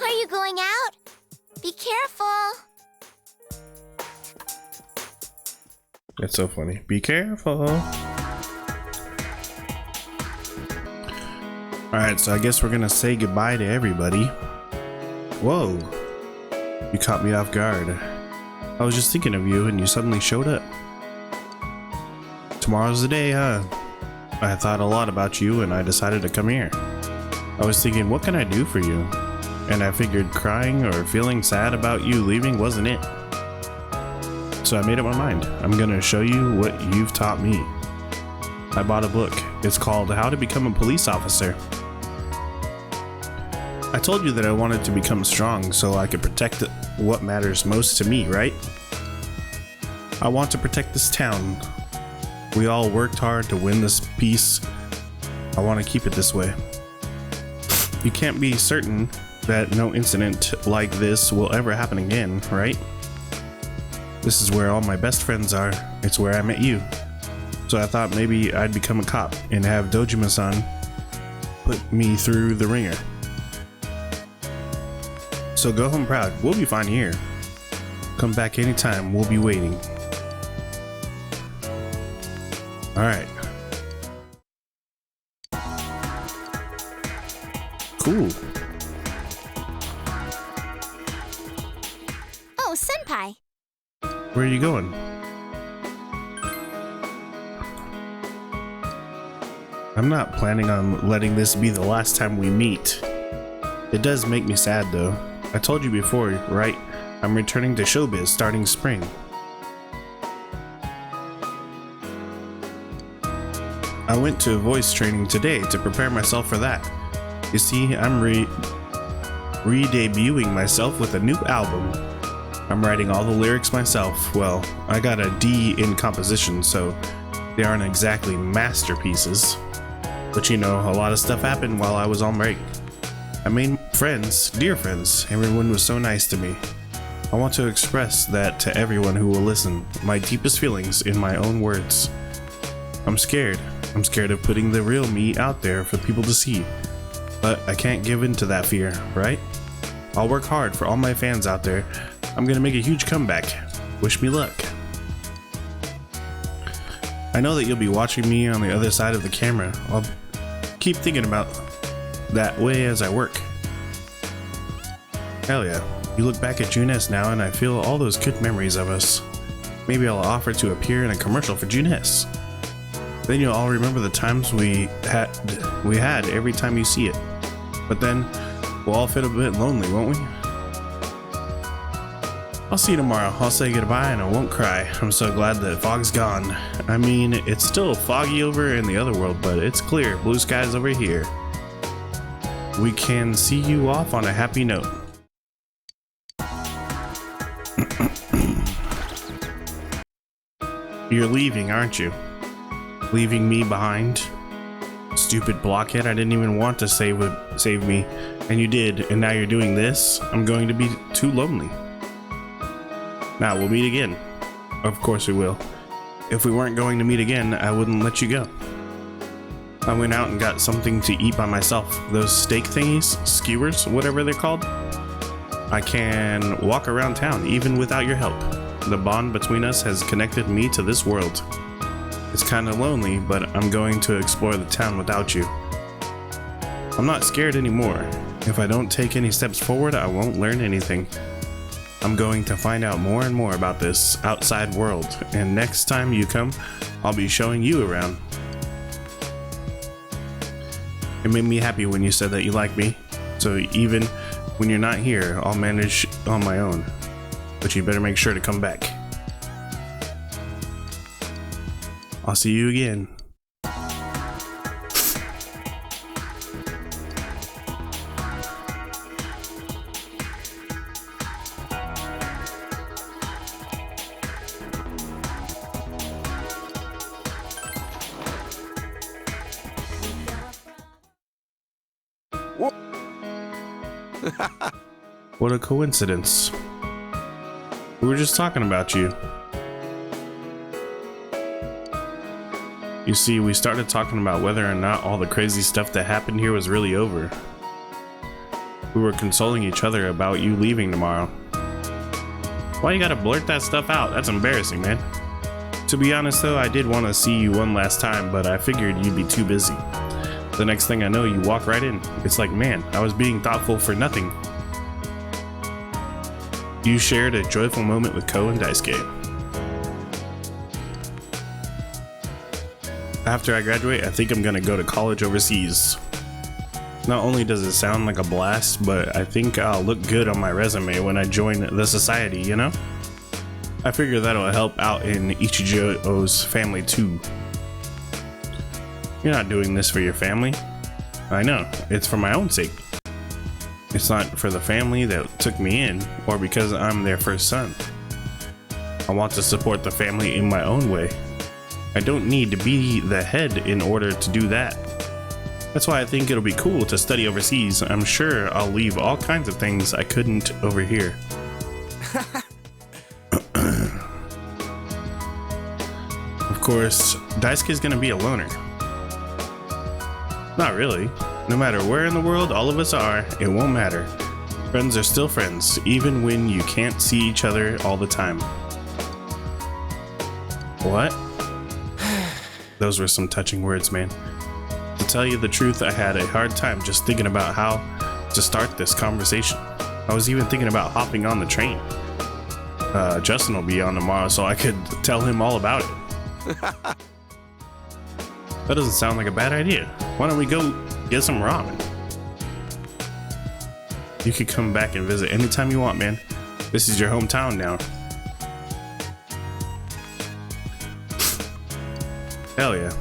Are you going out? Be careful. That's so funny. Be careful. Alright, so I guess we're gonna say goodbye to everybody. Whoa. You caught me off guard. I was just thinking of you and you suddenly showed up. Tomorrow's the day, huh? I thought a lot about you and I decided to come here. I was thinking, what can I do for you? And I figured crying or feeling sad about you leaving wasn't it. So I made up my mind. I'm gonna show you what you've taught me. I bought a book. It's called How to Become a Police Officer. I told you that I wanted to become strong so I could protect what matters most to me, right? I want to protect this town. We all worked hard to win this peace. I want to keep it this way. You can't be certain that no incident like this will ever happen again, right? This is where all my best friends are. It's where I met you. So I thought maybe I'd become a cop and have Dojima-san put me through the ringer. So go home proud. We'll be fine here. Come back anytime. We'll be waiting. Alright. Cool. Oh, Senpai. Where are you going? I'm not planning on letting this be the last time we meet. It does make me sad though. I told you before, right? I'm returning to showbiz starting spring. I went to voice training today to prepare myself for that. You see, I'm re-debuting myself with a new album. I'm writing all the lyrics myself. Well, I got a D in composition, so they aren't exactly masterpieces. But you know, a lot of stuff happened while I was on break. I made friends, dear friends. Everyone was so nice to me. I want to express that to everyone who will listen, my deepest feelings in my own words. I'm scared. I'm scared of putting the real me out there for people to see. But I can't give in to that fear, right? I'll work hard for all my fans out there. I'm gonna make a huge comeback. Wish me luck. I know that you'll be watching me on the other side of the camera. I'll keep thinking about that way as I work. Hell yeah. You look back at Junes now and I feel all those good memories of us. Maybe I'll offer to appear in a commercial for Junes. Then you'll all remember the times we had every time you see it. But then we'll all feel a bit lonely, won't we? I'll see you tomorrow. I'll say goodbye and I won't cry. I'm so glad that fog's gone. I mean, it's still foggy over in the other world, but it's clear. Blue skies over here. We can see you off on a happy note. You're leaving, aren't you? Leaving me behind? Stupid blockhead, I didn't even want to save me, and you did, and now you're doing this? I'm going to be too lonely. Now, we'll meet again. Of course we will. If we weren't going to meet again, I wouldn't let you go. I went out and got something to eat by myself. Those steak thingies, skewers, whatever they're called. I can walk around town even without your help. The bond between us has connected me to this world. It's kind of lonely, but I'm going to explore the town without you. I'm not scared anymore. If I don't take any steps forward, I won't learn anything. I'm going to find out more and more about this outside world, and next time you come, I'll be showing you around. It made me happy when you said that you like me, so even when you're not here, I'll manage on my own. But you better make sure to come back. I'll see you again. What a coincidence. We were just talking about you. You see, we started talking about whether or not all the crazy stuff that happened here was really over. We were consoling each other about you leaving tomorrow. Why you gotta blurt that stuff out? That's embarrassing, man. To be honest though, I did want to see you one last time, but I figured you'd be too busy. The next thing I know, you walk right in. It's like, man, I was being thoughtful for nothing. You shared a joyful moment with Ko and Daisuke. After I graduate, I think I'm gonna go to college overseas. Not only does it sound like a blast, but I think I'll look good on my resume when I join the society, you know? I figure that'll help out in Ichijo's family too. You're not doing this for your family. I know, it's for my own sake. It's not for the family that took me in, or because I'm their first son. I want to support the family in my own way. I don't need to be the head in order to do that. That's why I think it'll be cool to study overseas. I'm sure I'll leave all kinds of things I couldn't over here. Of course, Daisuke's gonna be a loner. Not really. No matter where in the world all of us are, it won't matter. Friends are still friends, even when you can't see each other all the time. What? Those were some touching words, man. To tell you the truth, I had a hard time just thinking about how to start this conversation. I was even thinking about hopping on the train. Justin will be on tomorrow, so I could tell him all about it. That doesn't sound like a bad idea. Why don't we go get some ramen? You could come back and visit anytime you want, man. This is your hometown now. Hell yeah.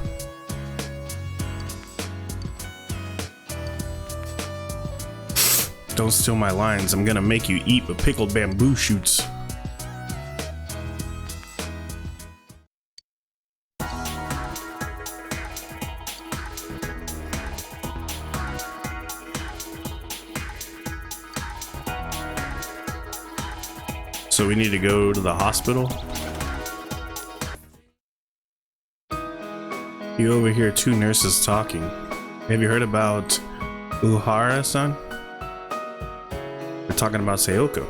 Don't steal my lines. I'm gonna make you eat with pickled bamboo shoots. So we need to go to the hospital. You overhear two nurses talking. Have you heard about Uhara-san? They're talking about Sayoko.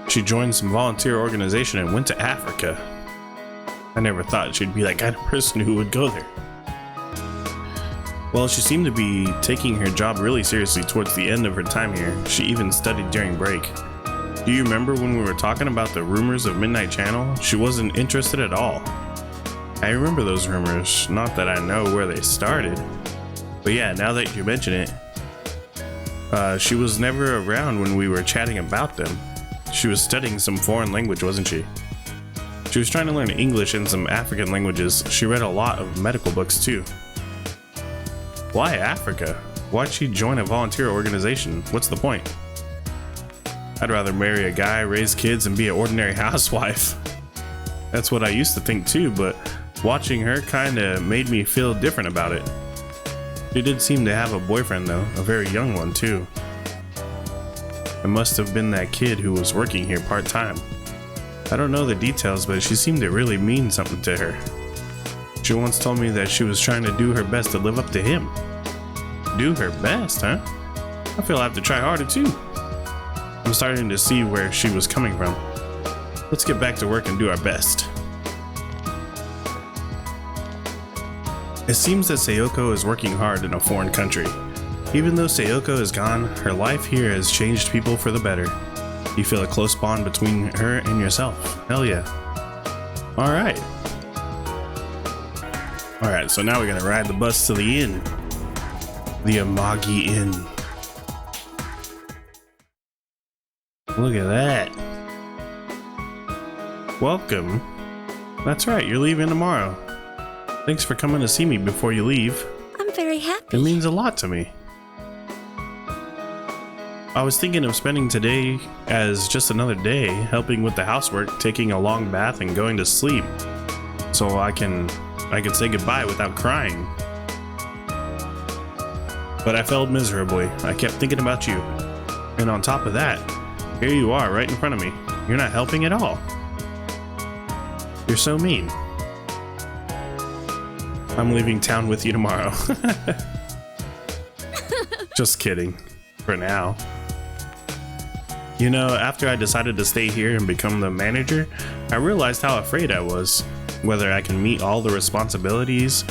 She joined some volunteer organization and went to Africa. I never thought she'd be that kind of person who would go there. Well, she seemed to be taking her job really seriously towards the end of her time here. She even studied during break. Do you remember when we were talking about the rumors of Midnight Channel? She wasn't interested at all. I remember those rumors, not that I know where they started. But yeah, now that you mention it, she was never around when we were chatting about them. She was studying some foreign language, wasn't she? She was trying to learn English and some African languages. She read a lot of medical books too. Why Africa? Why'd she join a volunteer organization? What's the point? I'd rather marry a guy, raise kids, and be an ordinary housewife. That's what I used to think too, but watching her kinda made me feel different about it. She did seem to have a boyfriend though, a very young one too. It must have been that kid who was working here part-time. I don't know the details, but she seemed to really mean something to her. She once told me that she was trying to do her best to live up to him. Do her best, huh? I feel I have to try harder too. I'm starting to see where she was coming from. Let's get back to work and do our best. It seems that Sayoko is working hard in a foreign country. Even though Sayoko is gone, her life here has changed people for the better. You feel a close bond between her and yourself. Hell yeah. Alright. Alright, so now we're gonna ride the bus to the inn. The Amagi Inn. Look at that. Welcome. That's right, you're leaving tomorrow. Thanks for coming to see me before you leave. I'm very happy. It means a lot to me. I was thinking of spending today as just another day, helping with the housework, taking a long bath, and going to sleep. So I can say goodbye without crying. But I failed miserably. I kept thinking about you. And on top of that, here you are right in front of me. You're not helping at all. You're so mean. I'm leaving town with you tomorrow. Just kidding. For now. You know, after I decided to stay here and become the manager, I realized how afraid I was. Whether I can meet all the responsibilities,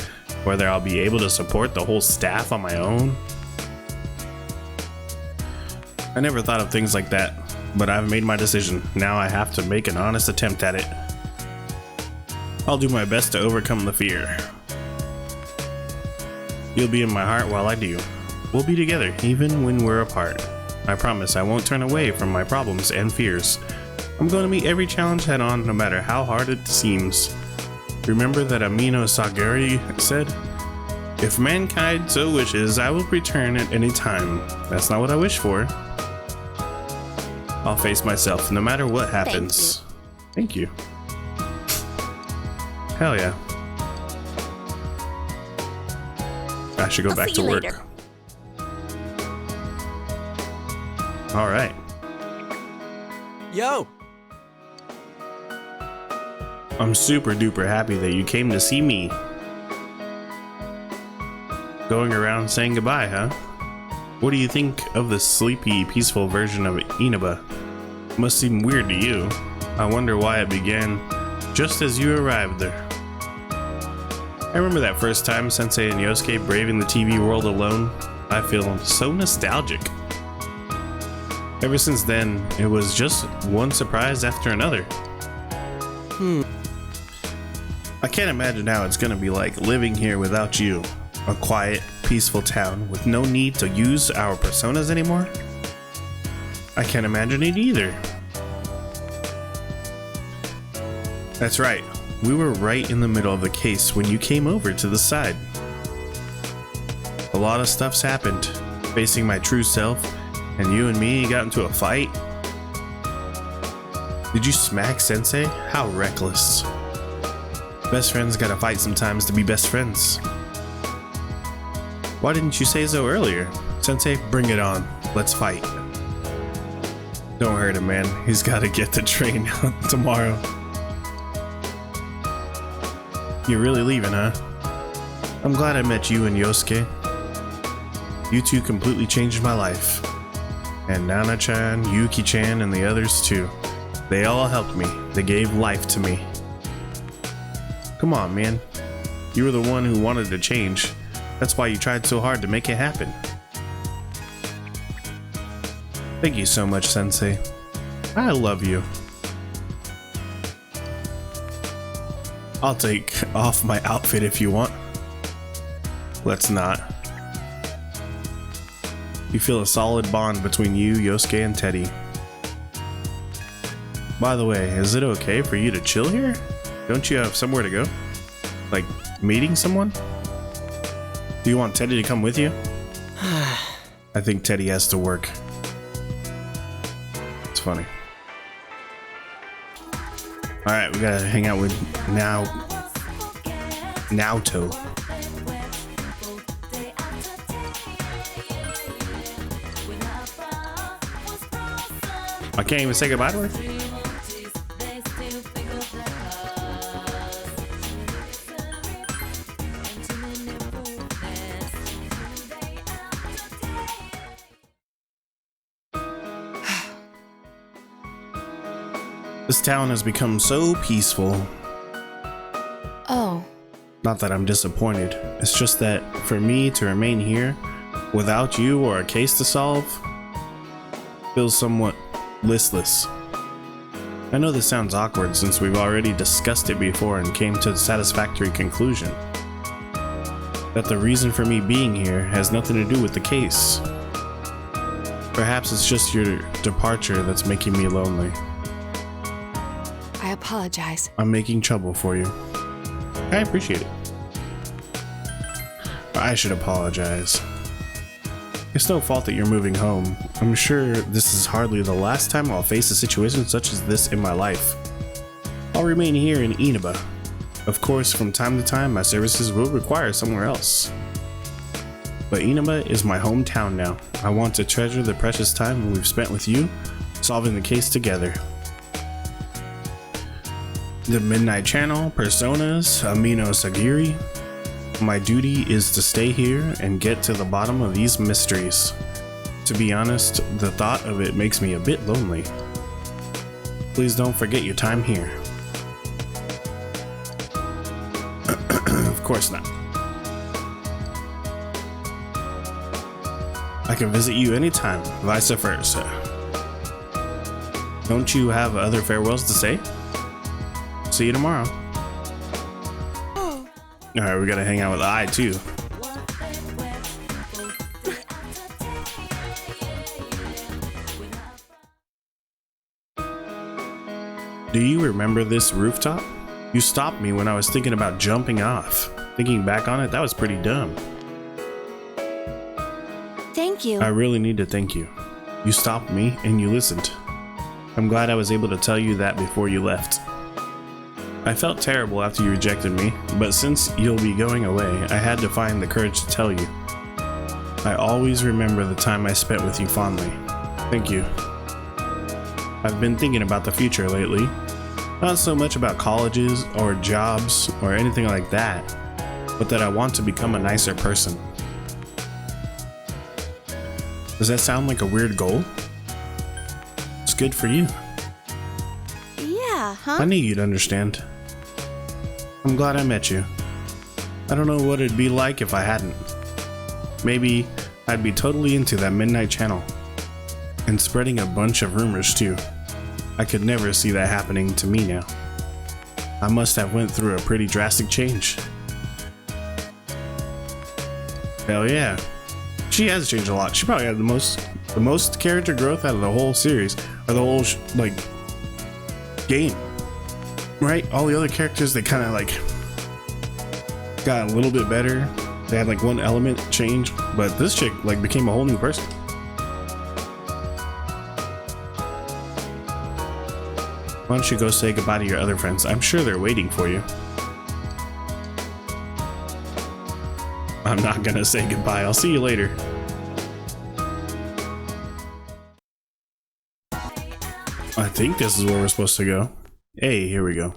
whether I'll be able to support the whole staff on my own. I never thought of things like that, but I've made my decision. Now I have to make an honest attempt at it. I'll do my best to overcome the fear. You'll be in my heart while I do. We'll be together even when we're apart. I promise I won't turn away from my problems and fears. I'm going to meet every challenge head on, no matter how hard it seems. Remember that Amino Sagari said, "If mankind so wishes, I will return at any time." That's not what I wish for. I'll face myself no matter what happens. Thank you. Hell yeah. I should go back to work. Later. All right. Yo! I'm super duper happy that you came to see me. Going around saying goodbye, huh? What do you think of the sleepy, peaceful version of Inaba? Must seem weird to you. I wonder why it began just as you arrived there. I remember that first time Sensei and Yosuke braving the TV world alone. I feel so nostalgic. Ever since then, it was just one surprise after another. I can't imagine how it's gonna be like living here without you. A quiet, peaceful town with no need to use our personas anymore. I can't imagine it either. That's right. We were right in the middle of the case when you came over to the side. A lot of stuff's happened. Facing my true self, and you and me got into a fight. Did you smack Sensei? How reckless. Best friends gotta fight sometimes to be best friends. Why didn't you say so earlier? Sensei, bring it on. Let's fight. Don't hurt him, man. He's gotta get the train out tomorrow. You're really leaving, huh? I'm glad I met you and Yosuke. You two completely changed my life. And Nana-chan, Yuki-chan, and the others too. They all helped me. They gave life to me. Come on, man. You were the one who wanted to change. That's why you tried so hard to make it happen. Thank you so much, Sensei. I love you. I'll take off my outfit if you want. Let's not. You feel a solid bond between you, Yosuke, and Teddy. By the way, is it okay for you to chill here? Don't you have somewhere to go? Like, meeting someone? Do you want Teddy to come with you? I think Teddy has to work. It's funny. Alright, we gotta hang out with Naoto. I can't even say goodbye to her? This town has become so peaceful. Oh. Not that I'm disappointed. It's just that for me to remain here without you or a case to solve feels somewhat listless. I know this sounds awkward since we've already discussed it before and came to a satisfactory conclusion. That the reason for me being here has nothing to do with the case. Perhaps it's just your departure that's making me lonely. I apologize. I'm making trouble for you. I appreciate it. I should apologize. It's no fault that you're moving home. I'm sure this is hardly the last time I'll face a situation such as this in my life. I'll remain here in Inaba. Of course, from time to time, my services will require somewhere else. but Inaba is my hometown now. I want to treasure the precious time we've spent with you, solving the case together. The Midnight Channel, Personas, Amino Sagiri. My duty is to stay here and get to the bottom of these mysteries. To be honest, the thought of it makes me a bit lonely. Please don't forget your time here. Of course not. I can visit you anytime, vice versa. Don't you have other farewells to say? See you tomorrow. Alright, we gotta hang out with I too. Do you remember this rooftop? You stopped me when I was thinking about jumping off. Thinking back on it, that was pretty dumb. Thank you. I really need to thank you. You stopped me and you listened. I'm glad I was able to tell you that before you left. I felt terrible after you rejected me, but since you'll be going away, I had to find the courage to tell you. I always remember the time I spent with you fondly. Thank you. I've been thinking about the future lately. Not so much about colleges or jobs or anything like that, but that I want to become a nicer person. Does that sound like a weird goal? It's good for you. Yeah, huh? I knew you'd understand. I'm glad I met you. I don't know what it'd be like if I hadn't. Maybe I'd be totally into that Midnight Channel. And spreading a bunch of rumors too. I could never see that happening to me now. I must have went through a pretty drastic change. Hell yeah. She has changed a lot. She probably had the most character growth out of the whole series, or the whole game. Right? All the other characters, they kind of got a little bit better. They had one element change, but this chick became a whole new person. Why don't you go say goodbye to your other friends? I'm sure they're waiting for you. I'm not gonna say goodbye. I'll see you later. I think this is where we're supposed to go. Hey, here we go.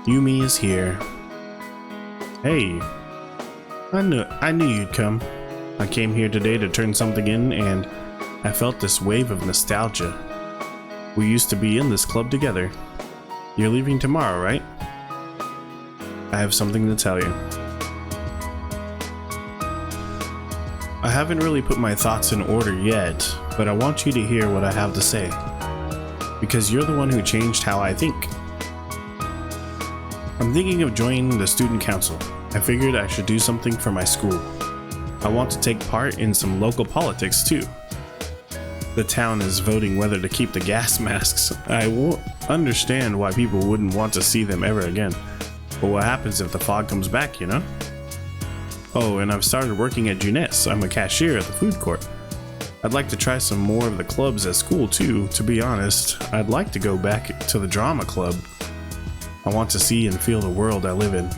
Yumi is here. Hey, I knew you'd come. I came here today to turn something in, and I felt this wave of nostalgia. We used to be in this club together. You're leaving tomorrow, right? I have something to tell you. I haven't really put my thoughts in order yet, but I want you to hear what I have to say. Because you're the one who changed how I think. I'm thinking of joining the student council. I figured I should do something for my school. I want to take part in some local politics too. The town is voting whether to keep the gas masks. I won't understand why people wouldn't want to see them ever again. But what happens if the fog comes back, you know? Oh, and I've started working at Juness. I'm a cashier at the food court. I'd like to try some more of the clubs at school too. To be honest, I'd like to go back to the drama club. I want to see and feel the world I live in.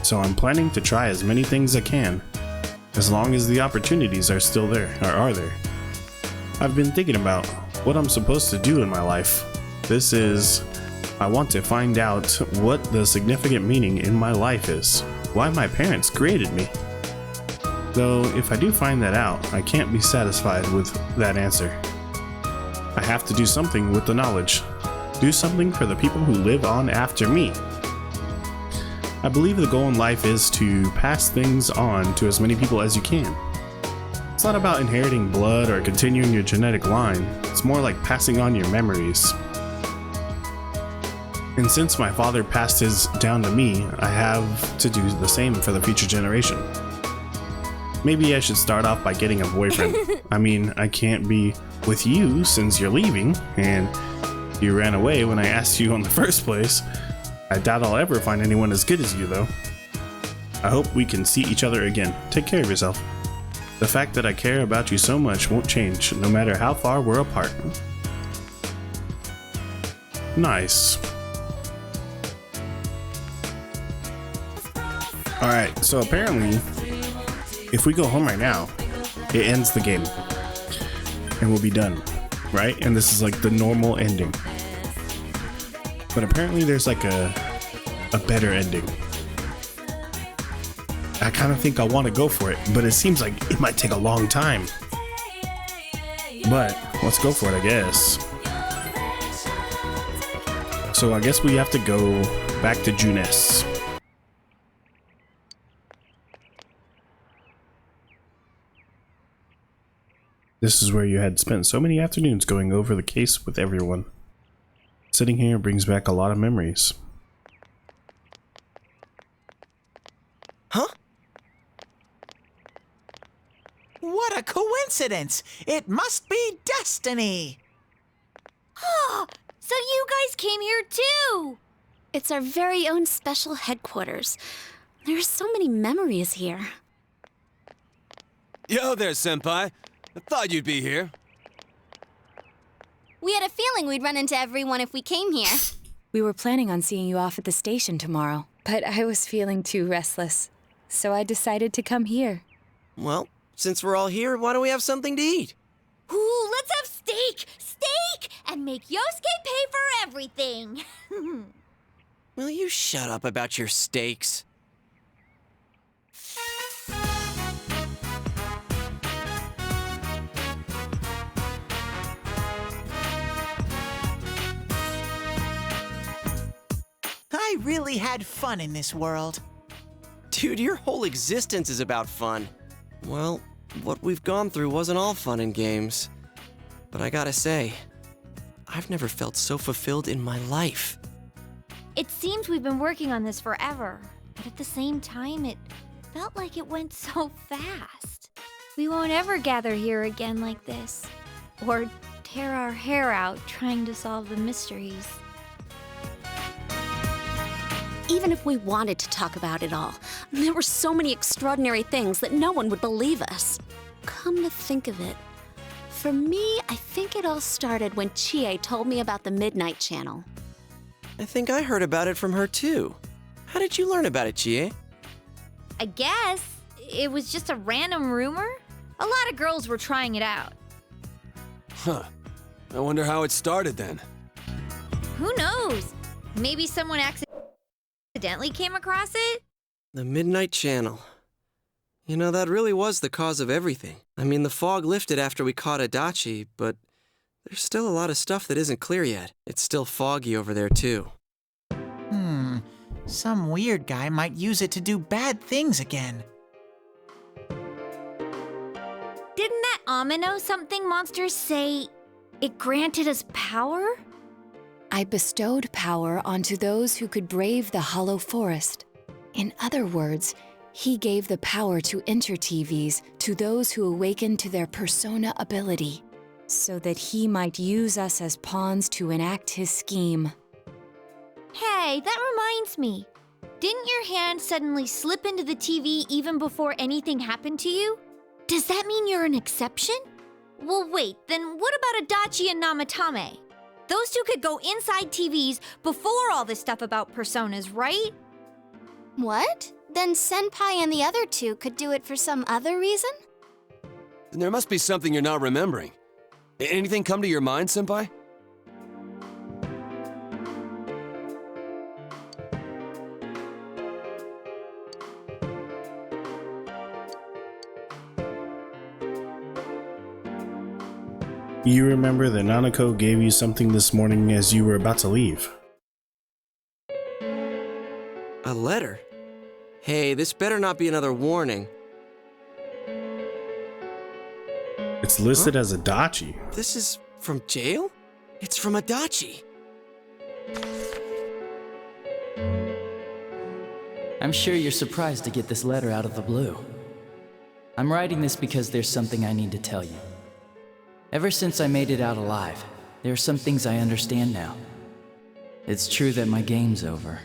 So I'm planning to try as many things I can, as long as the opportunities are still there, or are there. I've been thinking about what I'm supposed to do in my life. I want to find out what the significant meaning in my life is. Why my parents created me. Though, if I do find that out, I can't be satisfied with that answer. I have to do something with the knowledge. Do something for the people who live on after me. I believe the goal in life is to pass things on to as many people as you can. It's not about inheriting blood or continuing your genetic line. It's more like passing on your memories. And since my father passed his down to me, I have to do the same for the future generation. Maybe I should start off by getting a boyfriend. I mean, I can't be with you since you're leaving, and you ran away when I asked you in the first place. I doubt I'll ever find anyone as good as you, though. I hope we can see each other again. Take care of yourself. The fact that I care about you so much won't change, no matter how far we're apart. Nice. Alright, so apparently if we go home right now, it ends the game. And we'll be done, right? And this is like the normal ending. But apparently there's like a better ending. I kind of think I want to go for it, but it seems like it might take a long time. But let's go for it, I guess. So I guess we have to go back to Junes. This is where you had spent so many afternoons going over the case with everyone. Sitting here brings back a lot of memories. Huh? What a coincidence! It must be destiny! Oh, so you guys came here too! It's our very own special headquarters. There are so many memories here. Yo there, Senpai. I thought you'd be here. We had a feeling we'd run into everyone if we came here. We were planning on seeing you off at the station tomorrow, but I was feeling too restless, so I decided to come here. Well, since we're all here, why don't we have something to eat? Ooh, let's have steak! Steak! And make Yosuke pay for everything! Will you shut up about your steaks? I really had fun in this world. Dude, your whole existence is about fun. Well, what we've gone through wasn't all fun and games. But I gotta say, I've never felt so fulfilled in my life. It seems we've been working on this forever, but at the same time, it felt like it went so fast. We won't ever gather here again like this, or tear our hair out trying to solve the mysteries. Even if we wanted to talk about it all, there were so many extraordinary things that no one would believe us. Come to think of it, for me, I think it all started when Chie told me about the Midnight Channel. I think I heard about it from her too. How did you learn about it, Chie? I guess it was just a random rumor. A lot of girls were trying it out. Huh. I wonder how it started then. Who knows? Maybe someone accidentally came across it? The Midnight Channel. You know, that really was the cause of everything. I mean, the fog lifted after we caught Adachi, but there's still a lot of stuff that isn't clear yet. It's still foggy over there, too. Some weird guy might use it to do bad things again. Didn't that Amino something monster say it granted us power? I bestowed power onto those who could brave the Hollow Forest. In other words, he gave the power to Inter-TVs to those who awakened to their persona ability, so that he might use us as pawns to enact his scheme. Hey, that reminds me. Didn't your hand suddenly slip into the TV even before anything happened to you? Does that mean you're an exception? Well, wait, then what about Adachi and Namatame? Those two could go inside TVs before all this stuff about personas, right? What? Then Senpai and the other two could do it for some other reason? There must be something you're not remembering. Anything come to your mind, Senpai? You remember that Nanako gave you something this morning as you were about to leave. A letter? Hey, this better not be another warning. It's listed as Adachi. This is from jail? It's from Adachi. I'm sure you're surprised to get this letter out of the blue. I'm writing this because there's something I need to tell you. Ever since I made it out alive, there are some things I understand now. It's true that my game's over.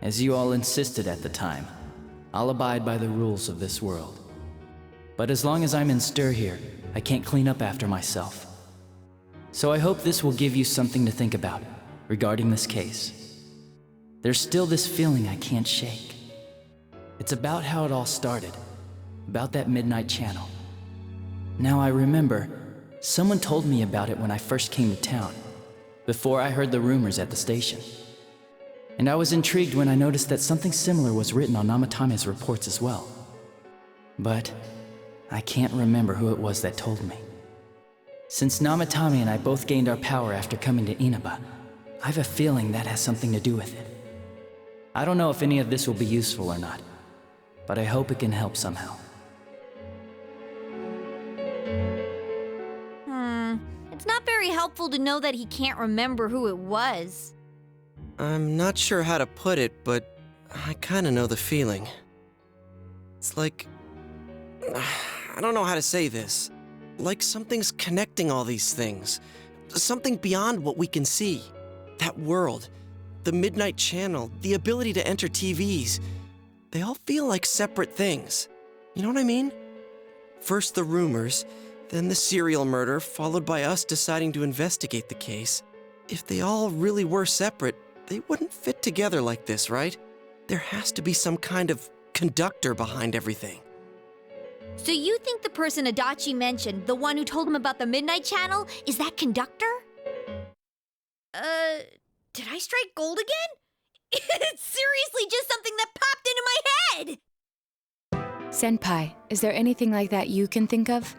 As you all insisted at the time, I'll abide by the rules of this world. But as long as I'm in stir here, I can't clean up after myself. So I hope this will give you something to think about regarding this case. There's still this feeling I can't shake. It's about how it all started, about that midnight channel. Now I remember, someone told me about it when I first came to town, before I heard the rumors at the station. And I was intrigued when I noticed that something similar was written on Namatame's reports as well. But I can't remember who it was that told me. Since Namatame and I both gained our power after coming to Inaba, I have a feeling that has something to do with it. I don't know if any of this will be useful or not, but I hope it can help somehow. It's not very helpful to know that he can't remember who it was. I'm not sure how to put it, but I kinda know the feeling. It's like... I don't know how to say this. Like something's connecting all these things. Something beyond what we can see. That world, the Midnight Channel, the ability to enter TVs. They all feel like separate things. You know what I mean? First the rumors, then the serial murder, followed by us deciding to investigate the case. If they all really were separate, they wouldn't fit together like this, right? There has to be some kind of conductor behind everything. So you think the person Adachi mentioned, the one who told him about the Midnight Channel, is that conductor? Did I strike gold again? It's seriously just something that popped into my head! Senpai, is there anything like that you can think of?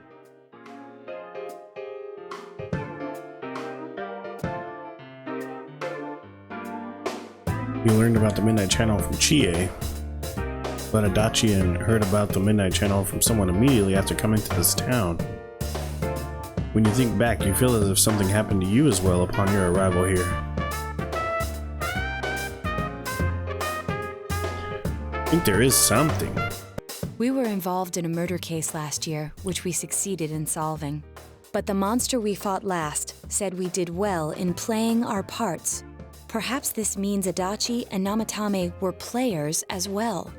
You learned about the Midnight Channel from Chie, but Adachi heard about the Midnight Channel from someone immediately after coming to this town. When you think back, you feel as if something happened to you as well upon your arrival here. I think there is something. We were involved in a murder case last year, which we succeeded in solving. But the monster we fought last said we did well in playing our parts. Perhaps this means Adachi and Namatame were players as well.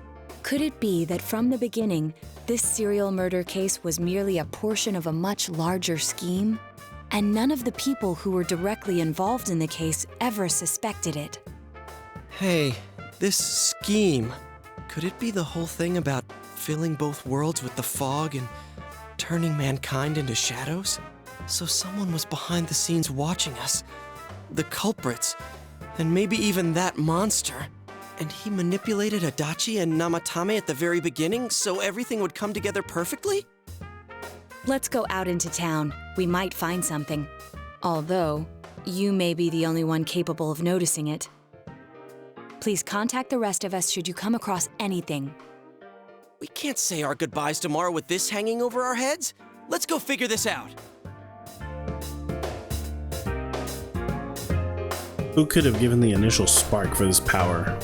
Could it be that from the beginning, this serial murder case was merely a portion of a much larger scheme? And none of the people who were directly involved in the case ever suspected it. Hey, this scheme. Could it be the whole thing about filling both worlds with the fog and turning mankind into shadows? So someone was behind the scenes watching us. The culprits. And maybe even that monster. And he manipulated Adachi and Namatame at the very beginning so everything would come together perfectly? Let's go out into town. We might find something. Although, you may be the only one capable of noticing it. Please contact the rest of us should you come across anything. We can't say our goodbyes tomorrow with this hanging over our heads. Let's go figure this out. Who could have given the initial spark for this power?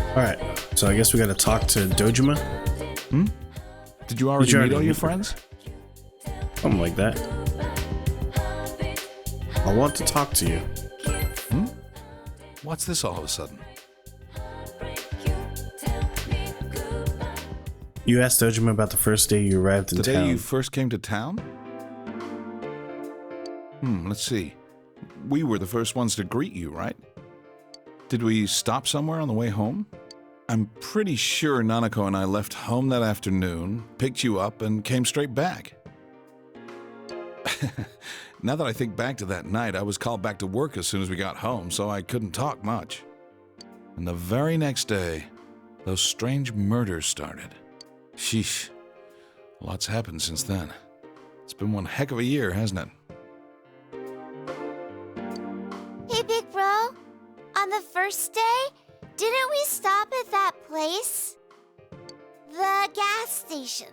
Alright, so I guess we gotta talk to Dojima? Did you already meet all your friends? Something like that. I want to talk to you. What's this all of a sudden? You asked Dojima about the first day you arrived in The town. day you first came to town? Let's see. We were the first ones to greet you, right? Did we stop somewhere on the way home? I'm pretty sure Nanako and I left home that afternoon, picked you up, and came straight back. Now that I think back to that night, I was called back to work as soon as we got home, so I couldn't talk much. And the very next day, those strange murders started. Sheesh. A lot's happened since then. It's been one heck of a year, hasn't it? Hey, big bro. On the first day, didn't we stop at that place? The gas station.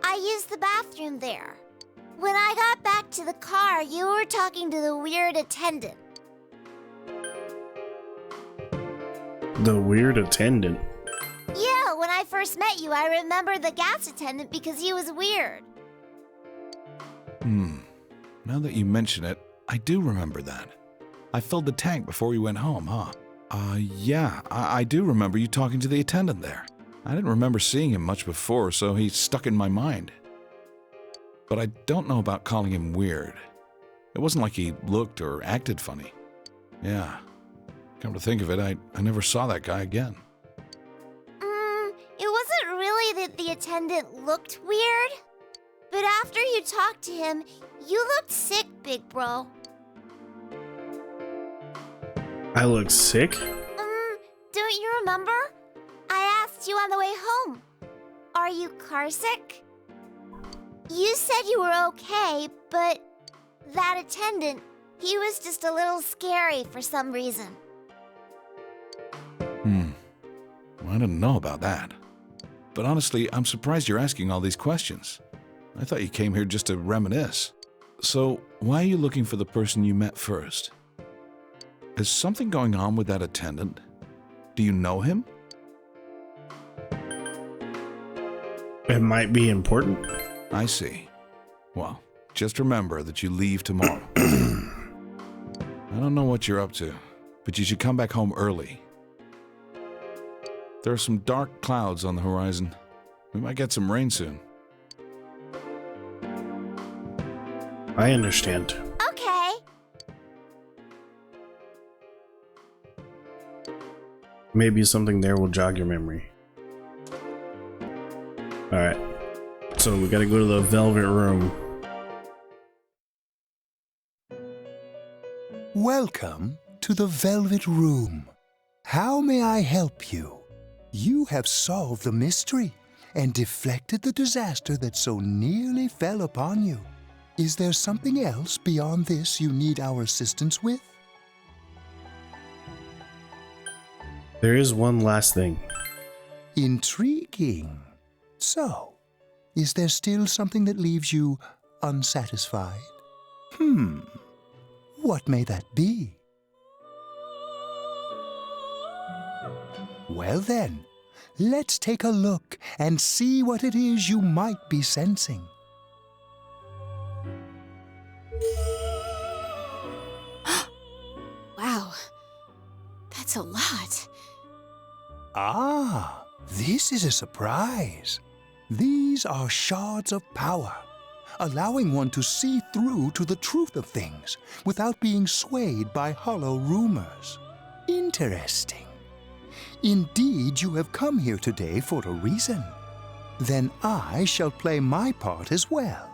I used the bathroom there. When I got back to the car, you were talking to the weird attendant. The weird attendant? Yeah, when I first met you, I remember the gas attendant because he was weird. Now that you mention it, I do remember that. I filled the tank before we went home, huh? Yeah, I do remember you talking to the attendant there. I didn't remember seeing him much before, so he stuck in my mind. But I don't know about calling him weird. It wasn't like he looked or acted funny. Yeah, Come to think of it, I never saw that guy again. It wasn't really that the attendant looked weird, but after you talked to him, you looked sick, big bro. I look sick? Don't you remember? I asked you on the way home. Are you carsick? You said you were okay, but that attendant, he was just a little scary for some reason. Well, I didn't know about that. But honestly, I'm surprised you're asking all these questions. I thought you came here just to reminisce. So, why are you looking for the person you met first? Is something going on with that attendant? Do you know him? It might be important. I see. Well, just remember that you leave tomorrow. I don't know what you're up to, but you should come back home early. There are some dark clouds on the horizon. We might get some rain soon. I understand. Okay. Maybe something there will jog your memory. Alright. So we gotta go to the Velvet Room. Welcome to the Velvet Room. How may I help you? You have solved the mystery and deflected the disaster that so nearly fell upon you. Is there something else beyond this you need our assistance with? There is one last thing. Intriguing. So, is there still something that leaves you unsatisfied? What may that be? Well then, let's take a look and see what it is you might be sensing. Wow, that's a lot. Ah, this is a surprise. These are shards of power, allowing one to see through to the truth of things without being swayed by hollow rumors. Interesting. Indeed, you have come here today for a reason. Then I shall play my part as well.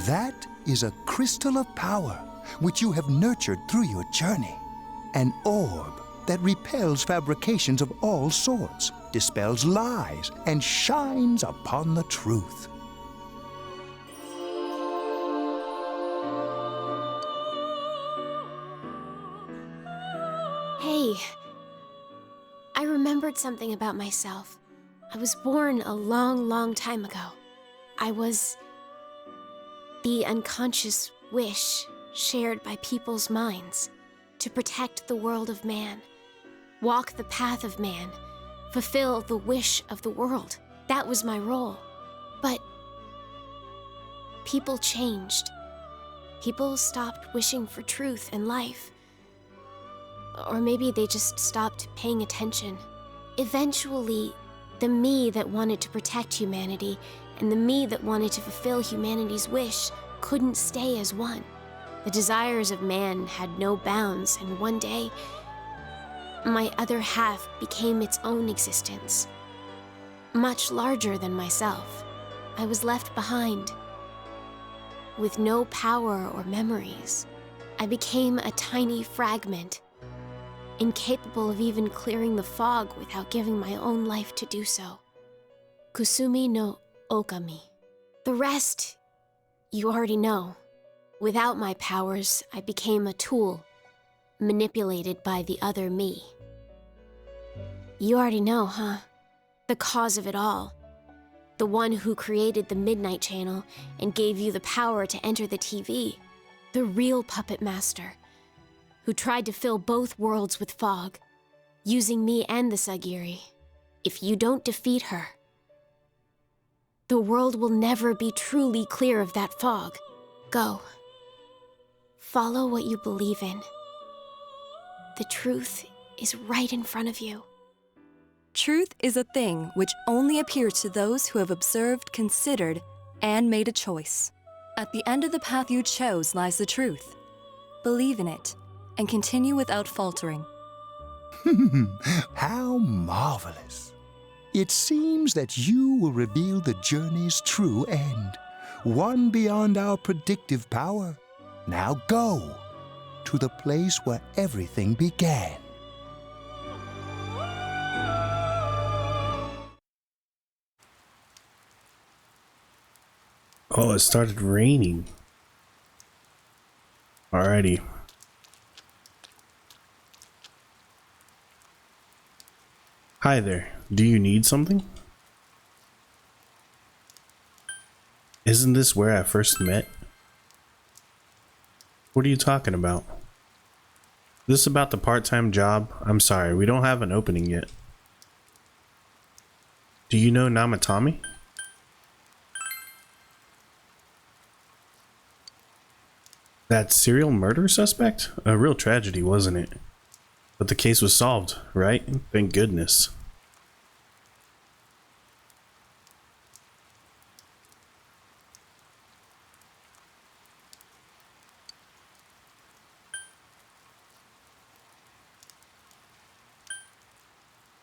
That is a crystal of power which you have nurtured through your journey. An orb that repels fabrications of all sorts, dispels lies, and shines upon the truth. Hey, I remembered something about myself. I was born a long, long time ago. I was the unconscious wish shared by people's minds to protect the world of man, walk the path of man, fulfill the wish of the world. That was my role. But people changed. People stopped wishing for truth and life. Or maybe they just stopped paying attention. Eventually, the me that wanted to protect humanity and the me that wanted to fulfill humanity's wish couldn't stay as one. The desires of man had no bounds, and one day, my other half became its own existence, much larger than myself. I was left behind, with no power or memories. I became a tiny fragment, incapable of even clearing the fog without giving my own life to do so. Kusumi no Okami. The rest, you already know. Without my powers, I became a tool, manipulated by the other me. You already know, huh? The cause of it all. The one who created the Midnight Channel and gave you the power to enter the TV. The real puppet master, who tried to fill both worlds with fog, using me and the Sagiri. If you don't defeat her, the world will never be truly clear of that fog. Go. Follow what you believe in. The truth is right in front of you. Truth is a thing which only appears to those who have observed, considered, and made a choice. At the end of the path you chose lies the truth. Believe in it, and continue without faltering. How marvelous. It seems that you will reveal the journey's true end, one beyond our predictive power. Now go to the place where everything began. Oh, it started raining. Alrighty. Hi there. Do you need something? Isn't this where I first met? What are you talking about? This about the part-time job? I'm sorry, we don't have an opening yet. Do you know Namatame? That serial murder suspect? A real tragedy, wasn't it? But the case was solved, right? Thank goodness.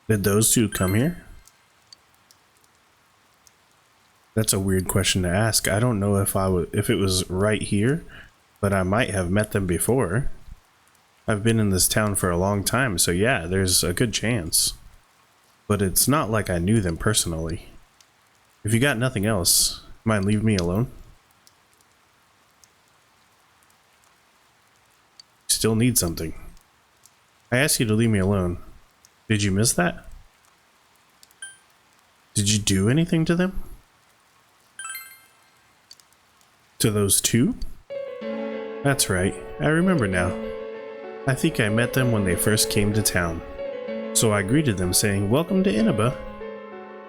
Did those two come here? That's a weird question to ask. I don't know if it was right here, but I might have met them before. I've been in this town for a long time, so yeah, there's a good chance. But it's not like I knew them personally. If you got nothing else, mind leave me alone? Still need something. I asked you to leave me alone. Did you miss that? Did you do anything to them? To those two? That's right, I remember now. I think I met them when they first came to town. So I greeted them saying, "Welcome to Inaba."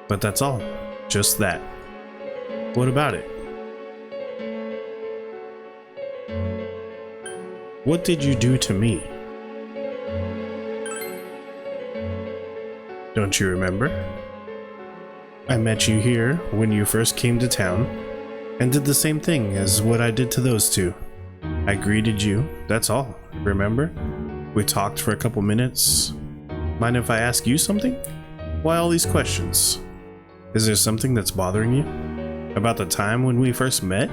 But that's all. Just that. What about it? What did you do to me? Don't you remember? I met you here when you first came to town and did the same thing as what I did to those two. I greeted you, that's all, remember? We talked for a couple minutes. Mind if I ask you something? Why all these questions? Is there something that's bothering you? About the time when we first met?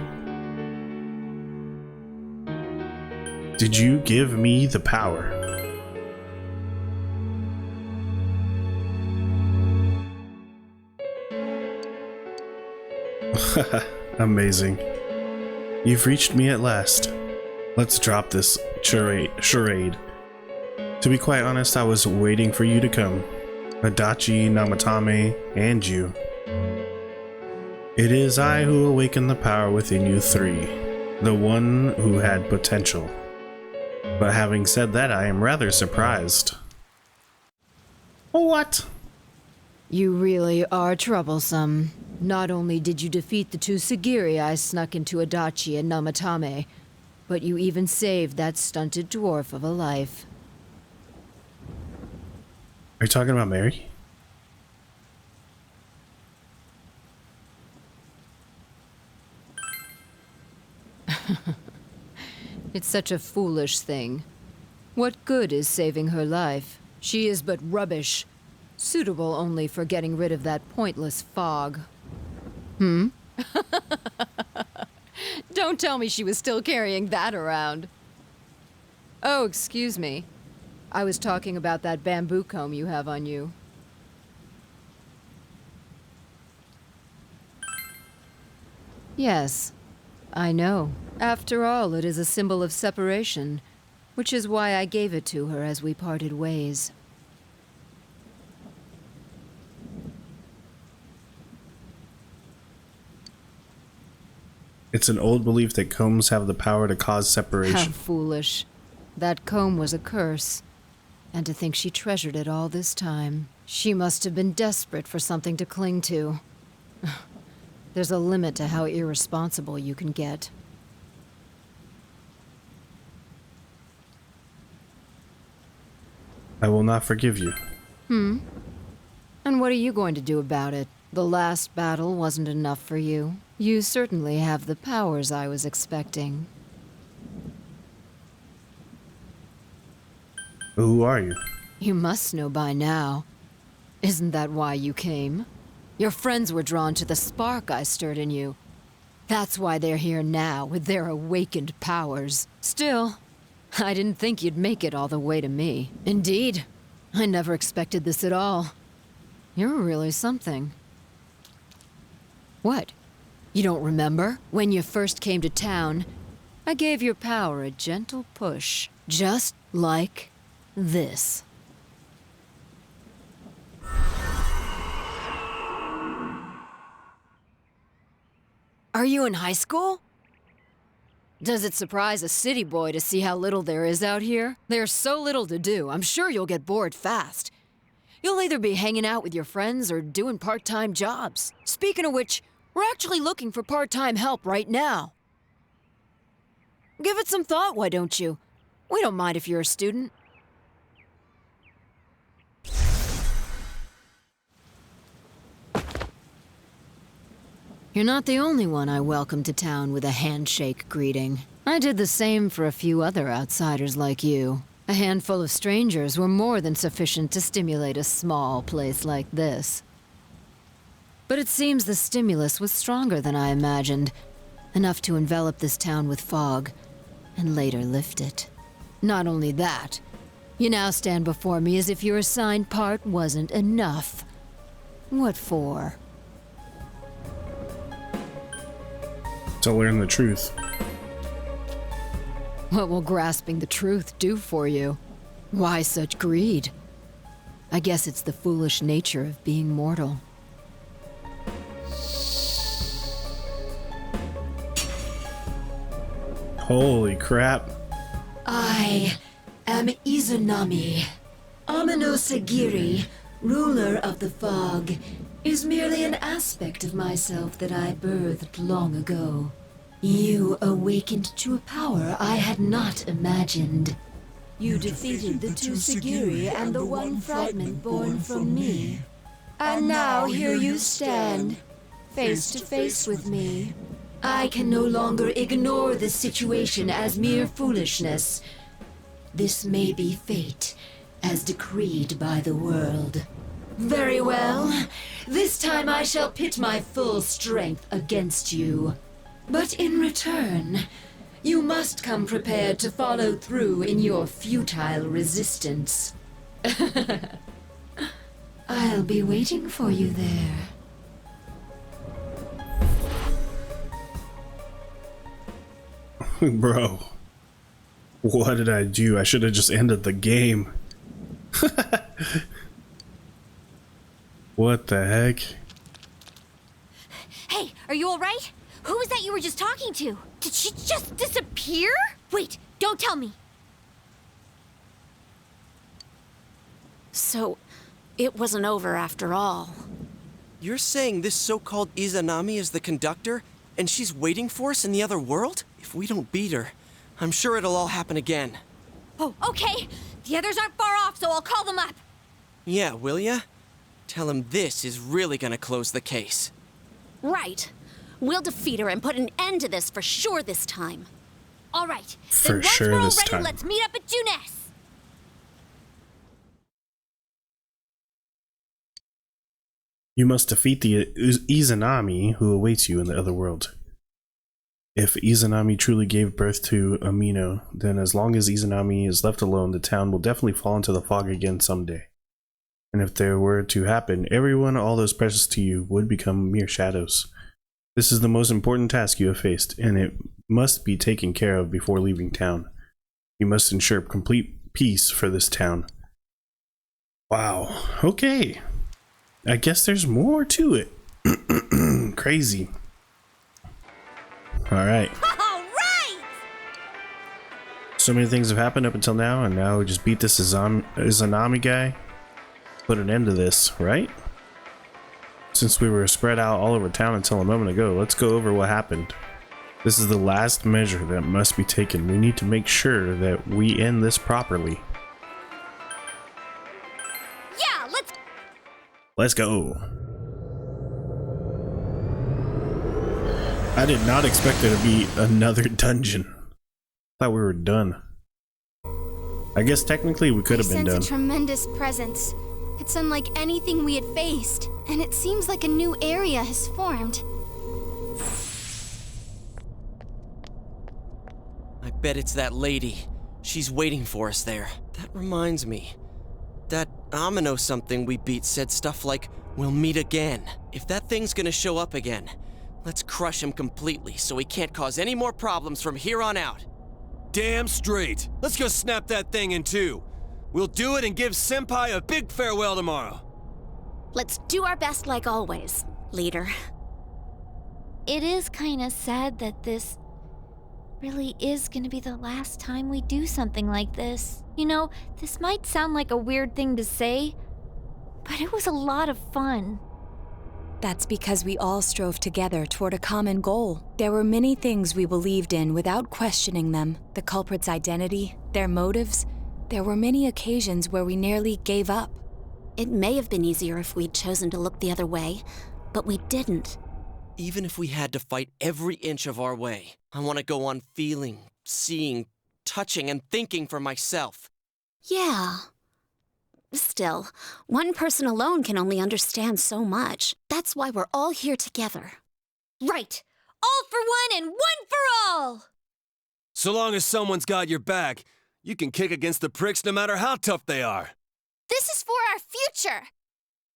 Did you give me the power? Amazing. You've reached me at last. Let's drop this charade. To be quite honest, I was waiting for you to come. Adachi, Namatame, and you. It is I who awakened the power within you three, the one who had potential. But having said that, I am rather surprised. What? You really are troublesome. Not only did you defeat the two Sagiri I snuck into Adachi and Namatame, but you even saved that stunted dwarf of a life. Are you talking about Mary? It's such a foolish thing. What good is saving her life? She is but rubbish, suitable only for getting rid of that pointless fog. Don't tell me she was still carrying that around. Oh, excuse me. I was talking about that bamboo comb you have on you. Yes, I know. After all, it is a symbol of separation, which is why I gave it to her as we parted ways. It's an old belief that combs have the power to cause separation. How foolish. That comb was a curse. And to think she treasured it all this time. She must have been desperate for something to cling to. There's a limit to how irresponsible you can get. I will not forgive you. And what are you going to do about it? The last battle wasn't enough for you. You certainly have the powers I was expecting. Who are you? You must know by now. Isn't that why you came? Your friends were drawn to the spark I stirred in you. That's why they're here now, with their awakened powers. Still, I didn't think you'd make it all the way to me. Indeed, I never expected this at all. You're really something. What? You don't remember? When you first came to town, I gave your power a gentle push. Just like this. Are you in high school? Does it surprise a city boy to see how little there is out here? There's so little to do, I'm sure you'll get bored fast. You'll either be hanging out with your friends or doing part-time jobs. Speaking of which, we're actually looking for part-time help right now. Give it some thought, why don't you? We don't mind if you're a student. You're not the only one I welcomed to town with a handshake greeting. I did the same for a few other outsiders like you. A handful of strangers were more than sufficient to stimulate a small place like this. But it seems the stimulus was stronger than I imagined, enough to envelop this town with fog, and later lift it. Not only that, you now stand before me as if your assigned part wasn't enough. What for? To learn the truth. What will grasping the truth do for you? Why such greed? I guess it's the foolish nature of being mortal. Holy crap. I am Izanami. Amino Sagiri, ruler of the fog, is merely an aspect of myself that I birthed long ago. You awakened to a power I had not imagined. You defeated the two Sagiri and the one fragment born from me. And now here you stand, face to face with me. I can no longer ignore this situation as mere foolishness. This may be fate, as decreed by the world. Very well. This time I shall pit my full strength against you. But in return, you must come prepared to follow through in your futile resistance. I'll be waiting for you there. Bro, what did I do? I should have just ended the game. What the heck? Hey, are you all right? Who was that you were just talking to? Did she just disappear? Wait, don't tell me. So, it wasn't over after all. You're saying this so-called Izanami is the conductor, and she's waiting for us in the other world? If we don't beat her, I'm sure it'll all happen again. Oh, okay. The others aren't far off, so I'll call them up. Yeah, will ya? Tell him this is really gonna close the case. Right. We'll defeat her and put an end to this for sure this time. All right. For then sure once this we're all ready, time. let's meet up at Junes. You must defeat the Izanami who awaits you in the other world. If Izanami truly gave birth to Amino, then as long as Izanami is left alone, the town will definitely fall into the fog again someday. And if there were to happen, everyone, all those precious to you, would become mere shadows. This is the most important task you have faced, and it must be taken care of before leaving town. You must ensure complete peace for this town. Wow. Okay. I guess there's more to it. Crazy. Alright. So many things have happened up until now, and now we just beat this Izanami guy. Put an end to this, right? Since we were spread out all over town until a moment ago, let's go over what happened. This is the last measure that must be taken. We need to make sure that we end this properly. Yeah, Let's go. I did not expect there to be another dungeon. Thought we were done. I guess technically we could have been I done. sense a tremendous presence. It's unlike anything we had faced, and it seems like a new area has formed. I bet it's that lady. She's waiting for us there. That reminds me. That Amino something we beat said stuff like, "We'll meet again." If that thing's gonna show up again, let's crush him completely so he can't cause any more problems from here on out. Damn straight. Let's go snap that thing in two. We'll do it and give Senpai a big farewell tomorrow. Let's do our best like always, leader. It is kind of sad that this really is gonna be the last time we do something like this. You know, this might sound like a weird thing to say, but it was a lot of fun. That's because we all strove together toward a common goal. There were many things we believed in without questioning them. The culprit's identity, their motives. There were many occasions where we nearly gave up. It may have been easier if we'd chosen to look the other way, but we didn't. Even if we had to fight every inch of our way, I want to go on feeling, seeing, touching, and thinking for myself. Yeah. Still, one person alone can only understand so much. That's why we're all here together. Right! All for one and one for all! So long as someone's got your back, you can kick against the pricks no matter how tough they are. This is for our future!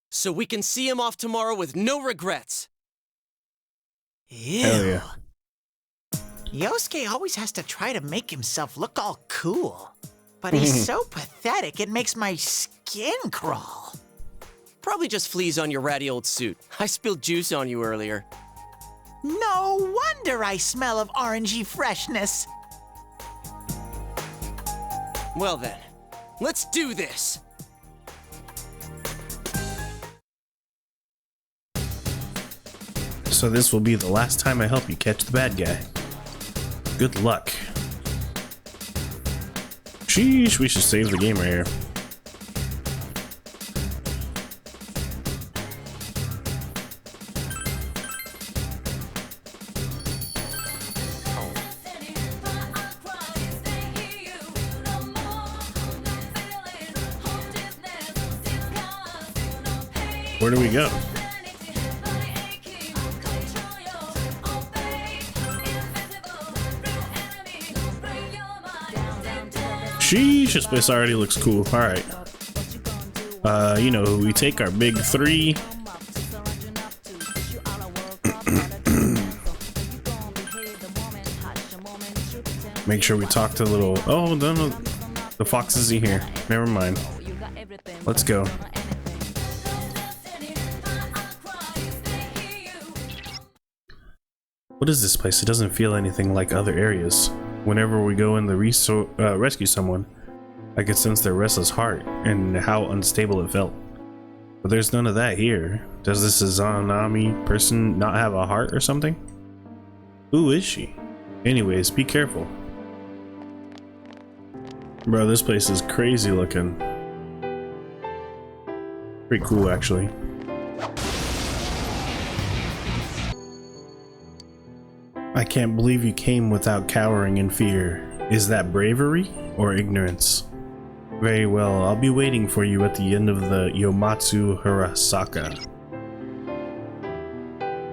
So we can see him off tomorrow with no regrets. Ew. Hell yeah. Yosuke always has to try to make himself look all cool. But he's so pathetic, it makes my skin crawl. Probably just fleas on your ratty old suit. I spilled juice on you earlier. No wonder I smell of orangey freshness. Well then, let's do this! So this will be the last time I help you catch the bad guy. Good luck. Sheesh, we should save the game right here. Where do we go? Sheesh, this place already looks cool. Alright. You know, we take our big three. Make sure we talk to the little... Oh, no, the fox isn't here. Never mind. Let's go. What is this place? It doesn't feel anything like other areas. Whenever we go in the rescue someone, I could sense their restless heart and how unstable it felt. But there's none of that here. Does this Izanami person not have a heart or something? Who is she? Anyways, be careful. Bro, this place is crazy looking. Pretty cool, actually. I can't believe you came without cowering in fear. Is that bravery or ignorance? Very well, I'll be waiting for you at the end of the Yomatsu Hirasaka.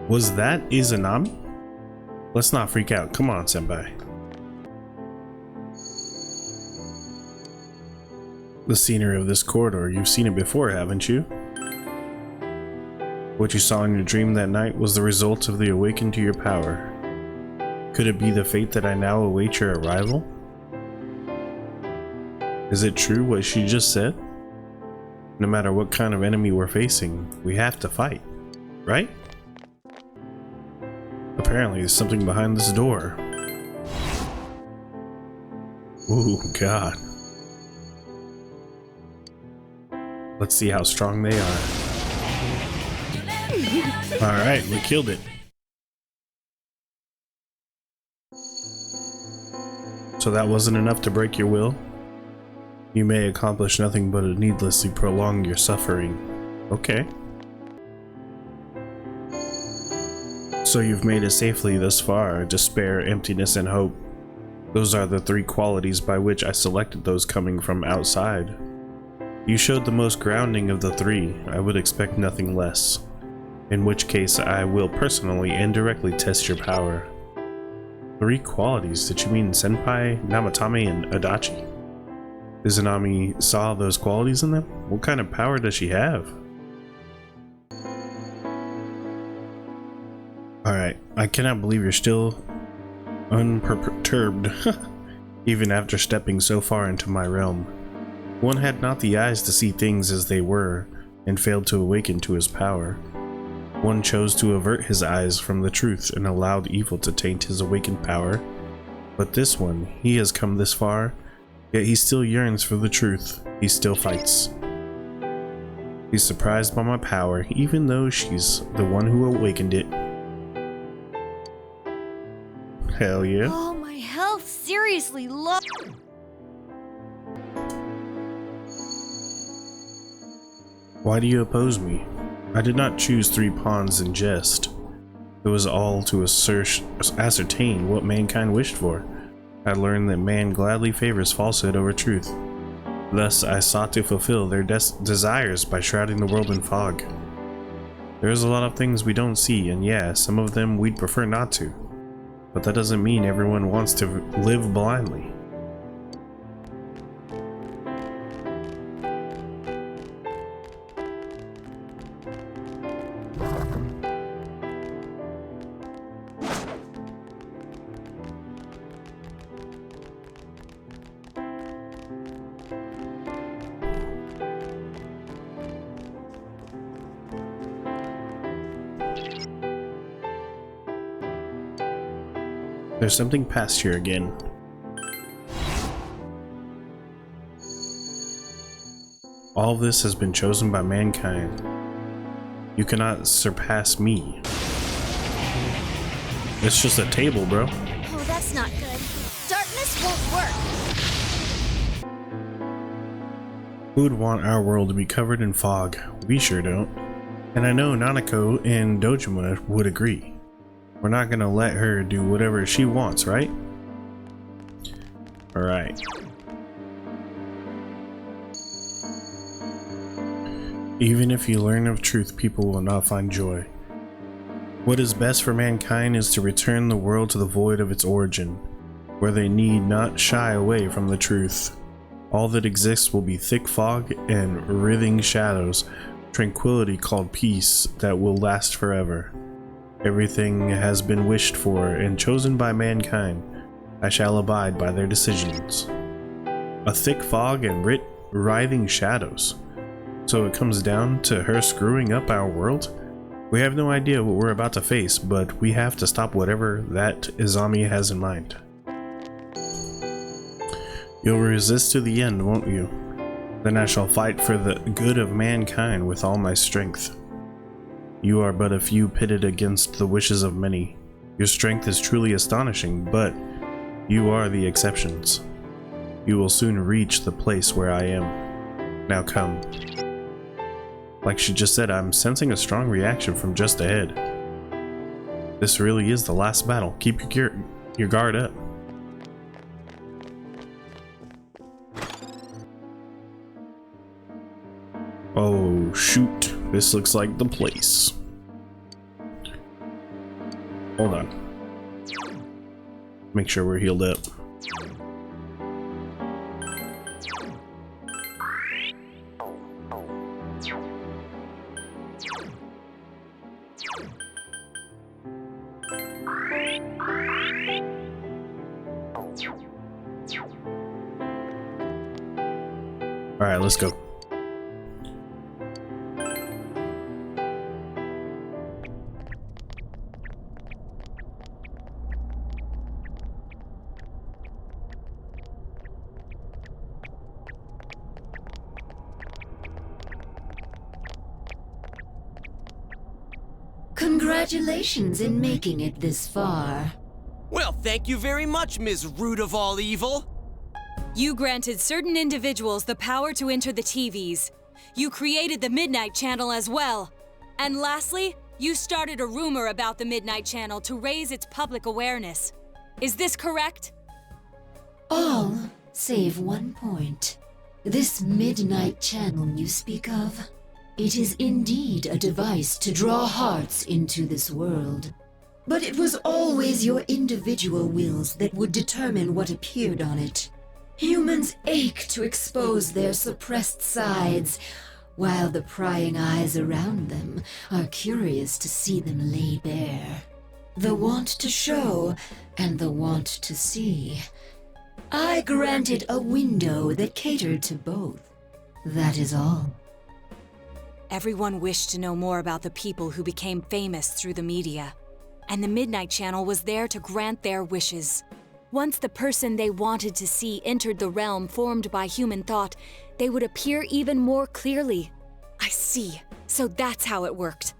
Was that Izanami? Let's not freak out. Come on, senpai. The scenery of this corridor, you've seen it before, haven't you? What you saw in your dream that night was the result of the awakening to your power. Could it be the fate that I now await your arrival? Is it true what she just said? No matter what kind of enemy we're facing, we have to fight, right? Apparently there's something behind this door. Ooh, God. Let's see how strong they are. Alright, we killed it. So that wasn't enough to break your will? You may accomplish nothing but needlessly prolong your suffering. Okay. So you've made it safely thus far. Despair, emptiness, and hope. Those are the three qualities by which I selected those coming from outside. You showed the most grounding of the three. I would expect nothing less. In which case, I will personally and directly test your power. 3 qualities? Did you mean Senpai, Namatame, and Adachi? Izanami saw those qualities in them? What kind of power does she have? Alright, I cannot believe you're still unperturbed, even after stepping so far into my realm. One had not the eyes to see things as they were, and failed to awaken to his power. One chose to avert his eyes from the truth and allowed evil to taint his awakened power. But this one, he has come this far, yet he still yearns for the truth. He still fights. He's surprised by my power, even though she's the one who awakened it. Hell yeah. Oh, my health seriously low. Why do you oppose me? I did not choose 3 pawns in jest. It was all to ascertain what mankind wished for. I learned that man gladly favors falsehood over truth. Thus, I sought to fulfill their desires by shrouding the world in fog. There's a lot of things we don't see, and yeah, some of them we'd prefer not to. But that doesn't mean everyone wants to live blindly. There's something past here again. All this has been chosen by mankind. You cannot surpass me. It's just a table, bro. Oh, that's not good. Darkness won't work. Who would want our world to be covered in fog? We sure don't. And I know Nanako and Dojima would agree. We're not gonna let her do whatever she wants, right? Alright. Even if you learn of truth, people will not find joy. What is best for mankind is to return the world to the void of its origin, where they need not shy away from the truth. All that exists will be thick fog and writhing shadows, tranquility called peace that will last forever. Everything has been wished for and chosen by mankind. I shall abide by their decisions. A thick fog and writhing shadows. So it comes down to her screwing up our world? We have no idea what we're about to face, but we have to stop whatever that Izami has in mind. You'll resist to the end, won't you? Then I shall fight for the good of mankind with all my strength. You are but a few pitted against the wishes of many. Your strength is truly astonishing, but you are the exceptions. You will soon reach the place where I am. Now come. Like she just said, I'm sensing a strong reaction from just ahead. This really is the last battle. Keep your guard up. Oh shoot, this looks like the place. Hold on. Make sure we're healed up. Alright, let's go. Congratulations in making it this far. Well, thank you very much, Ms. Root of all evil. You granted certain individuals the power to enter the TVs. You created the Midnight Channel as well. And lastly, you started a rumor about the Midnight Channel to raise its public awareness. Is this correct? All save one point. This Midnight Channel you speak of, it is indeed a device to draw hearts into this world. But it was always your individual wills that would determine what appeared on it. Humans ache to expose their suppressed sides, while the prying eyes around them are curious to see them laid bare. The want to show and the want to see. I granted a window that catered to both. That is all. Everyone wished to know more about the people who became famous through the media, and the Midnight Channel was there to grant their wishes. Once the person they wanted to see entered the realm formed by human thought, they would appear even more clearly. I see. So that's how it worked.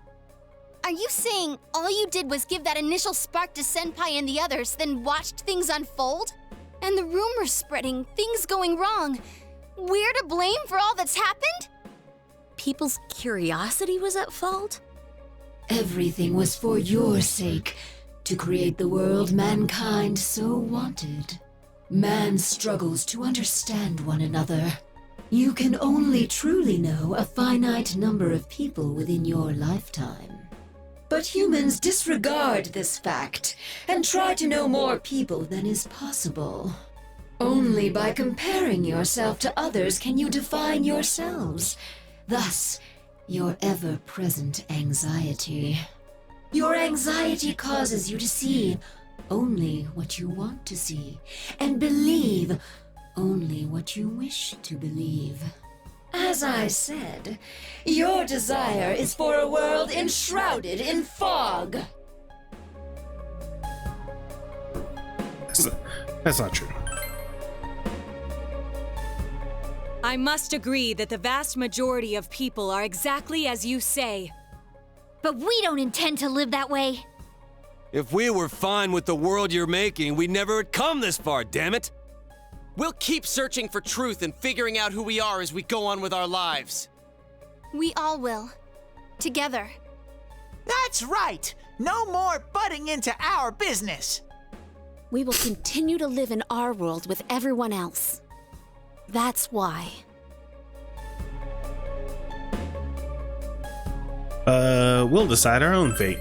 Are you saying all you did was give that initial spark to Senpai and the others, then watched things unfold? And the rumors spreading, things going wrong. We're to blame for all that's happened? People's curiosity was at fault? Everything was for your sake, to create the world mankind so wanted. Man struggles to understand one another. You can only truly know a finite number of people within your lifetime. But humans disregard this fact and try to know more people than is possible. Only by comparing yourself to others can you define yourselves. Thus, your ever-present anxiety. Your anxiety causes you to see only what you want to see, and believe only what you wish to believe. As I said, your desire is for a world enshrouded in fog. That's not true. I must agree that the vast majority of people are exactly as you say. But we don't intend to live that way. If we were fine with the world you're making, we never would come this far, damn it! We'll keep searching for truth and figuring out who we are as we go on with our lives. We all will. Together. That's right! No more butting into our business! We will continue to live in our world with everyone else. That's why. We'll decide our own fate.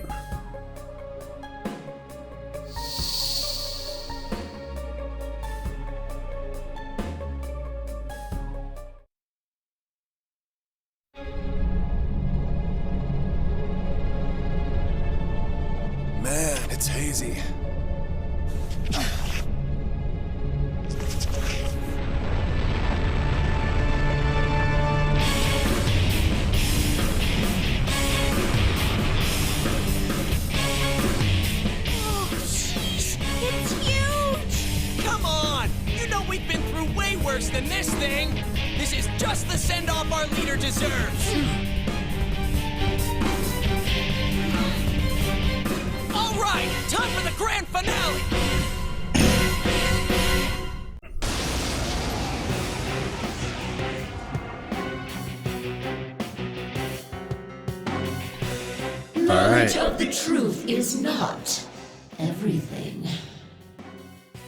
Man, it's hazy. Than this thing. This is just the send-off our leader deserves. All right, time for the grand finale. Knowledge of the truth is not everything.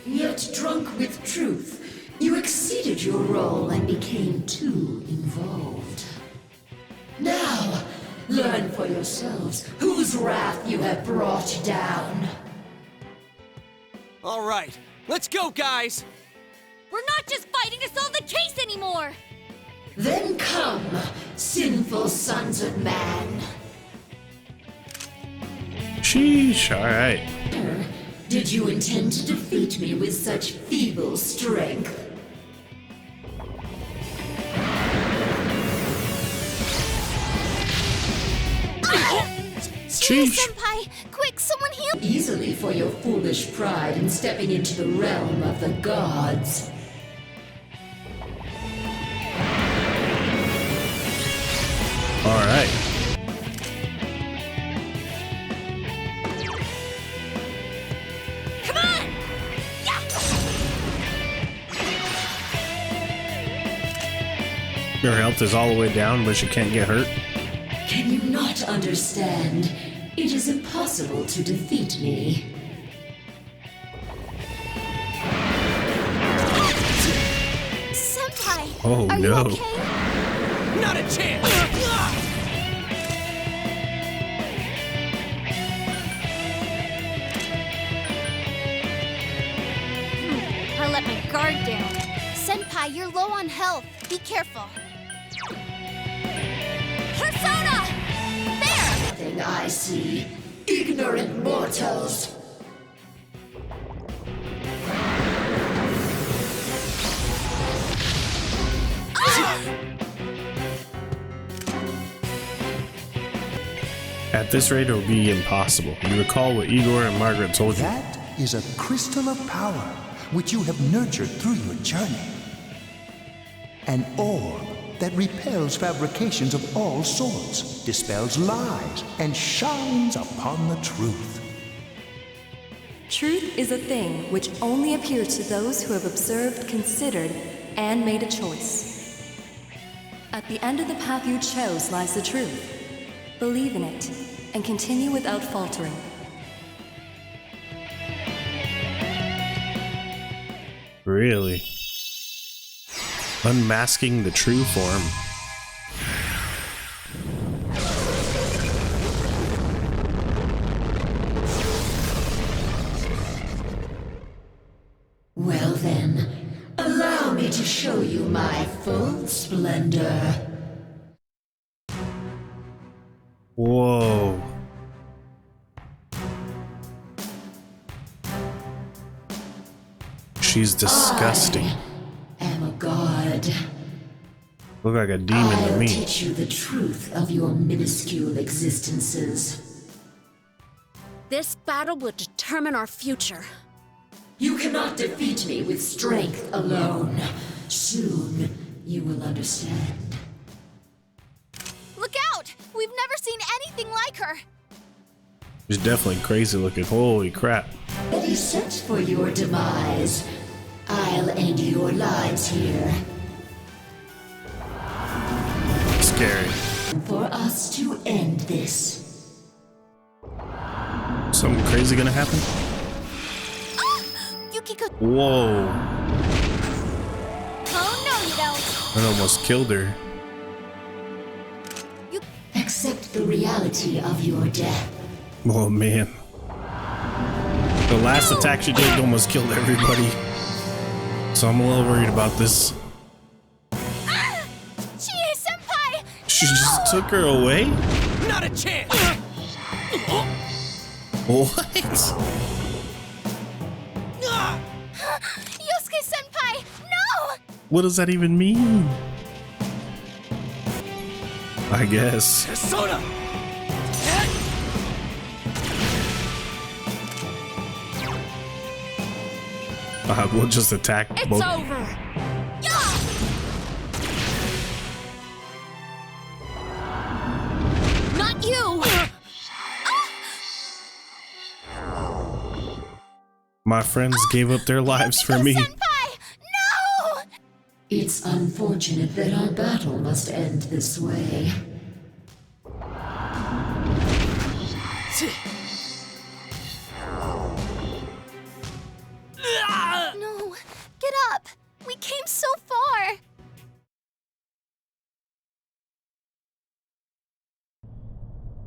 Yet drunk with truth, you exceeded your role and became too involved. Now, learn for yourselves whose wrath you have brought down. All right, let's go, guys. We're not just fighting to solve the case anymore. Then come, sinful sons of man. Sheesh, alright. Did you intend to defeat me with such feeble strength? Senpai, quick, someone heal! Easily for your foolish pride in stepping into the realm of the gods. Alright. Come on! Your health is all the way down, but you can't get hurt. Can you not understand. It is impossible to defeat me. Senpai! Oh, are no. you okay? Not a chance! I let my guard down. Senpai, you're low on health. Be careful. Persona! There! Thing I see. Ignorant mortals. At this rate, it will be impossible. You recall what Igor and Margaret told you? That is a crystal of power, which you have nurtured through your journey. An orb that repels fabrications of all sorts, dispels lies, and shines upon the truth. Truth is a thing which only appears to those who have observed, considered, and made a choice. At the end of the path you chose lies the truth. Believe in it, and continue without faltering. Really? Unmasking the true form. Well then, allow me to show you my full splendor. Whoa. She's disgusting. I am a god. Look like a demon to I'll me. teach you the truth of your minuscule existences. This battle will determine our future. You cannot defeat me with strength alone. Soon, you will understand. Look out! We've never seen anything like her. She's definitely crazy looking. Holy crap. Ready set for your demise. I'll end your lives here. Scary. For us to end this. Something crazy gonna happen? Yukiko. Whoa. Oh no, you don't. That almost killed her. Accept the reality of your death. Oh man. The last attack she did almost killed everybody. So I'm a little worried about this. Chie-senpai! She just took her away? Not a chance! What? Yosuke-senpai, no! What does that even mean? I guess. Persona! We'll just attack It's both. over. Not you! My friends gave up their lives for me. No! It's unfortunate that our battle must end this way. No, get up! We came so far!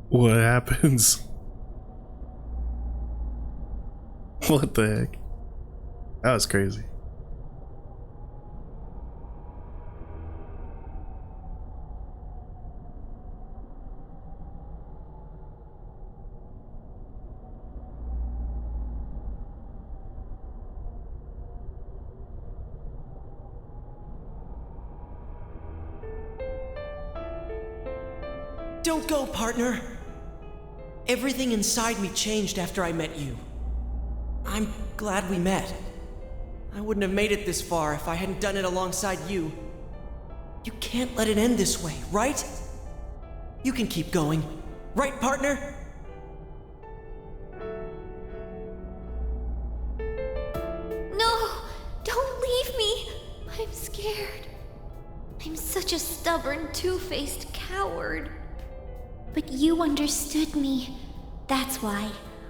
What happens? What the heck? That was crazy. Don't go, partner. Everything inside me changed after I met you. I'm glad we met. I wouldn't have made it this far if I hadn't done it alongside you. You can't let it end this way, right? You can keep going. Right, partner? No! Don't leave me! I'm scared. I'm such a stubborn, two-faced coward. But you understood me. That's why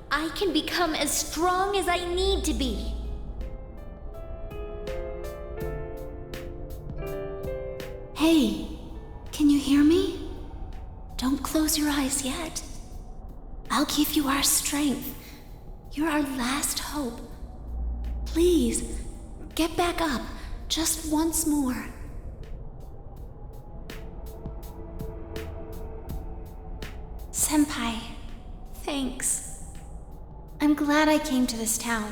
I can become as strong as I need to be. Hey, can you hear me? Don't close your eyes yet. I'll give you our strength. You're our last hope. Please, get back up just once more. Senpai, thanks. I'm glad I came to this town.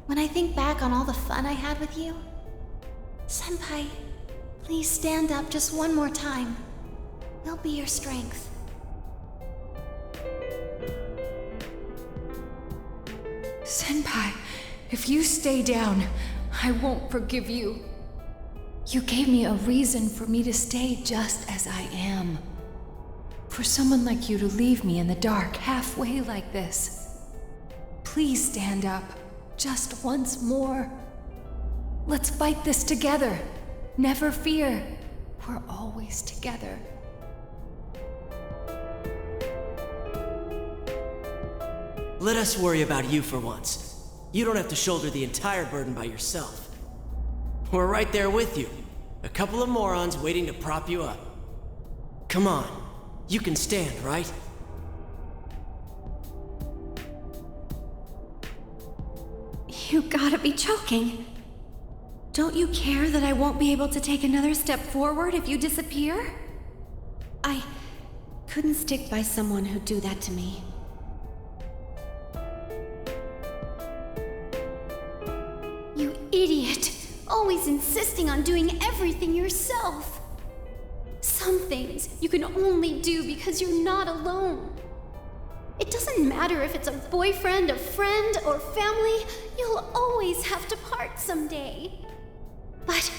When I think back on all the fun I had with you, Senpai, please stand up just one more time. We'll be your strength. Senpai, if you stay down, I won't forgive you. You gave me a reason for me to stay just as I am. For someone like you to leave me in the dark halfway like this. Please stand up, just once more. Let's fight this together. Never fear, we're always together. Let us worry about you for once. You don't have to shoulder the entire burden by yourself. We're right there with you. A couple of morons waiting to prop you up. Come on, you can stand, right? You gotta be joking. Don't you care that I won't be able to take another step forward if you disappear? I couldn't stick by someone who'd do that to me. You idiot! Always insisting on doing everything yourself! Some things you can only do because you're not alone. It doesn't matter if it's a boyfriend, a friend, or family, you'll always have to part someday. But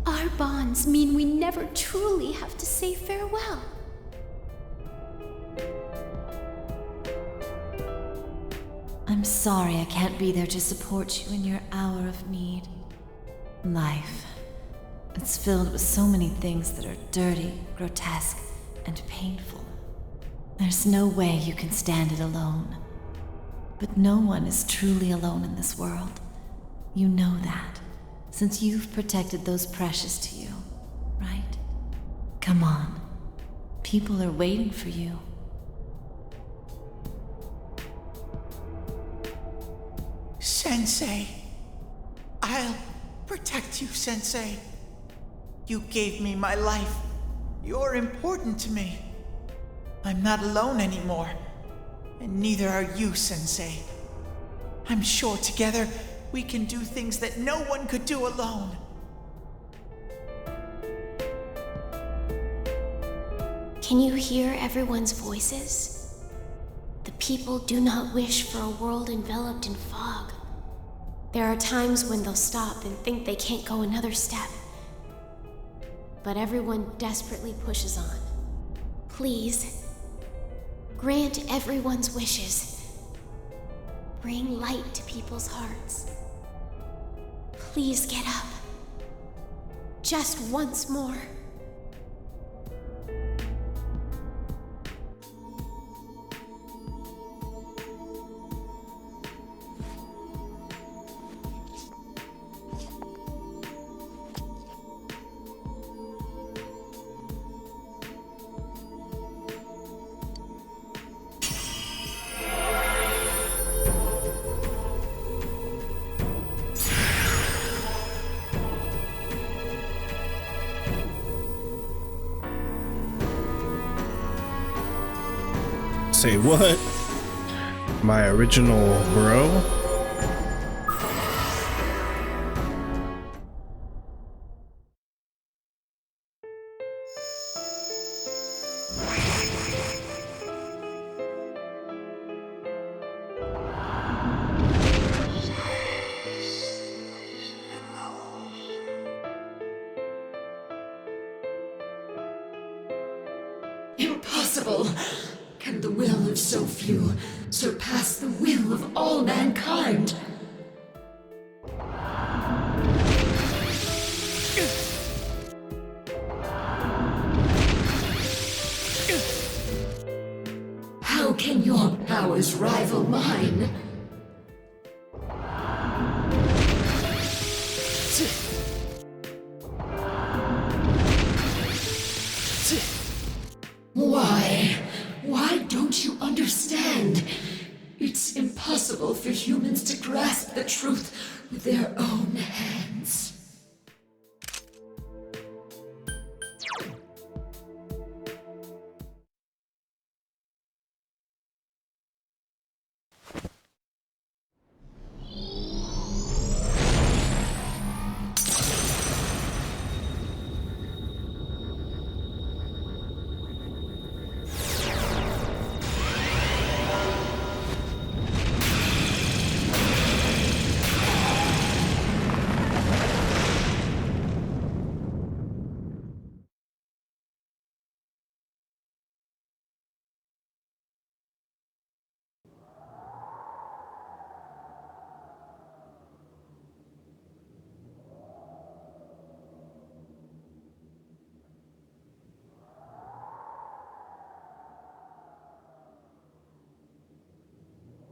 our bonds mean we never truly have to say farewell. I'm sorry I can't be there to support you in your hour of need. Life. It's filled with so many things that are dirty, grotesque, and painful. There's no way you can stand it alone. But no one is truly alone in this world. You know that, since you've protected those precious to you, right? Come on. People are waiting for you. Sensei. I'll protect you, Sensei. You gave me my life. You're important to me. I'm not alone anymore. And neither are you, Sensei. I'm sure together we can do things that no one could do alone. Can you hear everyone's voices? The people do not wish for a world enveloped in fog. There are times when they'll stop and think they can't go another step. But everyone desperately pushes on. Please, grant everyone's wishes. Bring light to people's hearts. Please get up. Just once more. Say what? My original bro? Impossible! Can the will of so few surpass the will of all mankind? your powers rival mine. Why don't you understand? It's impossible for humans to grasp the truth with their own hands.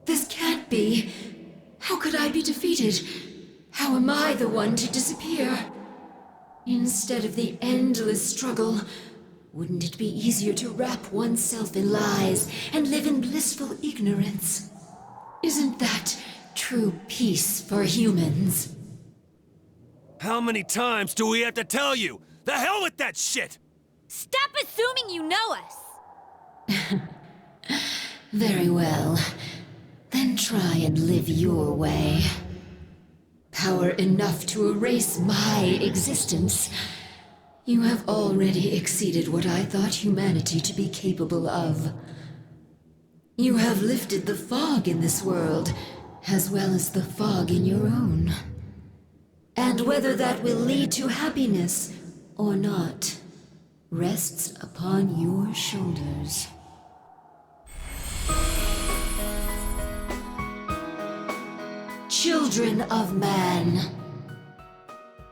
This can't be. How could I be defeated? How am I the one to disappear? Instead of the endless struggle, wouldn't it be easier to wrap oneself in lies and live in blissful ignorance? Isn't that true peace for humans? How many times do we have to tell you? The hell with that shit! Stop assuming you know us! Very well. Then try and live your way. Power enough to erase my existence. You have already exceeded what I thought humanity to be capable of. You have lifted the fog in this world, as well as the fog in your own. And whether that will lead to happiness or not, rests upon your shoulders. Children of man,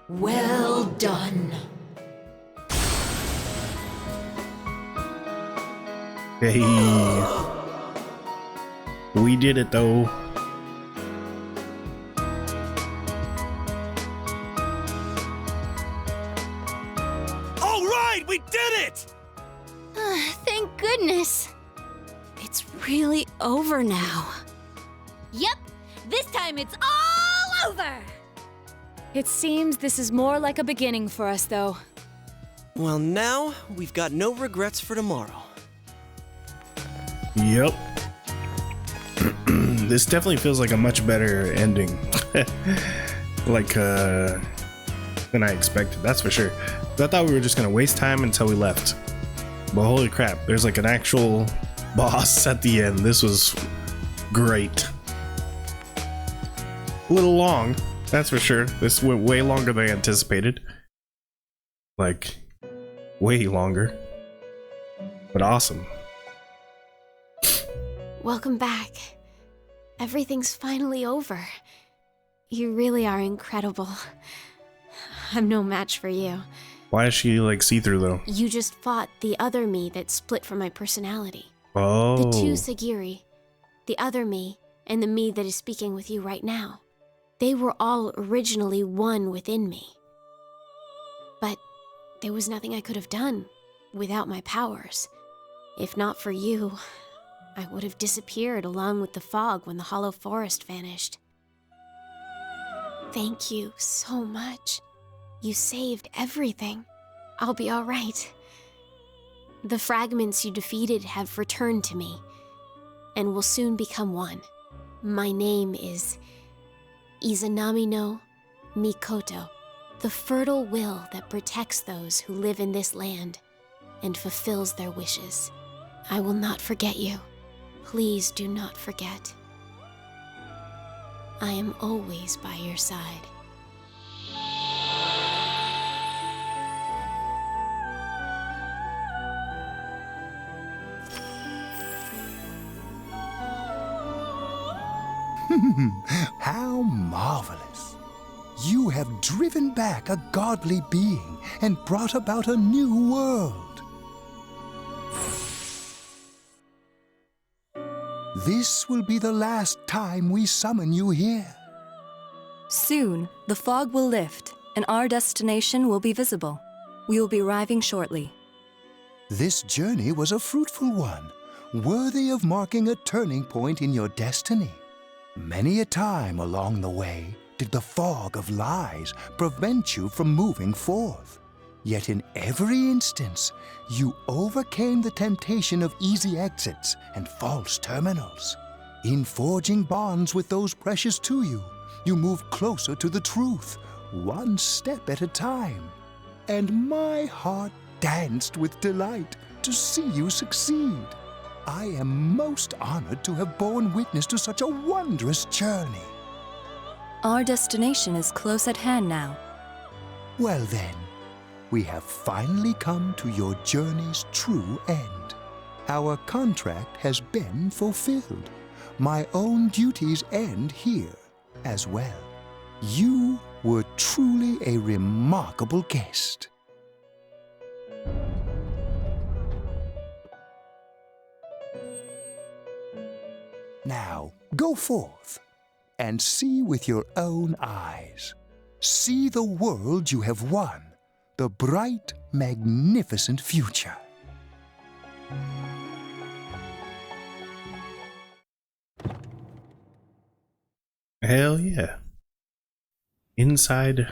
well done. Hey, we did it though. All right, we did it! Thank goodness. It's really over now. Yep, this time it's all over! It seems this is more like a beginning for us, though. Well, now we've got no regrets for tomorrow. Yep. This definitely feels like a much better ending. Like, than I expected, that's for sure. I thought we were just gonna waste time until we left. But holy crap, there's like an actual boss at the end. This was great. A little long, that's for sure. This went way longer than I anticipated. Like, way longer. But awesome. Welcome back. Everything's finally over. You really are incredible. I'm no match for you. Why is she like see-through though? You just fought the other me that split from my personality. Oh. The two Sagiri, the other me, and the me that is speaking with you right now. They were all originally one within me. But there was nothing I could have done without my powers. If not for you, I would have disappeared along with the fog when the Hollow Forest vanished. Thank you so much. You saved everything. I'll be all right. The fragments you defeated have returned to me, and will soon become one. My name is Izanami no Mikoto, the fertile will that protects those who live in this land and fulfills their wishes. I will not forget you. Please do not forget. I am always by your side. How marvelous! You have driven back a godly being and brought about a new world. This will be the last time we summon you here. Soon, the fog will lift, and our destination will be visible. We will be arriving shortly. This journey was a fruitful one, worthy of marking a turning point in your destiny. Many a time along the way did the fog of lies prevent you from moving forth. Yet in every instance, you overcame the temptation of easy exits and false terminals. In forging bonds with those precious to you, you moved closer to the truth, one step at a time. And my heart danced with delight to see you succeed. I am most honored to have borne witness to such a wondrous journey. Our destination is close at hand now. Well then, we have finally come to your journey's true end. Our contract has been fulfilled. My own duties end here as well. You were truly a remarkable guest. Now, go forth and see with your own eyes. See the world you have won, the bright, magnificent future. Hell yeah. Inside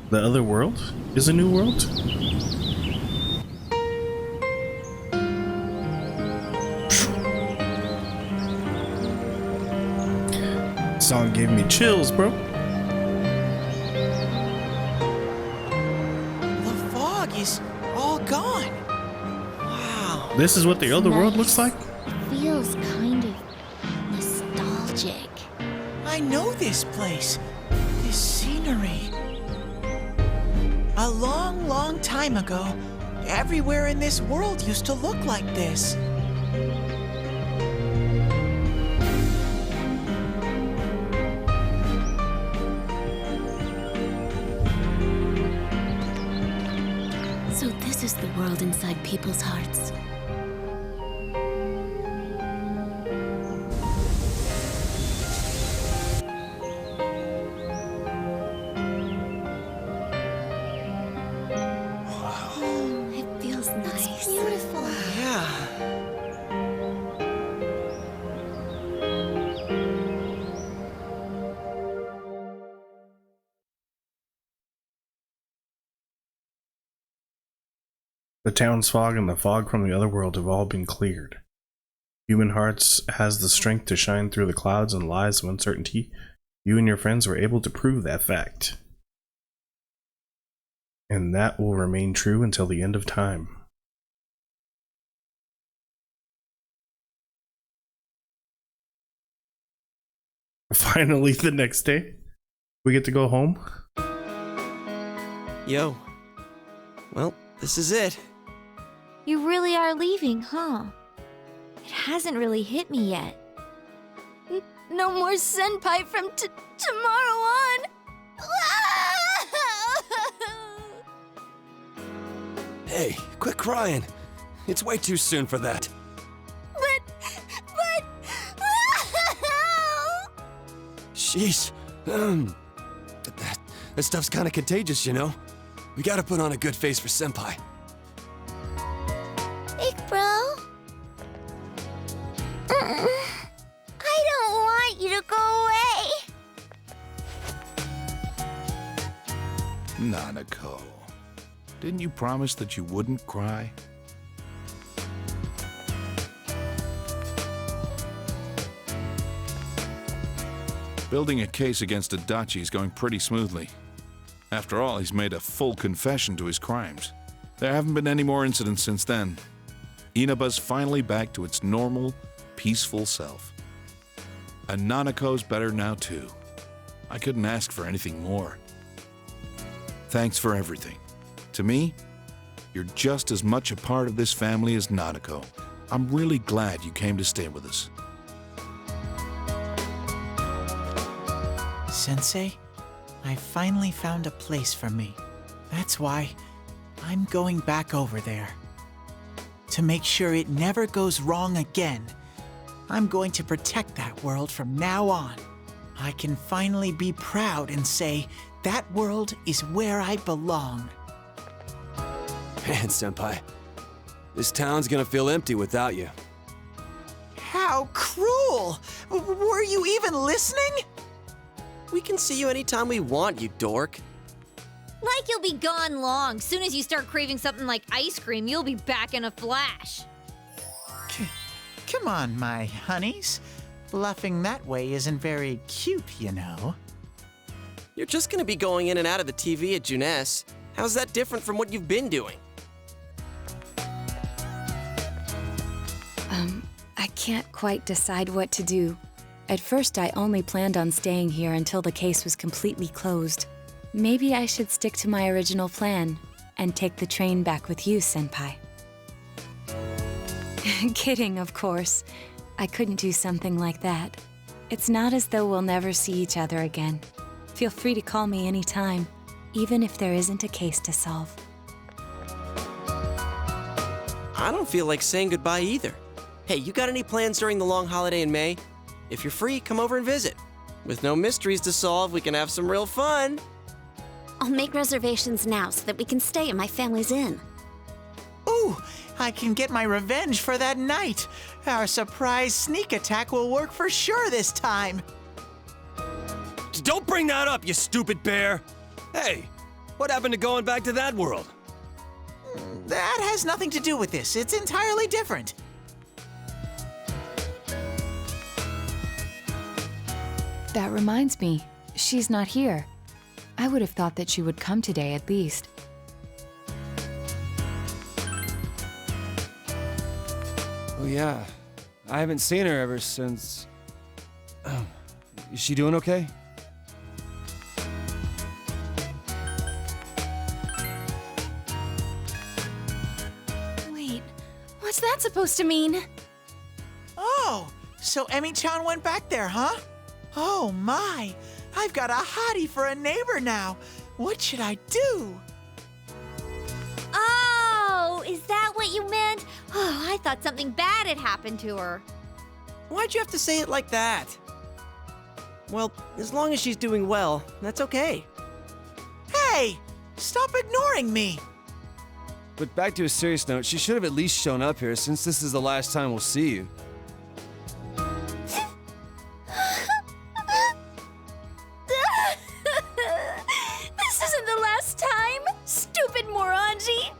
the other world is a new world? Song gave me chills, bro. The fog is all gone. Wow. This is what the other world looks like? Feels kind of nostalgic. I know this place. This scenery. A long, long time ago, everywhere in this world used to look like this. So this is the world inside people's hearts. It feels nice. It's beautiful. Yeah. The town's fog and the fog from the other world have all been cleared. Human Hearts has the strength to shine through the clouds and lies of uncertainty. You and your friends were able to prove that fact. And that will remain true until the end of time. Finally, the next day, we get to go home. Yo. Well, this is it. You really are leaving, huh? It hasn't really hit me yet. No more senpai from tomorrow on. Hey, quit crying. It's way too soon for that. But... Sheesh. That stuff's kind of contagious, you know? We gotta put on a good face for Senpai. Big bro? I don't want you to go away. Nanako, didn't you promise that you wouldn't cry? Building a case against Adachi is going pretty smoothly. After all, he's made a full confession to his crimes. There haven't been any more incidents since then. Inaba's finally back to its normal, peaceful self. And Nanako's better now too. I couldn't ask for anything more. Thanks for everything. To me, you're just as much a part of this family as Nanako. I'm really glad you came to stay with us. Sensei, I finally found a place for me. That's why I'm going back over there. To make sure it never goes wrong again. I'm going to protect that world from now on. I can finally be proud and say, that world is where I belong. Man, Senpai, this town's gonna feel empty without you. How cruel! Were you even listening? We can see you anytime we want, you dork. Like you'll be gone long. Soon as you start craving something like ice cream, you'll be back in a flash. Come on, my honeys. Bluffing that way isn't very cute, you know. You're just gonna be going in and out of the TV at Junes. How's that different from what you've been doing? I can't quite decide what to do. At first, I only planned on staying here until the case was completely closed. Maybe I should stick to my original plan and take the train back with you, Senpai. Kidding, of course. I couldn't do something like that. It's not as though we'll never see each other again. Feel free to call me anytime, even if there isn't a case to solve. I don't feel like saying goodbye either. Hey, you got any plans during the long holiday in May? If you're free, come over and visit. With no mysteries to solve, we can have some real fun. I'll make reservations now so that we can stay at my family's inn. Ooh, I can get my revenge for that night. Our surprise sneak attack will work for sure this time. Don't bring that up, you stupid bear! Hey, what happened to going back to that world? That has nothing to do with this. It's entirely different. That reminds me, she's not here. I would have thought that she would come today at least. Oh yeah, I haven't seen her ever since... Is she doing okay? Wait, what's that supposed to mean? Oh, so Emmy-chan went back there, huh? Oh my, I've got a hottie for a neighbor now. What should I do? Oh, is that what you meant? Oh, I thought something bad had happened to her. Why'd you have to say it like that? Well, as long as she's doing well, that's okay. Hey, stop ignoring me. But back to a serious note, she should have at least shown up here since this is the last time we'll see you. This isn't the last time, stupid Moranji!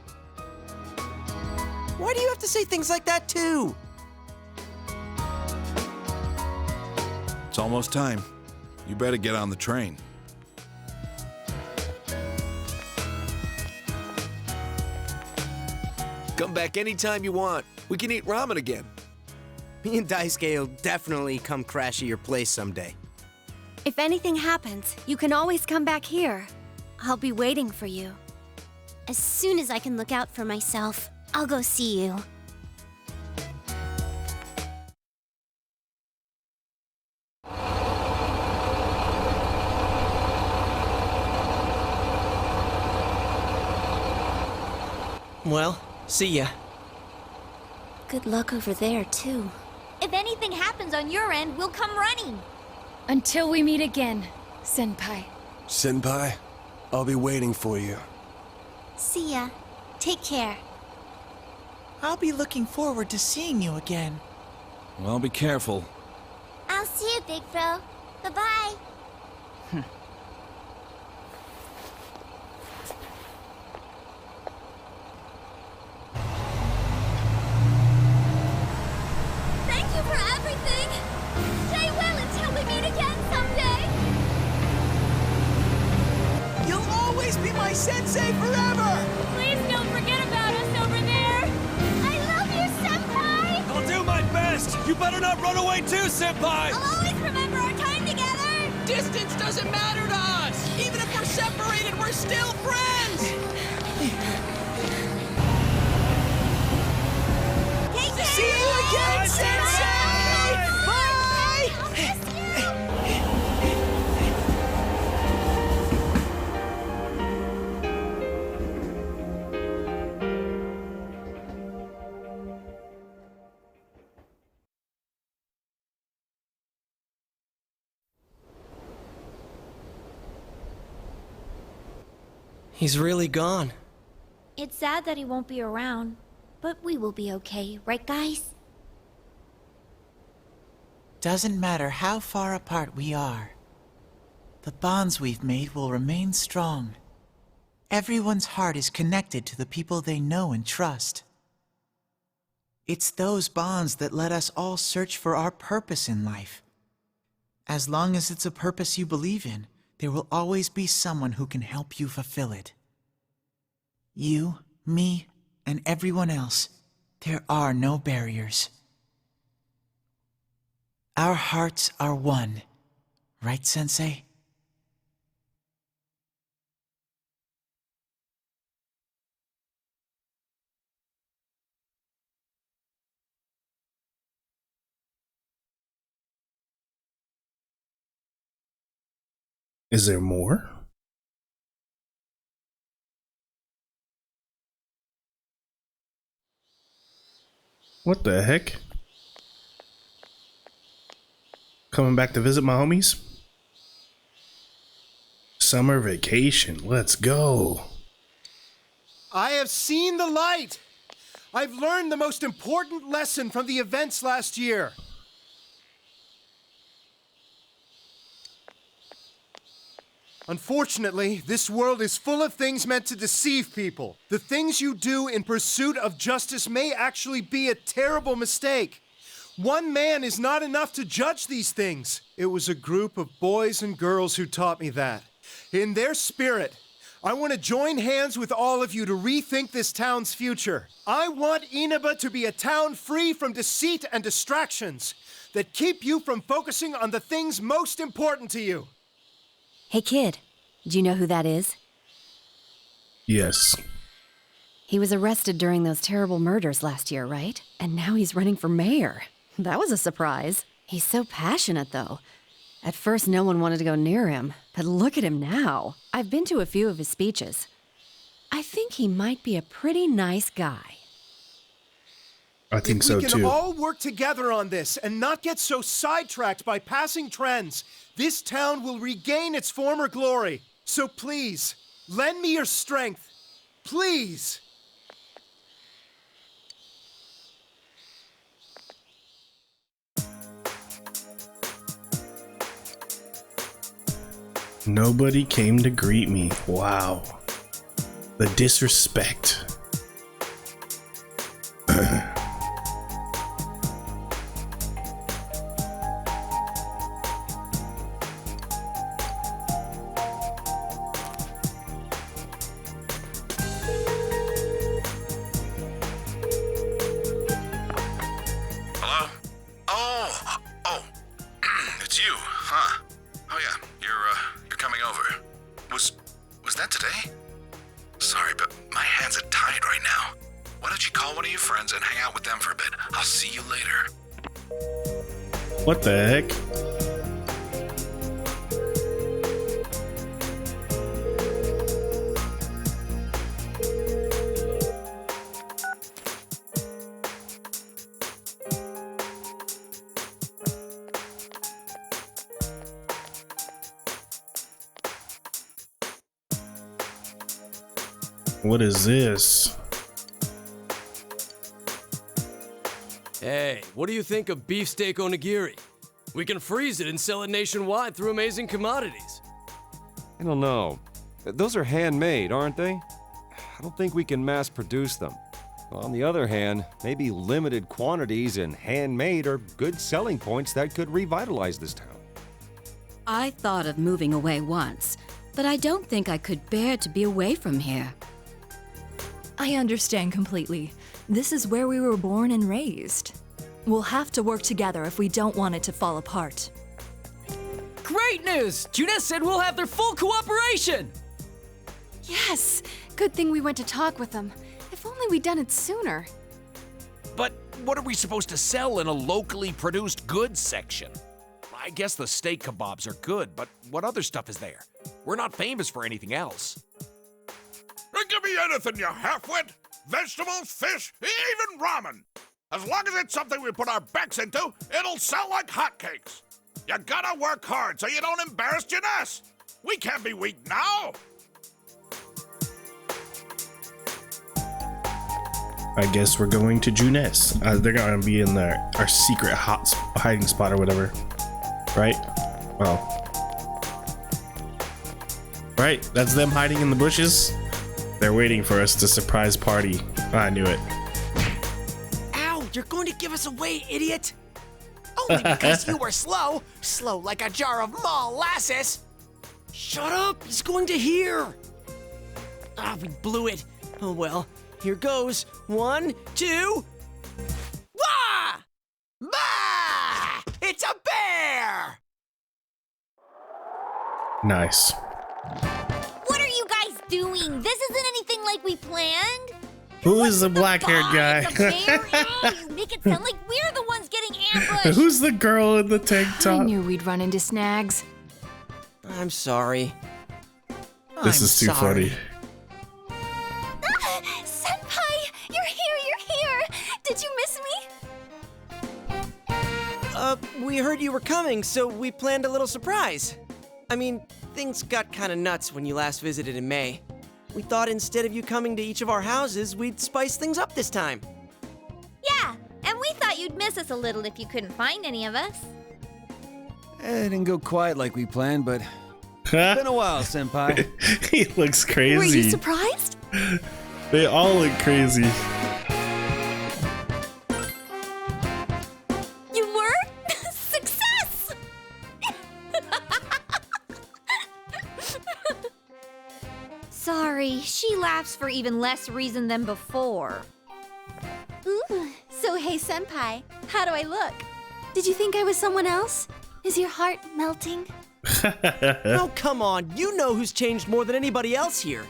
Why do you have to say things like that too? It's almost time. You better get on the train. Come back anytime you want. We can eat ramen again. Me and Daisuke will definitely come crash at your place someday. If anything happens, you can always come back here. I'll be waiting for you. As soon as I can look out for myself, I'll go see you. Well, see ya. Good luck over there, too. If anything happens on your end, we'll come running. Until we meet again, Senpai. Senpai, I'll be waiting for you. See ya. Take care. I'll be looking forward to seeing you again. Well, be careful. I'll see you, Big Bro. Bye-bye. Thank you for everything. Stay well until we meet again someday. You'll always be my sensei forever! Please don't forget about us over there. I love you, Senpai. I'll do my best! You better not run away too, Senpai! I'll always remember our time together. Distance doesn't matter to us. Even if we're separated, we're still friends. Take care. See you again, Sensei! He's really gone. It's sad that he won't be around, but we will be okay, right guys? Doesn't matter how far apart we are. The bonds we've made will remain strong. Everyone's heart is connected to the people they know and trust. It's those bonds that let us all search for our purpose in life. As long as it's a purpose you believe in, there will always be someone who can help you fulfill it. You, me, and everyone else, there are no barriers. Our hearts are one, right, Sensei? Is there more? What the heck? Coming back to visit my homies? Summer vacation, let's go. I have seen the light. I've learned the most important lesson from the events last year. Unfortunately, this world is full of things meant to deceive people. The things you do in pursuit of justice may actually be a terrible mistake. One man is not enough to judge these things. It was a group of boys and girls who taught me that. In their spirit, I want to join hands with all of you to rethink this town's future. I want Inaba to be a town free from deceit and distractions that keep you from focusing on the things most important to you. Hey kid, do you know who that is? Yes. He was arrested during those terrible murders last year, right? And now he's running for mayor. That was a surprise. He's so passionate, though. At first, no one wanted to go near him, but look at him now. I've been to a few of his speeches. I think he might be a pretty nice guy. I think so, too. If we can all work together on this and not get so sidetracked by passing trends, this town will regain its former glory. So please, lend me your strength. Please. Nobody came to greet me. Wow. The disrespect. Hello? Oh, it's you, huh? Oh yeah, you're coming over. Was that today? Sorry, but my hands are tied right now. Why don't you call one of your friends and hang out with them for a bit? I'll see you later. What the heck? What is this? Hey, what do you think of beefsteak onigiri? We can freeze it and sell it nationwide through Amazing Commodities. I don't know. Those are handmade, aren't they? I don't think we can mass produce them. On the other hand, maybe limited quantities and handmade are good selling points that could revitalize this town. I thought of moving away once, but I don't think I could bear to be away from here. I understand completely. This is where we were born and raised. We'll have to work together if we don't want it to fall apart. Great news! Junes said we'll have their full cooperation! Yes! Good thing we went to talk with them. If only we'd done it sooner. But what are we supposed to sell in a locally produced goods section? I guess the steak kebabs are good, but what other stuff is there? We're not famous for anything else. Give me anything, you half-wit. Vegetables, fish, even ramen. As long as it's something we put our backs into, it'll sell like hotcakes. You gotta work hard so you don't embarrass Junes. We can't be weak now. I guess we're going to Junes. They're gonna be in our secret hiding spot or whatever, right? Well, right. That's them hiding in the bushes. They're waiting for us to surprise party. I knew it. Ow! You're going to give us away, idiot! Only because you were slow. Slow like a jar of molasses. Shut up! He's going to hear! Ah, we blew it. Oh well, here goes. 1, 2. Wah! Bah! It's a bear! Nice. What are you guys doing? This isn't anything like we planned. Who is the black-haired guy? It's a bear. Oh, you make it sound like we're the ones getting ambushed. Who's the girl in the tank top? I knew we'd run into snags. I'm sorry. This is too funny. Senpai, you're here. Did you miss me? We heard you were coming, so we planned a little surprise. I mean, things got kind of nuts when you last visited in May. We thought instead of you coming to each of our houses, we'd spice things up this time. Yeah, and we thought you'd miss us a little if you couldn't find any of us. It didn't go quite like we planned, but it's been a while, Senpai. He looks crazy. Were you surprised? They all look crazy. You were? Success! Sorry, she laughs for even less reason than before. Ooh, so hey, Senpai, how do I look? Did you think I was someone else? Is your heart melting? Oh, come on. You know who's changed more than anybody else here.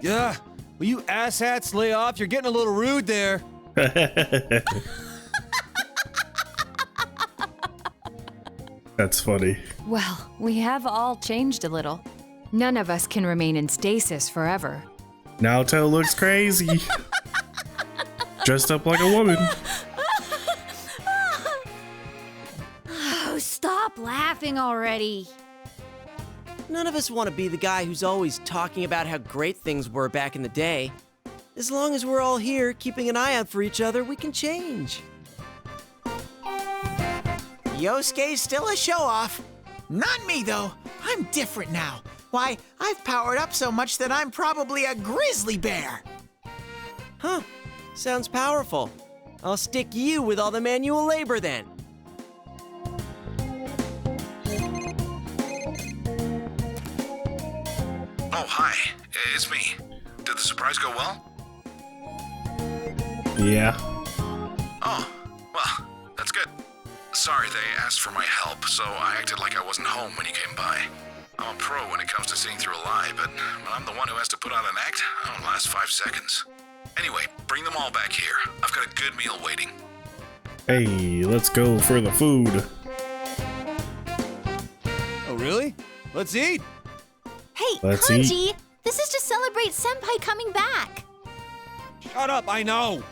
Yeah, will you asshats lay off? You're getting a little rude there. That's funny. Well, we have all changed a little. None of us can remain in stasis forever. Naoto looks crazy. Dressed up like a woman. Oh, stop laughing already. None of us want to be the guy who's always talking about how great things were back in the day. As long as we're all here keeping an eye out for each other, we can change. Yosuke's still a show-off. Not me, though. I'm different now. Why, I've powered up so much that I'm probably a grizzly bear. Huh. Sounds powerful. I'll stick you with all the manual labor then. Oh, hi. It's me. Did the surprise go well? Yeah. Oh, well, that's good. Sorry they asked for my help, so I acted like I wasn't home when you came by. I'm a pro when it comes to seeing through a lie, but when I'm the one who has to put on an act, I don't last 5 seconds. Anyway, bring them all back here. I've got a good meal waiting. Hey, let's go for the food. Oh, really? Let's eat. Hey, Let's Kanji, this is to celebrate Senpai coming back. Shut up, I know.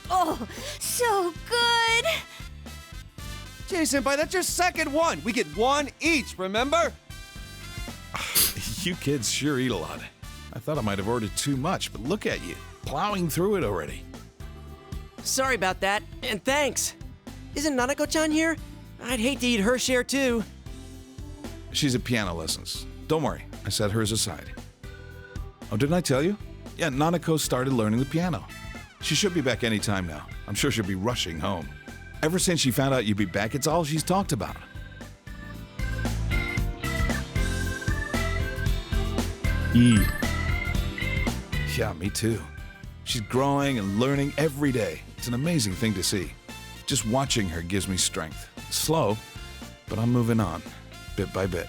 Oh, so good. Jay Senpai, that's your second one. We get one each, remember? You kids sure eat a lot. I thought I might have ordered too much, but look at you, plowing through it already. Sorry about that, and thanks. Isn't Nanako-chan here? I'd hate to eat her share too. She's at piano lessons. Don't worry, I set hers aside. Oh, didn't I tell you? Yeah, Nanako started learning the piano. She should be back any time now. I'm sure she'll be rushing home. Ever since she found out you'd be back, it's all she's talked about. Yeah, me too. She's growing and learning every day. It's an amazing thing to see. Just watching her gives me strength. Slow, but I'm moving on, bit by bit.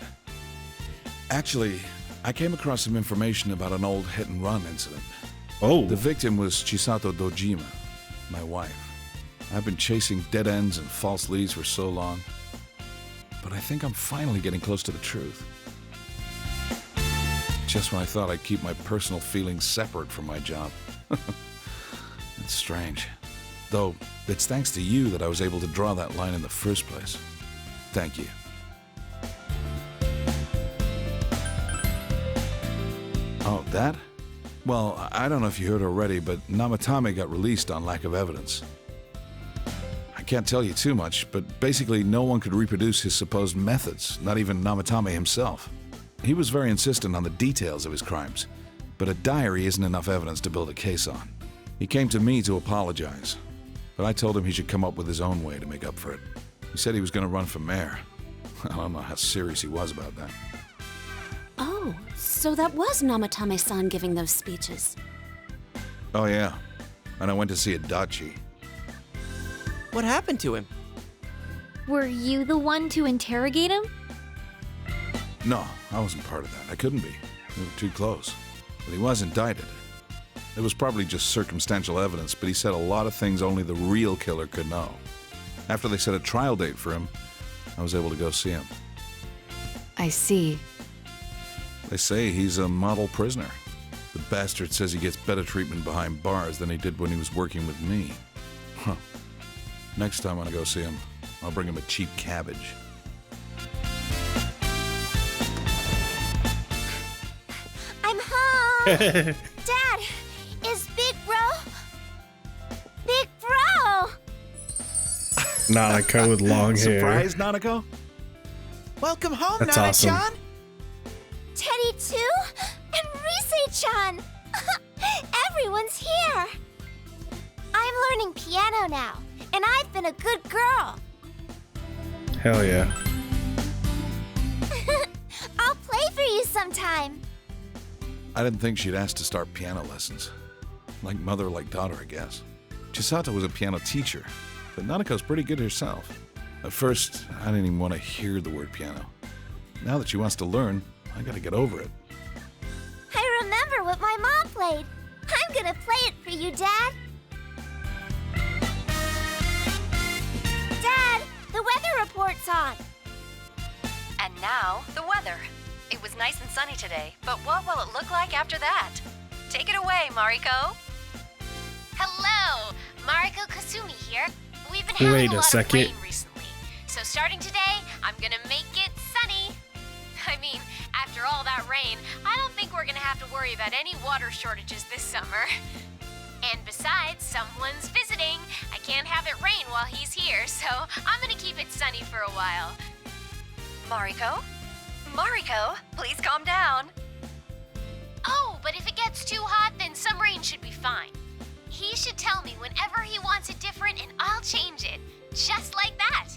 Actually, I came across some information about an old hit-and-run incident. Oh. The victim was Chisato Dojima, my wife. I've been chasing dead ends and false leads for so long, but I think I'm finally getting close to the truth. Just when I thought I'd keep my personal feelings separate from my job. It's strange. Though, it's thanks to you that I was able to draw that line in the first place. Thank you. Oh, that? Well, I don't know if you heard already, but Namatame got released on lack of evidence. I can't tell you too much, but basically no one could reproduce his supposed methods, not even Namatame himself. He was very insistent on the details of his crimes, but a diary isn't enough evidence to build a case on. He came to me to apologize, but I told him he should come up with his own way to make up for it. He said he was going to run for mayor. I don't know how serious he was about that. Oh, so that was Namatame-san giving those speeches. Oh yeah, and I went to see Adachi. What happened to him? Were you the one to interrogate him? No, I wasn't part of that. I couldn't be. We were too close. But he was indicted. It was probably just circumstantial evidence, but he said a lot of things only the real killer could know. After they set a trial date for him, I was able to go see him. I see. They say he's a model prisoner. The bastard says he gets better treatment behind bars than he did when he was working with me. Huh. Next time when I go see him, I'll bring him a cheap cabbage. I'm home! Dad, is Big Bro? Big Bro! Nanako with long hair. Surprise, Nanako? Welcome home, That's Nana-chan! awesome. Teddy too? And Rise-chan! Everyone's here! I'm learning piano now, and I've been a good girl. Hell yeah. I'll play for you sometime. I didn't think she'd ask to start piano lessons. Like mother, like daughter, I guess. Chisato was a piano teacher, but Nanako's pretty good herself. At first, I didn't even want to hear the word piano. Now that she wants to learn, I gotta get over it. I remember what my mom played. I'm gonna play it for you, Dad. Dad, the weather report's on. And now, the weather. It was nice and sunny today, but what will it look like after that? Take it away, Mariko. Hello, Mariko Kasumi here. We've been Wait having a a lot second. of rain recently, so starting today, I'm gonna make it sunny. I mean, after all that rain, I don't think we're gonna have to worry about any water shortages this summer. And besides, someone's visiting. I can't have it rain while he's here, so I'm gonna keep it sunny for a while. Mariko? Mariko, please calm down. Oh, but if it gets too hot, then some rain should be fine. He should tell me whenever he wants it different, and I'll change it. Just like that.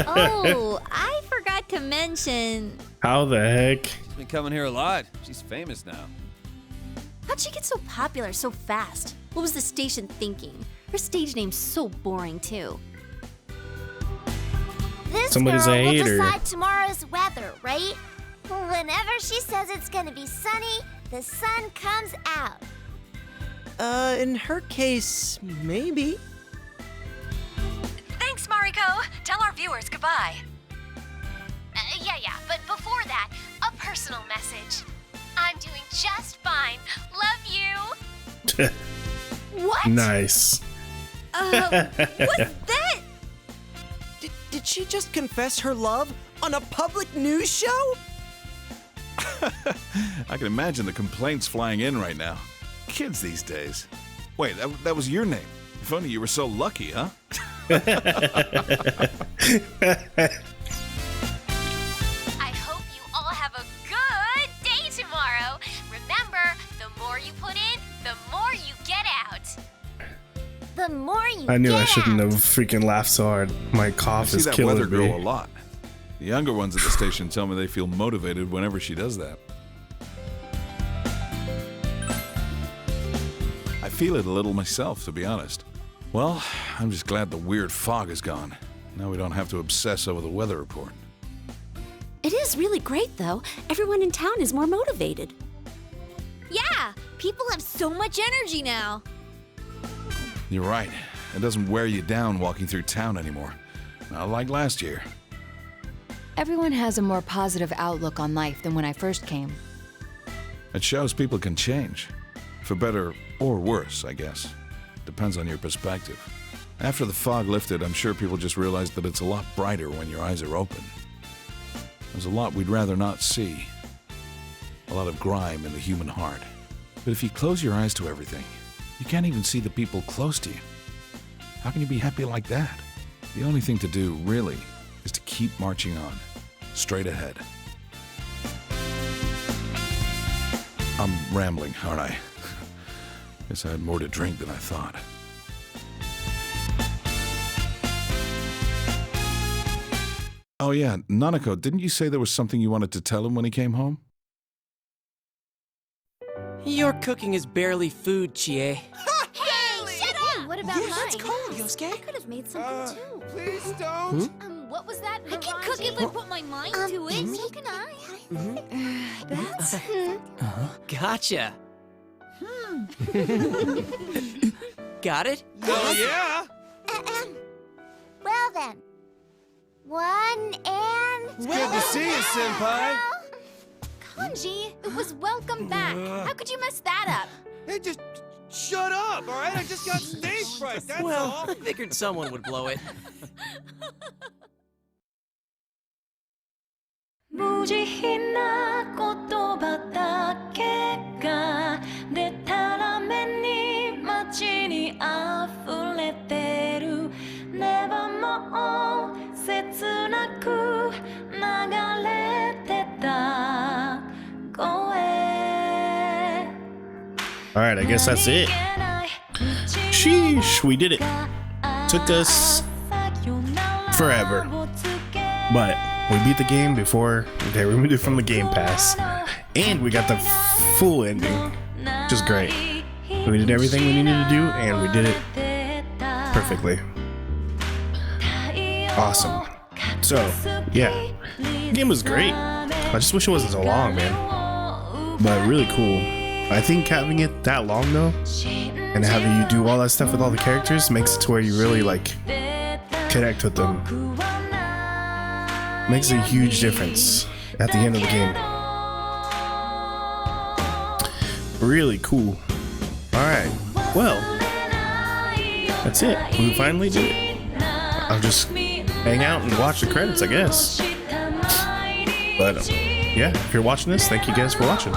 Oh, I forgot to mention. How the heck? She's been coming here a lot. She's famous now. How'd she get so popular so fast? What was the station thinking? Her stage name's so boring, too. This Somebody's girl a will hater. decide tomorrow's weather, right? Whenever she says it's gonna be sunny, the sun comes out. In her case, maybe. Thanks, Mariko. Tell our viewers goodbye. Yeah, but before that, a personal message. I'm doing just fine. Love you. What? Nice. What's that? Did she just confess her love on a public news show? I can imagine the complaints flying in right now. Kids these days. Wait, that was your name. If only you were so lucky, huh? I hope you all have a good day tomorrow. Remember, the more you put in, the more you get out. The more you I knew get I shouldn't out. have freaking laughed so hard. My I cough see is that killing weather me. girl a lot. The younger ones at the station tell me they feel motivated whenever she does that. I feel it a little myself, to be honest. Well, I'm just glad the weird fog is gone. Now we don't have to obsess over the weather report. It is really great, though. Everyone in town is more motivated. Yeah, people have so much energy now. You're right. It doesn't wear you down walking through town anymore. Not like last year. Everyone has a more positive outlook on life than when I first came. It shows people can change. For better Or worse, I guess. Depends on your perspective. After the fog lifted, I'm sure people just realized that it's a lot brighter when your eyes are open. There's a lot we'd rather not see. A lot of grime in the human heart. But if you close your eyes to everything, you can't even see the people close to you. How can you be happy like that? The only thing to do, really, is to keep marching on, straight ahead. I'm rambling, aren't I? Guess I had more to drink than I thought. Oh yeah, Nanako, didn't you say there was something you wanted to tell him when he came home? Your cooking is barely food, Chie. Hey, shut up! What about mine? That's cold, Yosuke. I could have made something too. Please don't. What was that? I can cook if I put my mind to it. So can I. That's... Gotcha. Got it? Oh, yeah. Well then. 1 and... It's good to see you, Senpai. Kanji, it was welcome back. How could you mess that up? Hey, just shut up, all right? I just got stage fright, that's Well, all. I figured someone would blow it. 無慈悲な言葉だけがでたらめに街に溢れてるNever more 切なく流れてた声 Alright, I guess that's it. Sheesh, we did it. Took us forever. But we beat the game before they removed it from the Game Pass. And we got the full ending, which is great. We did everything we needed to do, and we did it perfectly. Awesome. So, yeah. The game was great. I just wish it wasn't so long, man. But really cool. I think having it that long, though, and having you do all that stuff with all the characters makes it to where you really, like, connect with them. Makes a huge difference at the end of the game. Really cool. Alright, well, that's it. We finally did it. I'll just hang out and watch the credits, I guess. But, yeah, if you're watching this, thank you guys for watching.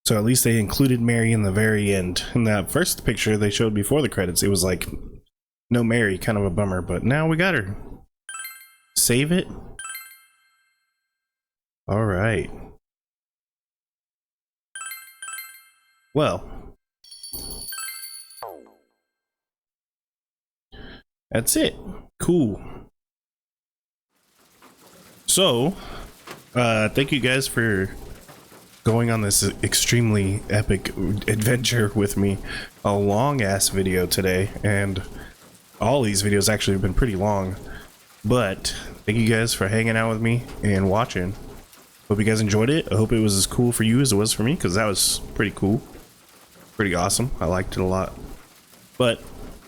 So at least they included Mary in the very end. In that first picture they showed before the credits, it was like no Mary, kind of a bummer, but now we got her. Save it. All right. Well, that's it. Cool. So, thank you guys for going on this extremely epic adventure with me. A long ass video today, and all these videos actually have been pretty long, but thank you guys for hanging out with me and watching. Hope you guys enjoyed it. I hope it was as cool for you as it was for me, because that was pretty cool. Pretty awesome. I liked it a lot. But,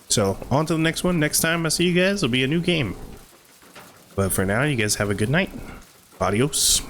so, on to the next one. Next time I see you guys, it'll be a new game. But for now, you guys have a good night. Adios.